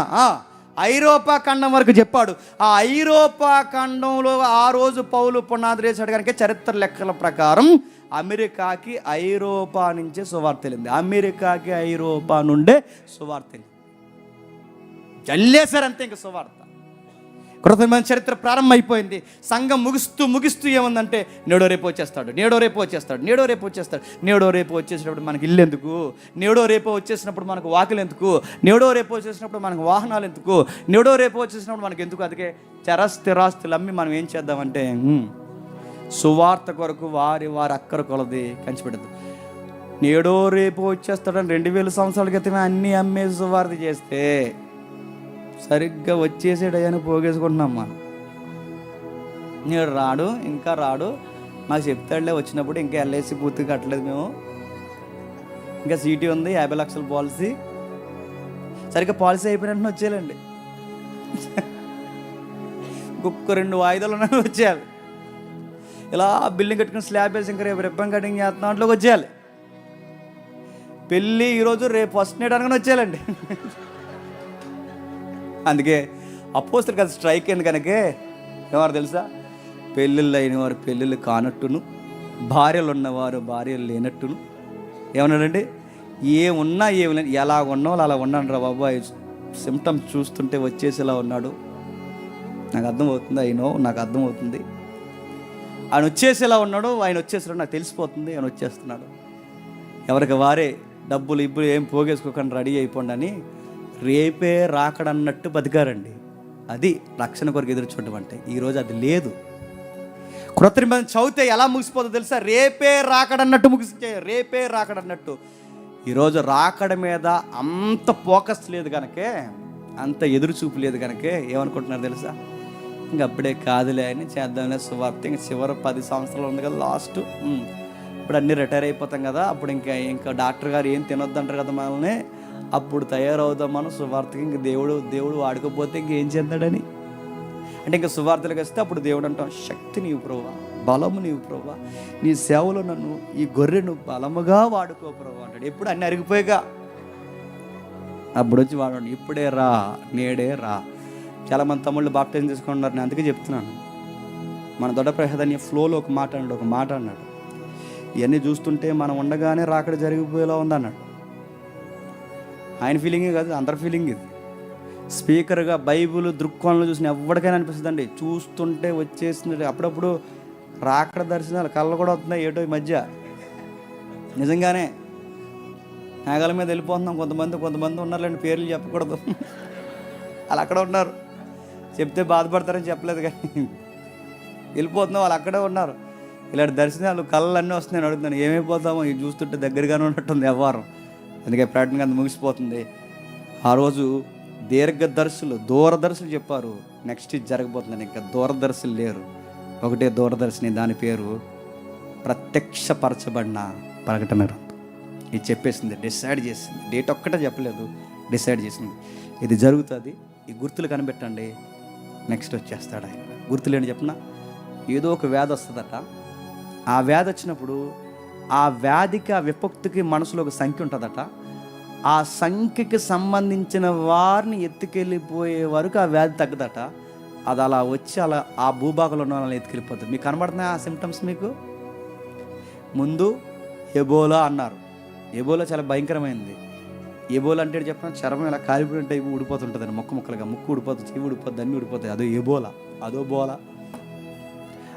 ఐరోపా ఖండం వరకు చెప్పాడు. ఆ ఐరోపా ఖండంలో ఆ రోజు పౌలు పునాది వేసాడు కనుక చరిత్ర లెక్కల ప్రకారం అమెరికాకి ఐరోపా నుంచే సువార్త వెళ్ళింది. అమెరికాకి ఐరోపా నుండే సువార్త వెళ్ళింది. జల్లేశారంతే ఇంక సువార్త. కృతమైన చరిత్ర ప్రారంభం అయిపోయింది. సంఘం ముగిస్తూ ఏముందంటే నేడో రేపు వచ్చేస్తాడు. నేడో రేపు వచ్చేసినప్పుడు మనకి ఇల్లు ఎందుకు? నేడో రేపు వచ్చేసినప్పుడు మనకు వాకిలు ఎందుకు? నేడో రేపు వచ్చేసినప్పుడు మనకు వాహనాలు ఎందుకు? నేడో రేపు వచ్చేసినప్పుడు మనకు ఎందుకు? అందుకే స్థిరాస్తులు అమ్మి మనం ఏం చేద్దామంటే సువార్త కొరకు వారి అక్కర కొలది కంచిపెడదు. నేడో రేపు వచ్చేస్తాడని 2000 సంవత్సరాల క్రితమే అన్నీ అమ్మేసి సువార్త చేస్తే సరిగ్గా వచ్చేసేటయ్యాను పోగేసుకుంటున్నాం మనం. నేడు ఇంకా రాడు మాకు చెప్తాడులే, వచ్చినప్పుడు ఇంకా ఎల్ఐసి పూర్తి కట్టలేదు మేము, ఇంకా సీటీ ఉంది 50 లక్షల పాలసీ, సరిగ్గా పాలసీ అయిపోయినట్టు వచ్చేయాలండి. ఇంకొక 2 వాయిదాలు ఉన్నాయి వచ్చేయాలి. ఇలా బిల్డింగ్ కట్టుకుని స్లాబ్ వేసి ఇంకా రేపు రిబ్బన్ కటింగ్ చేస్తున్న దాంట్లోకి వచ్చేయాలి. పెళ్ళి ఈరోజు రేపు ఫస్ట్ నైట్ అనగానే వచ్చేయాలండి. అందుకే అపోస్తులు కదా స్ట్రైక్ అయింది కనుకే ఏమారు తెలుసా? పెళ్ళిళ్ళు అయిన వారు పెళ్ళిళ్ళు కానట్టును, భార్యలు ఉన్నవారు భార్యలు లేనట్టును. ఏమన్నాడండి? ఏమున్నా ఏమి లేని ఎలా ఉన్నా అలా ఉన్నాడు రా బాబు. సిమ్టమ్స్ చూస్తుంటే వచ్చేసేలా ఉన్నాడు. నాకు అర్థమవుతుంది. నాకు అర్థమవుతుంది. ఆయన వచ్చేసేలా ఉన్నాడు. ఆయన వచ్చేసాడు, నాకు తెలిసిపోతుంది. ఆయన వచ్చేస్తున్నాడు. ఎవరికి వారే డబ్బులు ఇబ్బులు ఏం పోగేసుకోకుండా రెడీ అయిపోండి అని రేపే రాకడన్నట్టు బతికారండి. అది రక్షణ కొరకు ఎదురు చూడటం అంటే. ఈరోజు అది లేదు. క్రొత్త నిబంధన చదివితే ఎలా ముగిసిపోతుందో తెలుసా? రేపే రాకడన్నట్టు. ఈరోజు రాకడ మీద అంత ఫోకస్ లేదు కనుకే, అంత ఎదురు చూపు లేదు కనుకే ఏమనుకుంటున్నారు తెలుసా? ఇంక అప్పుడే కాదులే అని చేద్దాంలే సువార్త. ఇంక చివరి 10 సంవత్సరాలు ఉంది కదా లాస్ట్. ఇప్పుడు అన్నీ రిటైర్ అయిపోతాం కదా, అప్పుడు ఇంకా డాక్టర్ గారు ఏం తినొద్దంటారు కదా మనల్ని, అప్పుడు తయారవుదాం మనం సువార్తకి. ఇంక దేవుడు వాడుకోపోతే ఇంకేం చేద్దాడని అంటే ఇంకా సువార్తలకు వస్తే అప్పుడు దేవుడు అంటాం, శక్తి నీవు ప్రభువా, బలము నీవు ప్రభువా, నీ సేవలో నన్ను ఈ గొర్రెను బలముగా వాడుకో ప్రభువా అంటాడు. ఎప్పుడు అన్నీ అరిగిపోయాగా అప్పుడు వచ్చి వాడండి. ఇప్పుడే రా, నేడే రా. చాలామంది తమ్ముళ్ళు బాప్టిజం తీసుకుంటున్నారు. నేను అందుకే చెప్తున్నాను, మన దొడ్డ ప్రహేదాన్ని ఫ్లోలో ఒక మాట అన్నాడు. ఇవన్నీ చూస్తుంటే మనం ఉండగానే రాకడ జరిగిపోయేలా ఉందన్నాడు. ఆయన ఫీలింగే కాదు, అందరి ఫీలింగ్ ఇది. స్పీకర్గా బైబుల్ దృక్కోణంలో చూసిన ఎవరికైనా అనిపిస్తుందండి, చూస్తుంటే వచ్చేసింది. అప్పుడప్పుడు రాకడ దర్శనాలు కళ్ళు కూడా వస్తున్నాయి ఏటో ఈ మధ్య. నిజంగానే మేఘాల మీద వెళ్ళిపోతున్నాం. కొంతమంది ఉన్నారులేండి, పేర్లు చెప్పకూడదు. వాళ్ళు అక్కడ ఉన్నారు, చెప్తే బాధపడతారని చెప్పలేదు కానీ వెళ్ళిపోతున్నాం. వాళ్ళు అక్కడే ఉన్నారు. ఇలాంటి దర్శనాలు కళ్ళు అన్నీ వస్తున్నాయని అడుగుతున్నాను. ఏమైపోతామో ఇది చూస్తుంటే దగ్గరగానే ఉన్నట్టుంది వ్యవహారం. అందుకే ప్రకటన అంత ముగిసిపోతుంది. ఆ రోజు దూరదర్శులు చెప్పారు, నెక్స్ట్ ఇది జరగబోతుందని. ఇంకా దూరదర్శులు లేరు, ఒకటే దూరదర్శిని, దాని పేరు ప్రత్యక్షపరచబడిన ప్రకటన గ్రంథం. ఇది చెప్పేసింది, డిసైడ్ చేసింది. డేట్ ఒక్కటే చెప్పలేదు, డిసైడ్ చేసింది. ఇది జరుగుతుంది, ఈ గుర్తులు కనిపెట్టండి, నెక్స్ట్ వచ్చేస్తాడు ఆయన. గుర్తులు ఏంటి చెప్పిన? ఏదో ఒక వ్యాధి వస్తుందట. ఆ వ్యాధి వచ్చినప్పుడు ఆ వ్యాధికి, ఆ విపక్తికి మనసులో ఒక సంఖ్య ఉంటుందట. ఆ సంఖ్యకి సంబంధించిన వారిని ఎత్తుకెళ్ళిపోయే వరకు ఆ వ్యాధి తగ్గదట. అది అలా వచ్చి అలా ఆ భూభాగంలో ఉన్న వాళ్ళని ఎత్తుకెళ్ళిపోతుంది. మీకు కనబడుతున్నాయి ఆ సిమ్టమ్స్? మీకు ముందు ఎబోలా అన్నారు. ఎబోలా చాలా భయంకరమైనది. ఎబోలా అంటే చెప్పిన చర్మం ఇలా కాలిపోయిన టైపు ఊడిపోతుంటుందని, ముక్కలుగా ముక్కు ఊడిపోతుంది, చెవి ఊడిపోతుంది, అన్నీ ఊడిపోతాయి. అదో బోలా.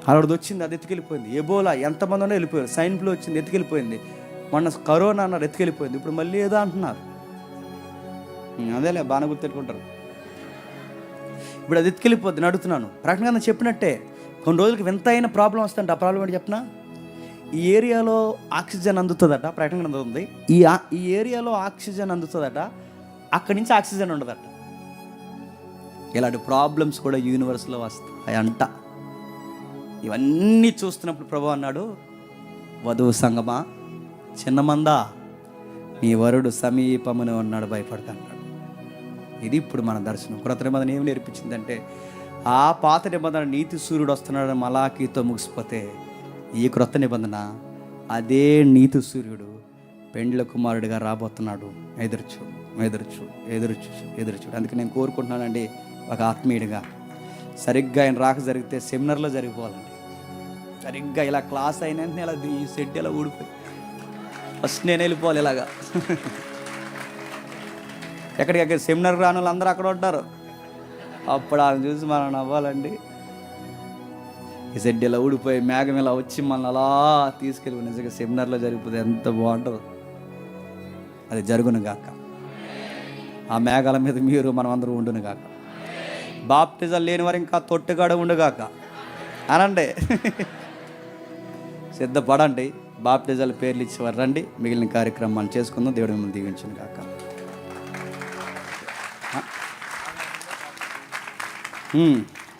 అలాంటిది వచ్చింది, అది ఎత్తుకెళ్ళిపోయింది. ఎబోలా ఎంతమంది ఉన్నా వెళ్ళిపోయారు. సైన్ ఫ్లూ వచ్చింది, ఎత్తుకెళ్ళిపోయింది. మొన్న కరోనా అన్నారు, ఎత్తుకెళ్ళిపోయింది. ఇప్పుడు మళ్ళీ ఏదో అంటున్నారు. అదేలే బాగా గుర్తెట్టుకుంటారు. ఇప్పుడు అది ఎత్తుకెళ్ళిపోద్ది. అడుగుతున్నాను, ప్రకటన చెప్పినట్టే కొన్ని రోజులకి వింతైన ప్రాబ్లం వస్తుందంట. ఆ ప్రాబ్లం ఏంటి చెప్పినా? ఈ ఏరియాలో ఆక్సిజన్ అందుతుందట. ప్రకటన అందుతుంది. ఈ ఏరియాలో ఆక్సిజన్ అందుతుందట, అక్కడి నుంచి ఆక్సిజన్ ఉండదట. ఇలాంటి ప్రాబ్లమ్స్ కూడా యూనివర్స్లో వస్తాయి అంట. ఇవన్నీ చూస్తున్నప్పుడు ప్రభు అన్నాడు, వధువు సంగమా, చిన్నమందా, నీ వరుడు సమీపమునే ఉన్నాడు, భయపడకన్నాడు. ఇది ఇప్పుడు మన దర్శనం. క్రొత్త నిబంధన ఏం నేర్పించిందంటే, ఆ పాత నిబంధన నీతి సూర్యుడు వస్తున్నాడు మలాకీతో ముగిసిపోతే, ఈ క్రొత్త నిబంధన అదే నీతి సూర్యుడు పెండ్ల కుమారుడిగా రాబోతున్నాడు. ఎదురుచూడు, ఎదురుచూడు, ఎదురుచూడు, ఎదురుచూడు. అందుకే నేను కోరుకుంటున్నానండి, ఒక ఆత్మీయుడిగా సరిగ్గా ఆయన రాక జరిగితే సెమినార్లో జరిగిపోవాలండి. సరిగ్గా ఇలా క్లాస్ అయిన ఇలా ఈ సెట్ ఇలా ఊడిపోయి ఫస్ట్ నేను వెళ్ళిపోవాలి ఇలాగా. ఎక్కడికక్కడ సెమినార్ రాని వాళ్ళు అందరూ అక్కడ ఉంటారు. అప్పుడు ఆయన చూసి మనం నవ్వాలండి. ఈ సెట్ ఇలా ఊడిపోయి మేఘం ఇలా వచ్చి మనల్ని అలా తీసుకెళ్ళి నిజంగా సెమినార్లో జరిగిపోతే ఎంత బాగుంటుందో. అది జరుగును గాక. ఆ మేఘాల మీద మీరు మనం అందరూ ఉండును గాక. బాప్టిజాలు లేని వారు ఇంకా తొట్టుగాడ ఉండుగాక అనండి. సిద్ధపడండి. బాప్టిజాల పేర్లు ఇచ్చేవారు రండి. మిగిలిన కార్యక్రమాన్ని చేసుకుందాం. దేవుడు మిమ్మల్ని దీవించును గాక.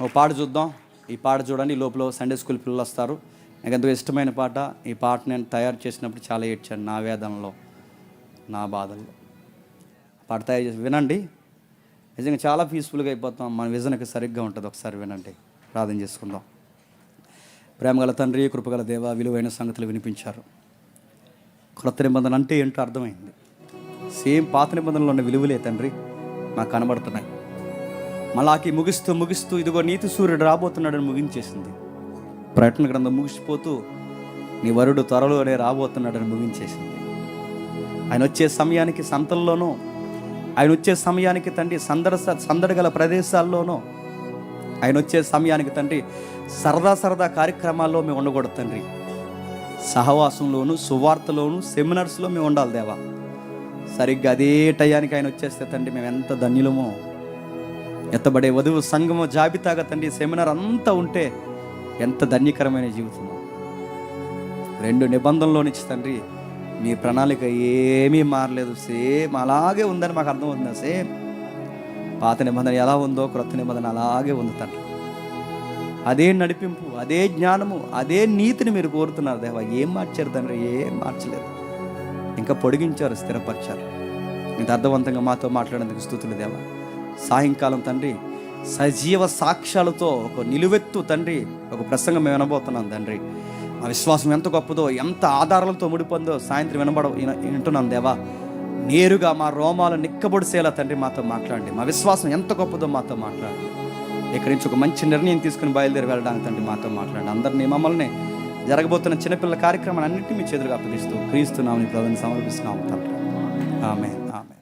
ఓ పాట చూద్దాం. ఈ పాట చూడండి. ఈ లోపల సండే స్కూల్ పిల్లలు వస్తారు. నాకు ఎంతో ఇష్టమైన పాట. ఈ పాట నేను తయారు చేసినప్పుడు చాలా ఏడ్చాను, నా వేదనలో, నా బాధల్లో. పాట తయారు చేసి వినండి. నిజంగా చాలా పీస్ఫుల్గా అయిపోతాం. మన విజన్కి సరిగ్గా ఉంటుంది. ఒకసారి వినండి. ప్రార్థన చేసుకుందాం. ప్రేమగల తండ్రి, కృపగల దేవ, విలువైన సంగతులు వినిపించారు. క్రొత్త నిబంధన అంటే ఏంటో అర్థమైంది. సేమ్ పాత నిబంధనలో ఉన్న విలువలే తండ్రి మాకు కనబడుతున్నాయి. మలాకి ముగిస్తూ ముగిస్తూ ఇదిగో నీతి సూర్యుడు రాబోతున్నాడని ముగించేసింది. ప్రకటన గ్రంథం ముగిసిపోతూ నీ వరుడు త్వరలోనే రాబోతున్నాడని ముగించేసింది. ఆయన వచ్చే సమయానికి సంతల్లోనూ, ఆయన వచ్చే సమయానికి తండ్రి సందడి గల ప్రదేశాల్లోనూ, ఆయన వచ్చే సమయానికి తండ్రి సరదా కార్యక్రమాల్లో మేము ఉండకూడదు తండ్రి. సహవాసంలోను, సువార్తలోను, సెమినార్స్లో మేము ఉండాలి దేవా. సరిగ్గా అదే టయానికి ఆయన వచ్చేస్తే తండ్రి మేము ఎంత ధన్యులమో. ఎత్తబడే వధువు సంఘము జాబితాగా తండ్రి సెమినార్ అంతా ఉంటే ఎంత ధన్యకరమైన జీవితమో. 2 నిబంధనలో నుంచి తండ్రి మీ ప్రణాళిక ఏమీ మారలేదు. సేమ్ అలాగే ఉందని మాకు అర్థమవుతుంది. సేమ్ పాత నిబంధన ఎలా ఉందో క్రొత్త నిబంధన అలాగే ఉంది తండ్రి. అదే నడిపింపు, అదే జ్ఞానము, అదే నీతిని మీరు కోరుతున్నారు దేవా. ఏం మార్చారు తండ్రి? ఏం మార్చలేదు. ఇంకా పొడిగించారు, స్థిరపరిచారు. ఇంత అర్థవంతంగా మాతో మాట్లాడేందుకు స్తుతులు దేవా. సాయంకాలం తండ్రి సజీవ సాక్ష్యాలతో ఒక నిలువెత్తు తండ్రి ఒక ప్రసంగం మేము వినబోతున్నాం తండ్రి. మా విశ్వాసం ఎంత గొప్పదో, ఎంత ఆధారాలతో ముడిపొందో సాయంత్రం వింటున్నాం దేవా. నేరుగా మా రోమాలు నిక్కబొడిసేలా తండ్రి మాతో మాట్లాడండి. మా విశ్వాసం ఎంత గొప్పదో మాతో మాట్లాడండి. ఇక్కడి నుంచి ఒక మంచి నిర్ణయం తీసుకుని బయలుదేరి వెళ్ళడానికి తండ్రి మాతో మాట్లాడండి. అందరినీ మమ్మల్ని జరగబోతున్న చిన్నపిల్లల కార్యక్రమాన్ని అన్నింటినీ మీ చేతులుగా అప్పగిస్తూ క్రీస్తు నామమున ప్రార్థన సమర్పిస్తున్నాం తండ్రి. ఆమేన్, ఆమేన్.